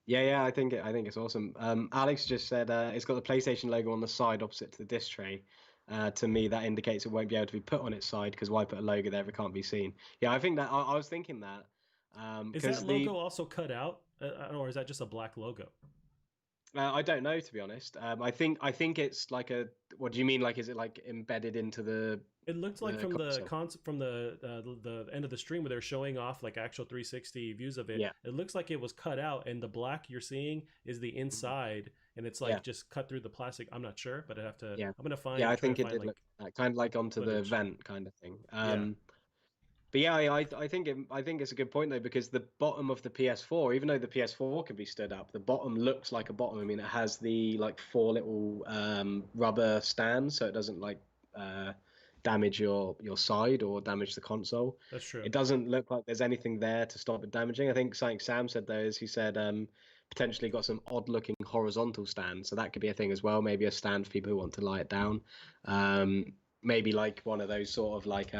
Yeah, I think it's awesome. Alex just said it's got the PlayStation logo on the side opposite to the disc tray. To me, that indicates it won't be able to be put on its side because why put a logo there if it can't be seen? Yeah, I think that I was thinking that Is because that logo also cut out, or is that just a black logo? I don't know, to be honest. I think it's like a. What do you mean? Like, is it like embedded into the? It looked like from the console? from the end of the stream where they're showing off like actual 360 views of it. Yeah. It looks like it was cut out, and the black you're seeing is the inside, and it's like just cut through the plastic. I'm not sure, but I have to. Yeah. I'm gonna find. Yeah, I try to think it find, did like, look kind of like onto the footage. vent kind of thing. Yeah. But yeah, I think it's a good point though, because the bottom of the PS4, even though the PS4 can be stood up, the bottom looks like a bottom. I mean, it has the like 4 little rubber stands, so it doesn't like damage your side or damage the console. That's true. It doesn't look like there's anything there to stop it damaging. I think something Sam said though is he said potentially got some odd looking horizontal stands, so that could be a thing as well. Maybe a stand for people who want to lie it down. Maybe like one of those sort of like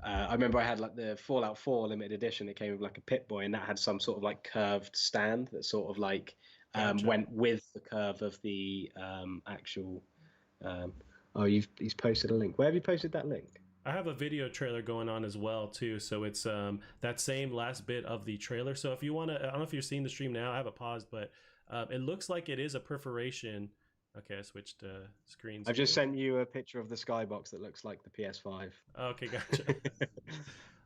I remember I had like the Fallout 4 limited edition. It came with like a Pip-Boy, and that had some sort of like curved stand that sort of like Gotcha. went with the curve of the actual. Oh, he's posted a link. Where have you posted that link? I have a video trailer going on as well too, so it's that same last bit of the trailer. So if you want to, I don't know if you're seeing the stream now. I have it paused, but it looks like it is a perforation. Okay, I switched screens. I've just sent you a picture of the skybox that looks like the PS5. Okay, gotcha.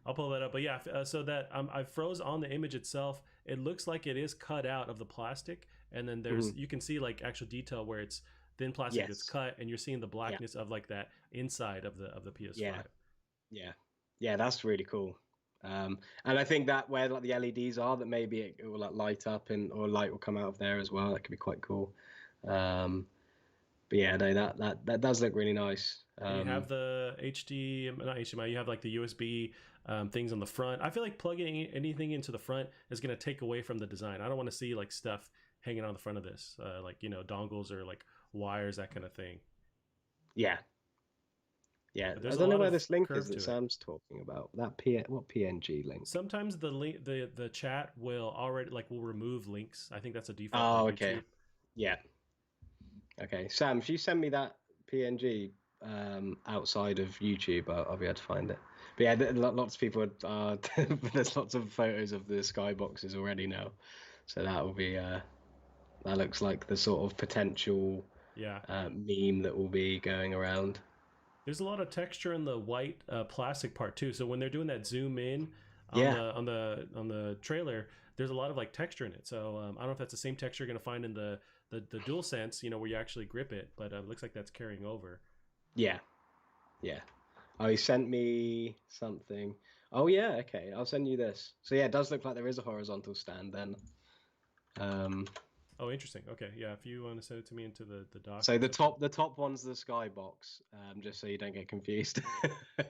I'll pull that up. But yeah, so that I froze on the image itself. It looks like it is cut out of the plastic, and then there's you can see like actual detail where it's thin plastic that's cut, and you're seeing the blackness of like that inside of the PS5. Yeah, that's really cool. And I think that where like the LEDs are, that maybe it will like light up and or light will come out of there as well. That could be quite cool. But yeah, no, that does look really nice. And you have the not HDMI. You have like the USB things on the front. I feel like plugging anything into the front is going to take away from the design. I don't want to see like stuff hanging on the front of this, like dongles or like wires, that kind of thing. Yeah. I don't know where this link is that Sam's talking about. What PNG link? Sometimes the link, the chat will already will remove links. I think that's a default. Oh, okay. Yeah. Okay, Sam, if you send me that PNG outside of YouTube, I'll be able to find it. But yeah, lots of people there's lots of photos of the skyboxes already now, so that will be that looks like the sort of potential meme that will be going around. There's a lot of texture in the white plastic part too. So when they're doing that zoom in on the trailer, there's a lot of like texture in it. So I don't know if that's the same texture you're gonna find in the DualSense, where you actually grip it, but it looks like that's carrying over. Yeah. Oh, he sent me something. Oh yeah, okay. I'll send you this. So yeah, it does look like there is a horizontal stand then. Oh, interesting. Okay, yeah. If you want to send it to me into the doc. So the top one's the skybox, just so you don't get confused,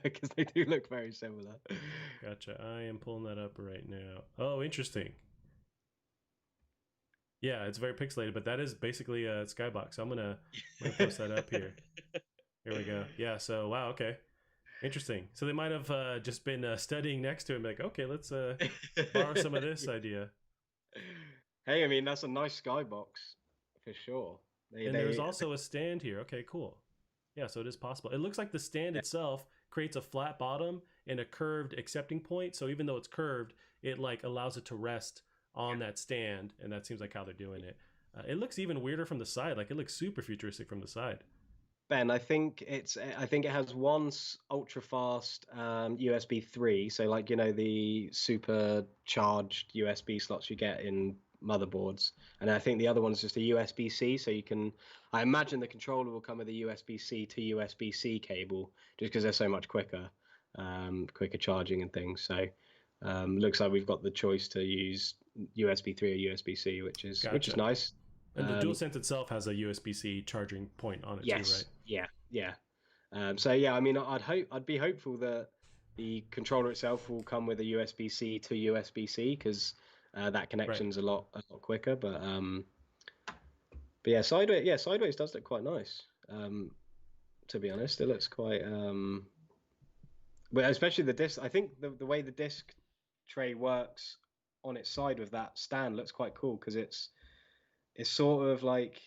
because they do look very similar. Gotcha. I am pulling that up right now. Oh, interesting. Yeah, it's very pixelated, but that is basically a skybox. I'm gonna post that up here. Here we go. Yeah. So wow. Okay. Interesting. So they might have just been studying next to him, like, okay, let's borrow some of this idea. Hey, I mean that's a nice skybox for sure. There's also a stand here. Okay, cool. Yeah, so it is possible. It looks like the stand itself creates a flat bottom and a curved accepting point. So even though it's curved, it like allows it to rest on that stand, and that seems like how they're doing it. It looks even weirder from the side. Like it looks super futuristic from the side. Ben, I think it has one ultra fast USB 3, so like the supercharged USB slots you get in motherboards, and I think the other one's just a USB-C, so I imagine the controller will come with a USB-C to USB-C cable, just because they're so much quicker charging and things. So looks like we've got the choice to use USB 3 or USB-C, which is nice. And the DualSense itself has a USB-C charging point on it too, right? Yeah. So yeah, I mean, I'd be hopeful that the controller itself will come with a USB-C to USB-C, because that connection's a lot quicker. But yeah, Sideways does look quite nice. To be honest, it looks quite. But especially the disc. I think the way the disc tray works on its side with that stand looks quite cool because it's sort of like,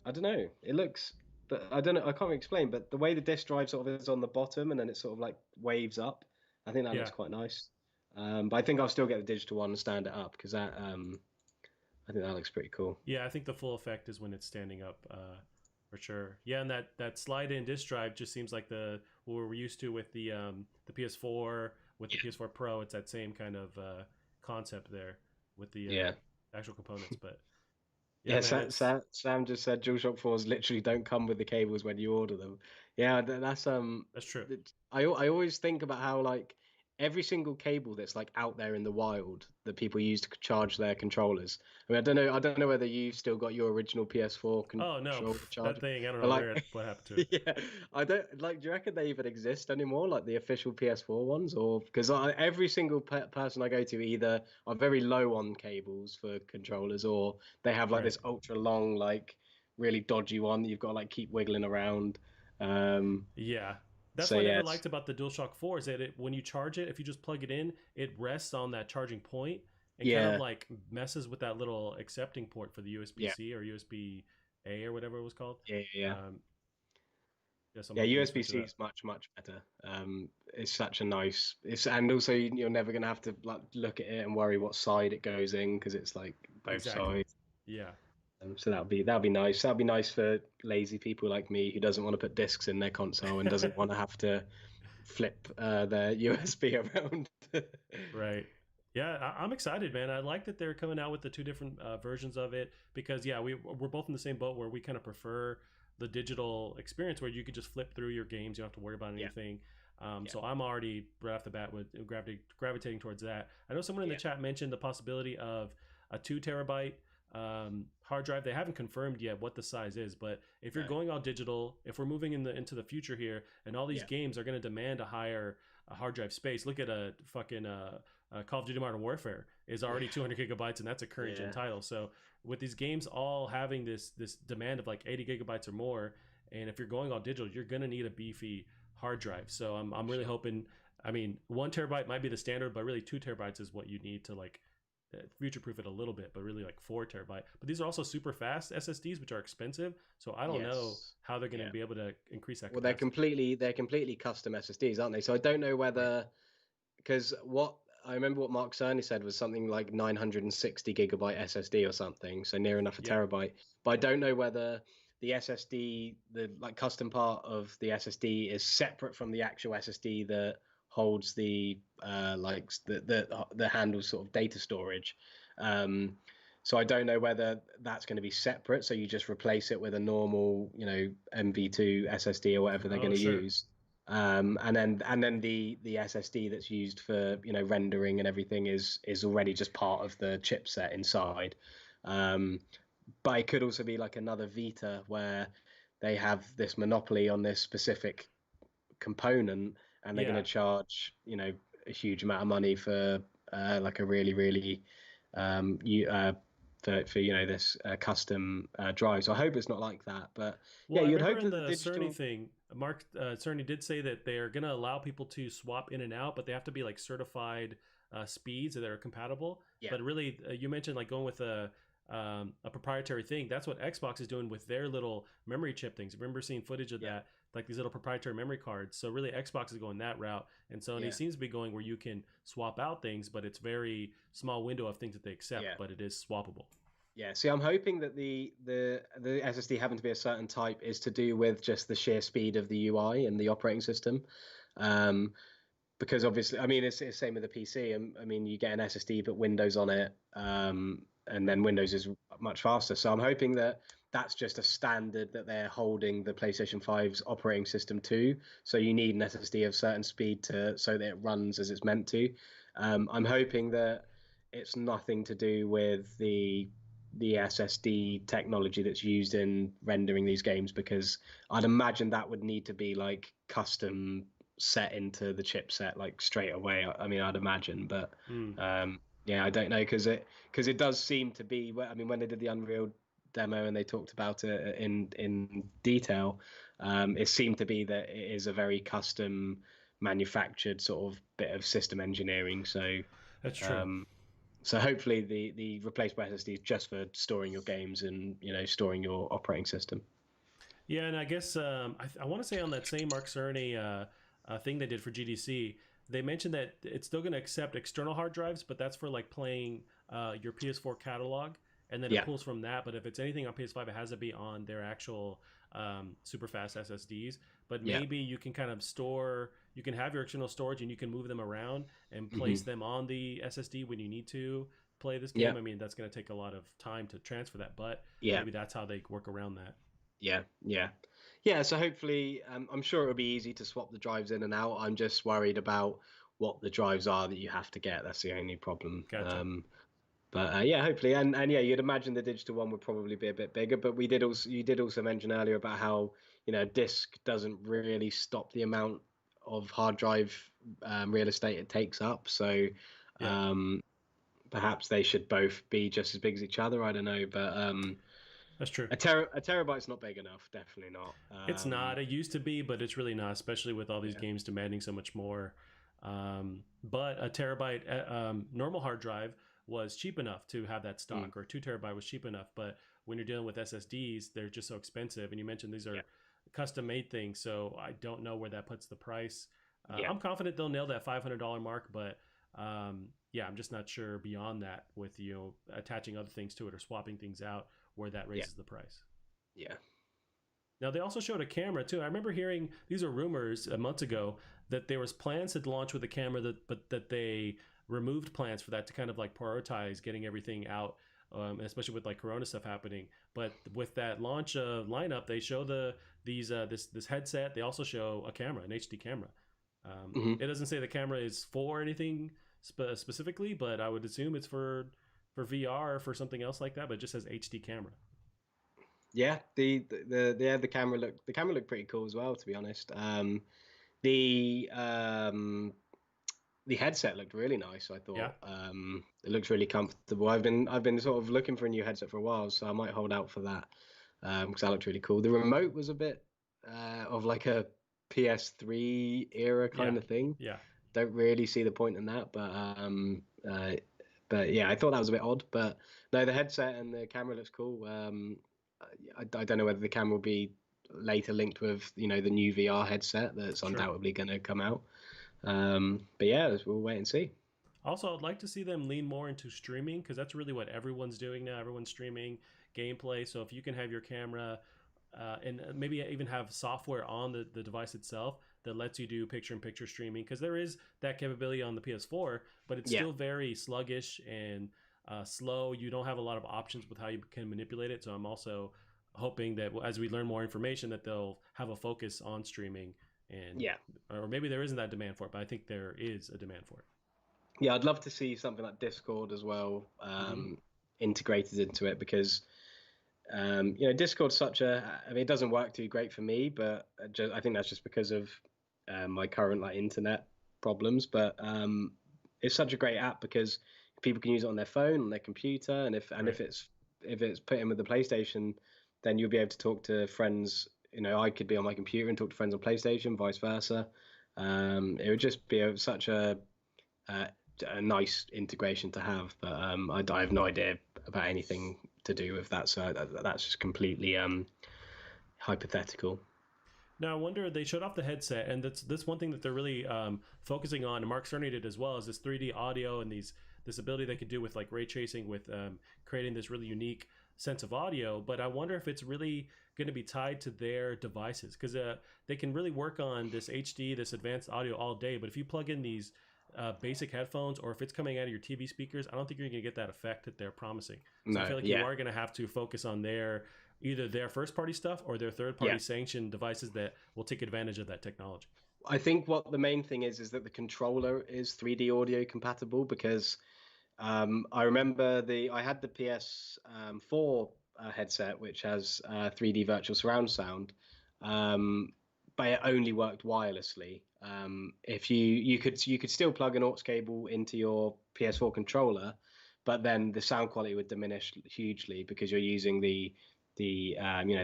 I don't know, it looks, but I don't know, I can't really explain, but the way the disc drive sort of is on the bottom and then it sort of like waves up, I think that looks quite nice. But I think I'll still get the digital one and stand it up because that I think that looks pretty cool. Yeah, I think the full effect is when it's standing up, for sure. Yeah, and that slide-in disc drive just seems like what we're used to with the PS4, with the PS4 Pro. It's that same kind of concept there with the actual components. But yeah, man, Sam just said DualShock 4s literally don't come with the cables when you order them. Yeah, that's true. I always think about how like every single cable that's like out there in the wild that people use to charge their controllers. I mean, I don't know whether you still got your original PS4 controller. Oh no, charger. that thing, I don't know what happened to it. Yeah, I don't like. Do you reckon they even exist anymore, like the official PS4 ones, or because every single person I go to either are very low on cables for controllers, or they have like this ultra long, like really dodgy one that you've got to like keep wiggling around. Yeah. That's what I never liked about the DualShock 4 is that when you charge it, if you just plug it in, it rests on that charging point and kind of like messes with that little accepting port for the USB-C or USB-A or whatever it was called. Yeah, USB-C is much better. It's such a nice. And also you're never gonna have to like look at it and worry what side it goes in because it's like both sides. Yeah. So that'd be nice. That'd be nice for lazy people like me who doesn't want to put discs in their console and doesn't want to have to flip their USB around. Right. Yeah, I'm excited, man. I like that they're coming out with the two different versions of it because we're both in the same boat where we kind of prefer the digital experience where you could just flip through your games. You don't have to worry about anything. So I'm already right off the bat with gravitating towards that. I know someone in the chat mentioned the possibility of a 2 terabyte hard drive. They haven't confirmed yet what the size is, but if you're going all digital, if we're moving into the future here, and all these games are going to demand a higher hard drive space. Look at a fucking Call of Duty Modern Warfare is already 200 gigabytes, and that's a current gen title. So with these games all having this demand of like 80 gigabytes or more, and if you're going all digital, you're going to need a beefy hard drive. So I'm really hoping. I mean, 1 terabyte might be the standard, but really 2 terabytes is what you need to like future-proof it a little bit, but really like 4 terabyte. But these are also super fast SSDs, which are expensive. So I don't know how they're going to be able to increase that. Well, they're completely custom SSDs, aren't they? So I don't know whether, because I remember what Mark Cerny said was something like 960 gigabyte SSD or something, so near enough a terabyte. But I don't know whether the SSD, the like custom part of the SSD, is separate from the actual SSD that holds the handles sort of data storage. So I don't know whether that's going to be separate. So you just replace it with a normal, MV2 SSD or whatever they're going to use. And then the SSD that's used for rendering and everything is already just part of the chipset inside. But it could also be like another Vita where they have this monopoly on this specific component, and they're going to charge a huge amount of money for like a really for this custom drive. So I hope it's not like that. But you'd hope that the digital thing. Mark Cerny did say that they are going to allow people to swap in and out, but they have to be like certified speeds that are compatible. But really, you mentioned like going with a proprietary thing. That's what Xbox is doing with their little memory chip things. Remember seeing footage of that, like these little proprietary memory cards. So really, Xbox is going that route, and Sony seems to be going where you can swap out things, but it's very small window of things that they accept, but it is swappable. Yeah, see, I'm hoping that the SSD having to be a certain type is to do with just the sheer speed of the UI and the operating system. Because obviously, I mean, it's the same with the PC. I mean, you get an SSD, put Windows on it, and then Windows is much faster. So I'm hoping that that's just a standard that they're holding the PlayStation 5's operating system to. So you need an SSD of certain speed so that it runs as it's meant to. I'm hoping that it's nothing to do with the SSD technology that's used in rendering these games, because I'd imagine that would need to be like custom set into the chipset like straight away. I mean, I'd imagine, but I don't know, because it does seem to be. I mean, when they did the Unreal demo and they talked about it in detail, it seemed to be that it is a very custom manufactured sort of bit of system engineering. So that's true. So hopefully the replaceable SSD is just for storing your games and storing your operating system. Yeah, and I guess I want to say on that same Mark Cerny thing they did for GDC, they mentioned that it's still going to accept external hard drives, but that's for like playing your PS4 catalog, and then it pulls from that. But if it's anything on PS5, it has to be on their actual super fast SSDs. But maybe you can kind of you can have your external storage and you can move them around and place them on the SSD when you need to play this game. I mean, that's going to take a lot of time to transfer that, but maybe that's how they work around that. Yeah. So hopefully, I'm sure it'll be easy to swap the drives in and out. I'm just worried about what the drives are that you have to get. That's the only problem. Gotcha. But yeah, hopefully, and yeah, you'd imagine the digital one would probably be a bit bigger. But you did also mention earlier about how disk doesn't really stop the amount of hard drive real estate it takes up. So perhaps they should both be just as big as each other. I don't know, but that's true. A terabyte's not big enough. Definitely not. It's not. It used to be, but it's really not, especially with all these games demanding so much more. But a terabyte normal hard drive was cheap enough to have that stock, or 2 terabyte was cheap enough. But when you're dealing with SSDs, they're just so expensive. And you mentioned these are custom made things, so I don't know where that puts the price. I'm confident they'll nail that $500 mark, but I'm just not sure beyond that with attaching other things to it or swapping things out where that raises the price. Yeah. Now, they also showed a camera, too. I remember hearing, these are rumors a month ago, that there was plans to launch with a camera, but that they removed plans for that to kind of like prioritize getting everything out, especially with like Corona stuff happening. But with that launch lineup, they show this headset. They also show a camera, an HD camera. It doesn't say the camera is for anything specifically, but I would assume it's for VR or for something else like that, but it just says HD camera. Yeah, the camera looked pretty cool as well, to be honest. The headset looked really nice, I thought. It looks really comfortable. I've been sort of looking for a new headset for a while, so I might hold out for that, because that looked really cool. The remote was a bit of like a PS3 era kind of thing. Don't really see the point in that, but yeah, I thought that was a bit odd. But no, the headset and the camera looks cool. I don't know whether the camera will be later linked with the new VR headset that's undoubtedly going to come out. But yeah, we'll wait and see. Also, I'd like to see them lean more into streaming, because that's really what everyone's doing now. Everyone's streaming gameplay. So if you can have your camera and maybe even have software on the device itself that lets you do picture-in-picture streaming, because there is that capability on the PS4, but it's still very sluggish and slow. You don't have a lot of options with how you can manipulate it. So I'm also hoping that as we learn more information, that they'll have a focus on streaming, and or maybe there isn't that demand for it, but I think there is a demand for it. Yeah, I'd love to see something like Discord as well integrated into it, because Discord's such it doesn't work too great for me, but I think that's just because of my current internet problems. But it's such a great app because people can use it on their phone, on their computer, and if it's put in with the PlayStation, then you'll be able to talk to friends. I could be on my computer and talk to friends on PlayStation, vice versa. It would just be such a nice integration to have, but I have no idea about anything to do with that, so that's just completely hypothetical. Now, I wonder, they showed off the headset, and that's one thing that they're really focusing on, and Mark Cerny did as well, is this 3D audio and this ability they could do with like ray tracing, with creating this really unique sense of audio. But I wonder if it's really going to be tied to their devices, because they can really work on this HD, this advanced audio all day, but if you plug in these basic headphones, or if it's coming out of your TV speakers, I don't think you're going to get that effect that they're promising. So I feel like you are going to have to focus on either their first-party stuff or their third-party sanctioned devices that will take advantage of that technology. I think what the main thing is that the controller is 3D audio compatible, because I remember I had the PS4 headset, which has 3D virtual surround sound, but it only worked wirelessly. If you could still plug an aux cable into your PS4 controller, but then the sound quality would diminish hugely because you're using the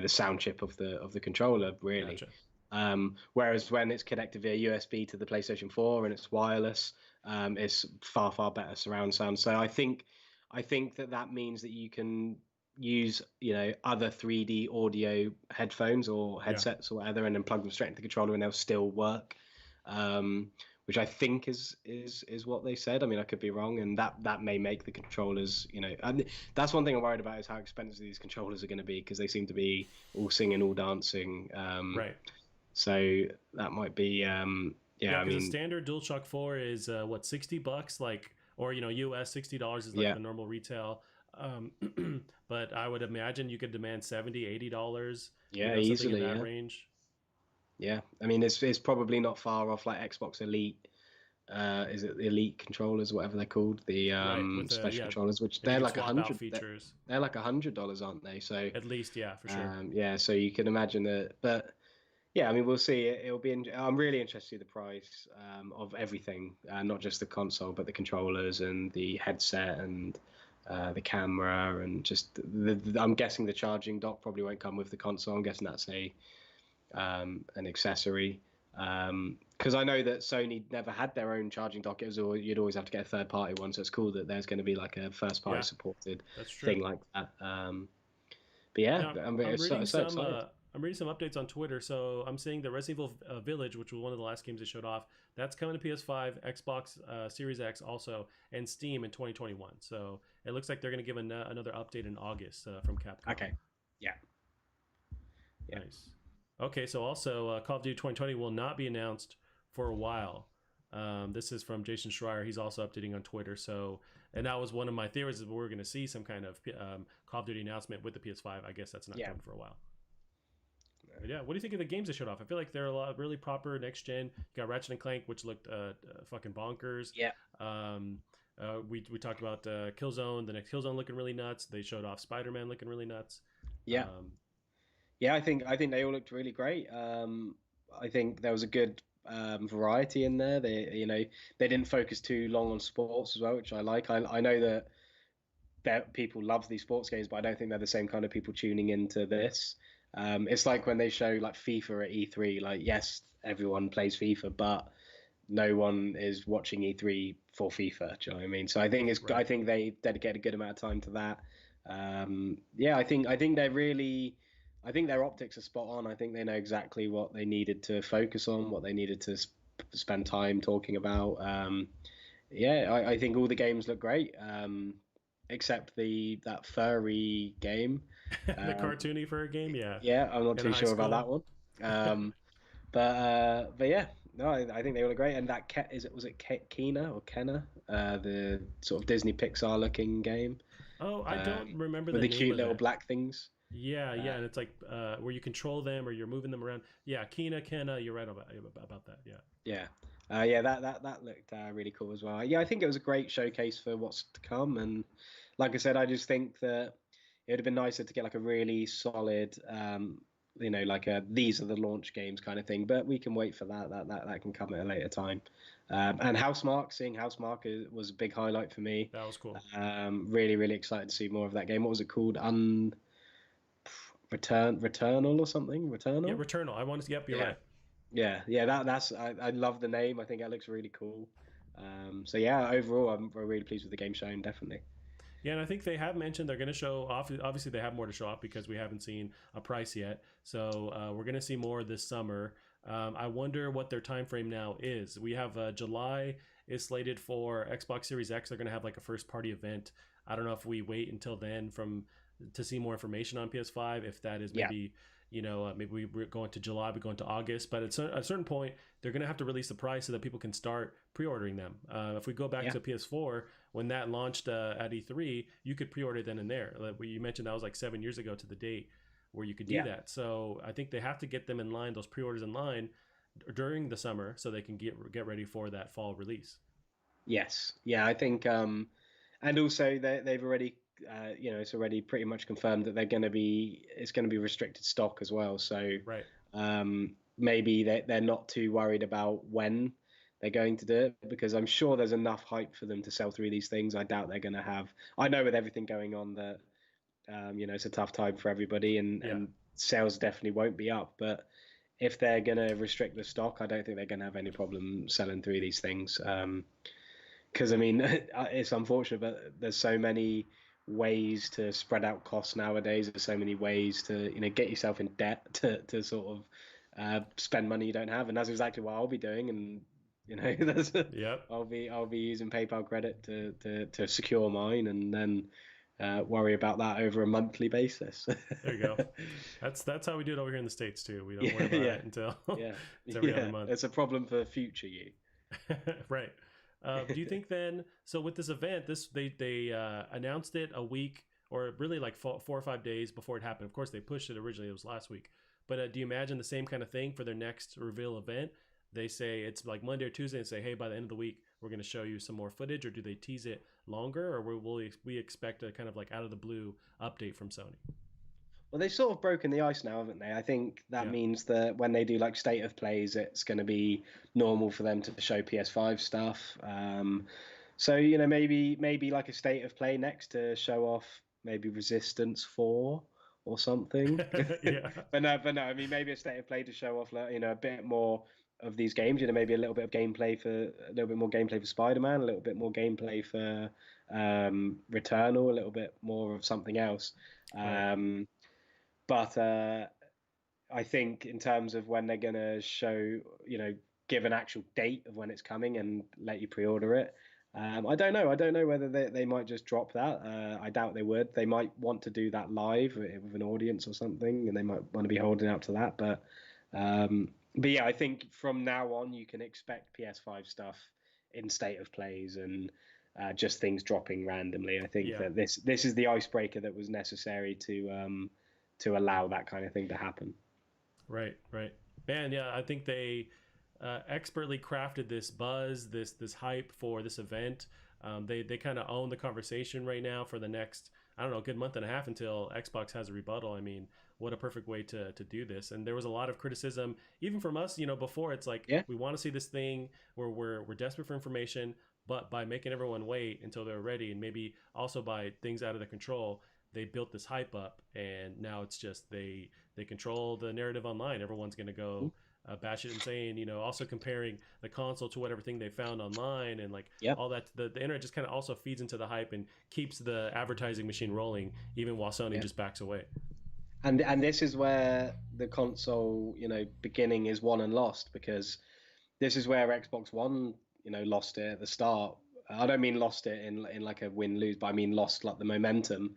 sound chip of the controller, really. Gotcha. Whereas when it's connected via USB to the PlayStation 4 and it's wireless, it's far better surround sound. So I think that means that you can use other 3D audio headphones or headsets or whatever, and then plug them straight into the controller and they'll still work. Which I think is what they said. I mean, I could be wrong, and that may make the controllers, and that's one thing I'm worried about is how expensive these controllers are going to be, because they seem to be all singing, all dancing. Right. So that might be, I because mean, the standard DualShock 4 is what, $60, like, or US $60 is like the normal retail. But I would imagine you could demand $70-$80. Easily in that range. Yeah, I mean, it's probably not far off like Xbox Elite. Is it the Elite controllers, whatever they're called, the special controllers, which they're like $100. They're like $100, aren't they? So at least, for sure. So you can imagine that, but yeah, I mean, we'll see. It'll be. I'm really interested in the price of everything, not just the console, but the controllers and the headset and the camera and just I'm guessing the charging dock probably won't come with the console. I'm guessing that's an accessory, because I know that Sony never had their own charging dock. You'd always have to get a third party one, so it's cool that there's going to be like a first party supported thing like that. But yeah, I'm reading some updates on Twitter. So I'm seeing the Resident Evil Village, which was one of the last games they showed off, that's coming to PS5, Xbox Series X also, and Steam in 2021. So it looks like they're going to give another update in August from Capcom. Okay. Yeah. Nice. Okay, so also Call of Duty 2020 will not be announced for a while. This is from Jason Schreier. He's also updating on Twitter. So, and that was one of my theories, is we're going to see some kind of Call of Duty announcement with the PS5. I guess that's not coming for a while. But yeah, what do you think of the games they showed off? I feel like they're a lot really proper next gen. You got Ratchet and Clank, which looked fucking bonkers. Yeah. We talked about Killzone. The next Killzone looking really nuts. They showed off Spider-Man looking really nuts. Yeah. I think they all looked really great. I think there was a good variety in there. They didn't focus too long on sports as well, which I like. I know that people love these sports games, but I don't think they're the same kind of people tuning into this. It's like when they show like FIFA at E3. Like, yes, everyone plays FIFA, but no one is watching E3 for FIFA. Do you know what I mean? So I think I think they dedicate a good amount of time to that. I think they're really. I think their optics are spot on. I think they know exactly what they needed to focus on, what they needed to spend time talking about. I think all the games look great, except that furry game. The cartoony furry game, yeah. Yeah, I'm not too sure about that one. But yeah, no, I think they all look great. And that was it Kena or Kenna, the sort of Disney Pixar looking game. Oh, I don't remember with the name cute of little it. black things. Yeah, and it's like where you control them or you're moving them around. Yeah, Kenna, you're right about that. Yeah. That looked really cool as well. Yeah, I think it was a great showcase for what's to come. And like I said, I just think that it would have been nicer to get like a really solid, these are the launch games kind of thing. But we can wait for that. That can come at a later time. And seeing Housemarque was a big highlight for me. That was cool. Really, really excited to see more of that game. What was it called? Returnal or something? Returnal? Yeah, Returnal. I wanted to. Yep, you're right. Yeah. That's. I love the name. I think it looks really cool. Overall, I'm really pleased with the game shown. Definitely. Yeah, and I think they have mentioned they're going to show off. Obviously, they have more to show off because we haven't seen a price yet. So we're going to see more this summer. I wonder what their time frame now is. We have July is slated for Xbox Series X. They're going to have like a first party event. I don't know if we wait until then to see more information on PS5. If that is maybe maybe we're going to July, we're going to August. But at a certain point, they're going to have to release the price so that people can start pre-ordering them. If we go back to PS4, when that launched at E3, you could pre-order then and there. Like you mentioned, that was like 7 years ago to the date where you could do that. So I think they have to get them in line, those pre-orders in line during the summer, so they can get ready for that fall release. Yes, I think, and also they've already. It's already pretty much confirmed that it's going to be restricted stock as well. So maybe they're not too worried about when they're going to do it, because I'm sure there's enough hype for them to sell through these things. I doubt they're going to have. I know with everything going on that it's a tough time for everybody, and sales definitely won't be up. But if they're going to restrict the stock, I don't think they're going to have any problem selling through these things. Because I mean, it's unfortunate, but there's so many ways to spread out costs nowadays. There's so many ways to get yourself in debt to sort of spend money you don't have, and that's exactly what I'll be doing. And that's I'll be using PayPal credit to secure mine, and then worry about that over a monthly basis. There you go. That's how we do it over here in the States too. We don't worry about it until it's every other month. It's a problem for future you. Right. Do you think then? So with this event, they announced it a week, or really like 4 or 5 days before it happened. Of course, they pushed it originally. It was last week. But do you imagine the same kind of thing for their next reveal event? They say it's like Monday or Tuesday and say, hey, by the end of the week, we're going to show you some more footage, or do they tease it longer, or will we expect a kind of like out of the blue update from Sony? Well, they've sort of broken the ice now, haven't they? I think that means that when they do like state of plays, it's going to be normal for them to show PS5 stuff. So maybe like a state of play next to show off maybe Resistance 4 or something. but no. I mean, maybe a state of play to show off a bit more of these games. Maybe a little bit more gameplay for Spider-Man, a little bit more gameplay for Returnal, a little bit more of something else. Right. But I think in terms of when they're going to show, give an actual date of when it's coming and let you pre-order it, I don't know. I don't know whether they might just drop that. I doubt they would. They might want to do that live with an audience or something, and they might want to be holding out to that. But yeah, I think from now on you can expect PS5 stuff in state of plays and just things dropping randomly. I think that this is the icebreaker that was necessary to allow that kind of thing to happen. Right. Man, yeah, I think they expertly crafted this buzz, this hype for this event. They kind of own the conversation right now for the next, I don't know, a good month and a half until Xbox has a rebuttal. I mean, what a perfect way to do this. And there was a lot of criticism, even from us, before. It's like, we want to see this thing where we're desperate for information, but by making everyone wait until they're ready, and maybe also by things out of their control, they built this hype up, and now it's just they control the narrative online. Everyone's going to go batshit insane, also comparing the console to whatever thing they found online, and all that. The internet just kind of also feeds into the hype and keeps the advertising machine rolling, even while Sony just backs away. And this is where the console, beginning is won and lost, because this is where Xbox One, lost it at the start. I don't mean lost it in like a win-lose, but I mean lost like the momentum.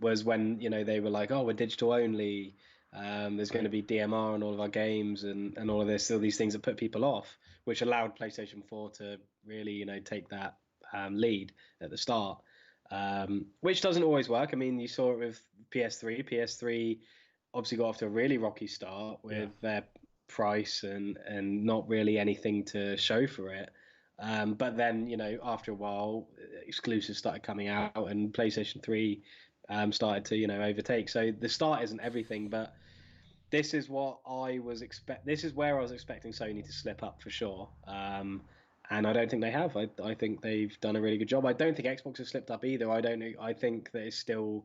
Was when they were like, oh, we're digital only. There's going to be DMR on all of our games and all of this, all these things that put people off, which allowed PlayStation 4 to really take that lead at the start, which doesn't always work. I mean, you saw it with PS3. PS3 obviously got off to a really rocky start with their price and not really anything to show for it. But then, after a while, exclusives started coming out and PlayStation 3 started to, overtake. So the start isn't everything, but this is what this is where I was expecting Sony to slip up for sure. And I don't think they have. I think they've done a really good job. I don't think Xbox has slipped up either. I think that it's still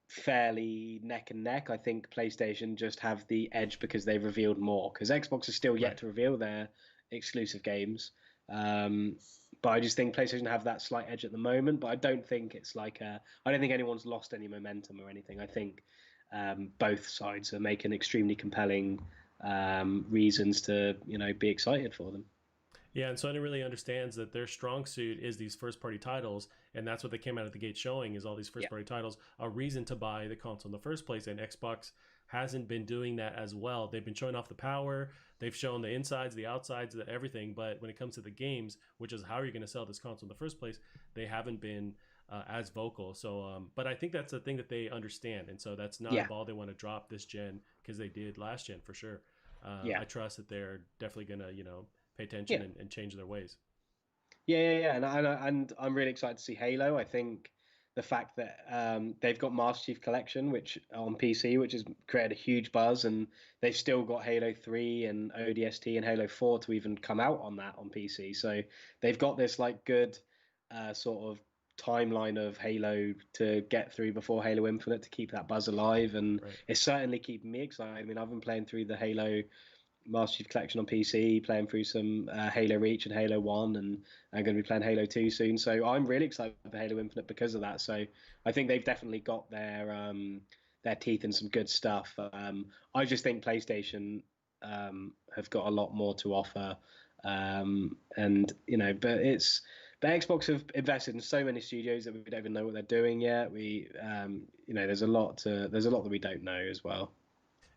fairly neck and neck. I think PlayStation just have the edge because they've revealed more, because Xbox is still yet to reveal their exclusive games. But I just think PlayStation have that slight edge at the moment. But I don't think it's I don't think anyone's lost any momentum or anything. I think both sides are making extremely compelling reasons to be excited for them. Yeah, and Sony really understands that their strong suit is these first-party titles, and that's what they came out of the gate showing, is all these first-party titles, a reason to buy the console in the first place. And Xbox hasn't been doing that as well. They've been showing off the power, they've shown the insides, the outsides, everything, but when it comes to the games, which is how are you going to sell this console in the first place, they haven't been as vocal. So, but I think that's the thing that they understand, and so that's not a ball they want to drop this gen, because they did last gen for sure. I trust that they're definitely going to, pay attention and change their ways. And I'm really excited to see Halo. I think the fact that they've got Master Chief Collection, which on PC, which has created a huge buzz, and they've still got Halo 3 and ODST and Halo 4 to even come out on that on PC. So they've got this good sort of timeline of Halo to get through before Halo Infinite to keep that buzz alive, and it's certainly keeping me excited. I mean, I've been playing through the Halo Master Chief Collection on PC, playing through some Halo Reach and Halo 1, and I'm going to be playing Halo 2 soon. So I'm really excited for Halo Infinite because of that. So I think they've definitely got their teeth in some good stuff. I just think PlayStation have got a lot more to offer. And but Xbox have invested in so many studios that we don't even know what they're doing yet. There's a lot that we don't know as well.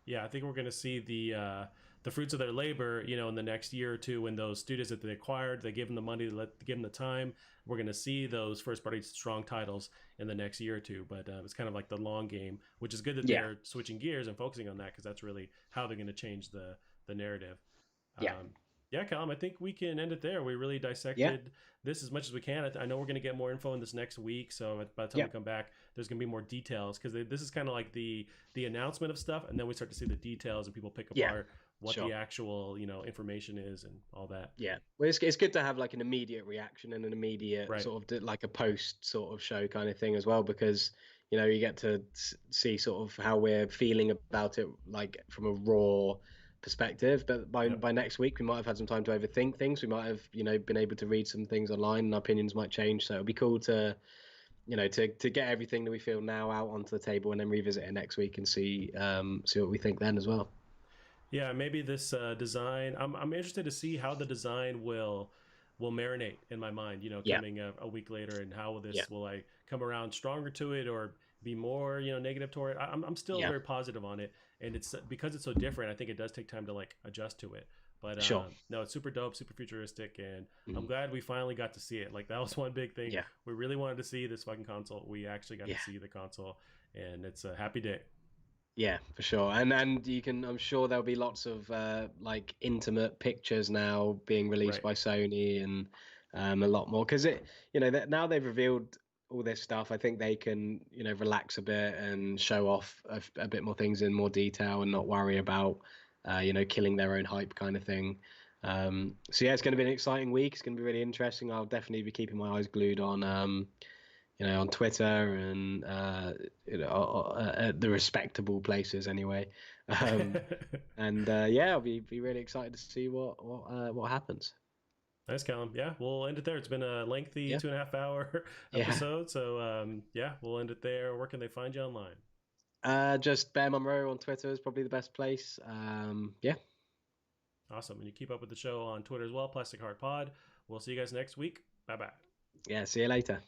Yeah, I think we're going to see the fruits of their labor, in the next year or two, when those studios that they acquired, they give them the money, give them the time. We're going to see those first-party strong titles in the next year or two. But it's kind of like the long game, which is good that they're switching gears and focusing on that, because that's really how they're going to change the narrative. Yeah, Callum, I think we can end it there. We really dissected this as much as we can. I know we're going to get more info in this next week, so by the time we come back, there's going to be more details, because this is kind of like the announcement of stuff, and then we start to see the details and people pick apart what the actual information is and all that. Yeah, well, it's good to have like an immediate reaction and an immediate sort of like a post sort of show kind of thing as well, because you get to see sort of how we're feeling about it, like from a raw perspective. But by next week, we might have had some time to overthink things. We might have been able to read some things online, and our opinions might change. So it'll be cool to to get everything that we feel now out onto the table, and then revisit it next week and see what we think then as well. Yeah, maybe this design. I'm interested to see how the design will marinate in my mind. Coming a week later, and how this will I come around stronger to it, or be more negative toward it. I'm still very positive on it, and it's because it's so different. I think it does take time to like adjust to it. But no, it's super dope, super futuristic, and I'm glad we finally got to see it. Like, that was one big thing. Yeah. We really wanted to see this fucking console. We actually got to see the console, and it's a happy day. Yeah, for sure. And you can, I'm sure there'll be lots of like intimate pictures now being released by Sony, and a lot more, because now they've revealed all this stuff. I think they can relax a bit and show off a bit more things in more detail, and not worry about killing their own hype kind of thing. So yeah, it's going to be an exciting week. It's going to be really interesting. I'll definitely be keeping my eyes glued on on Twitter and at the respectable places anyway. And I'll be really excited to see what happens. Nice, Callum. Yeah, we'll end it there. It's been a lengthy 2.5 hour episode. So we'll end it there. Where can they find you online? Just Bear Monroe on Twitter is probably the best place. Awesome. And you keep up with the show on Twitter as well, Plastic Heart Pod. We'll see you guys next week. Bye-bye. Yeah, see you later.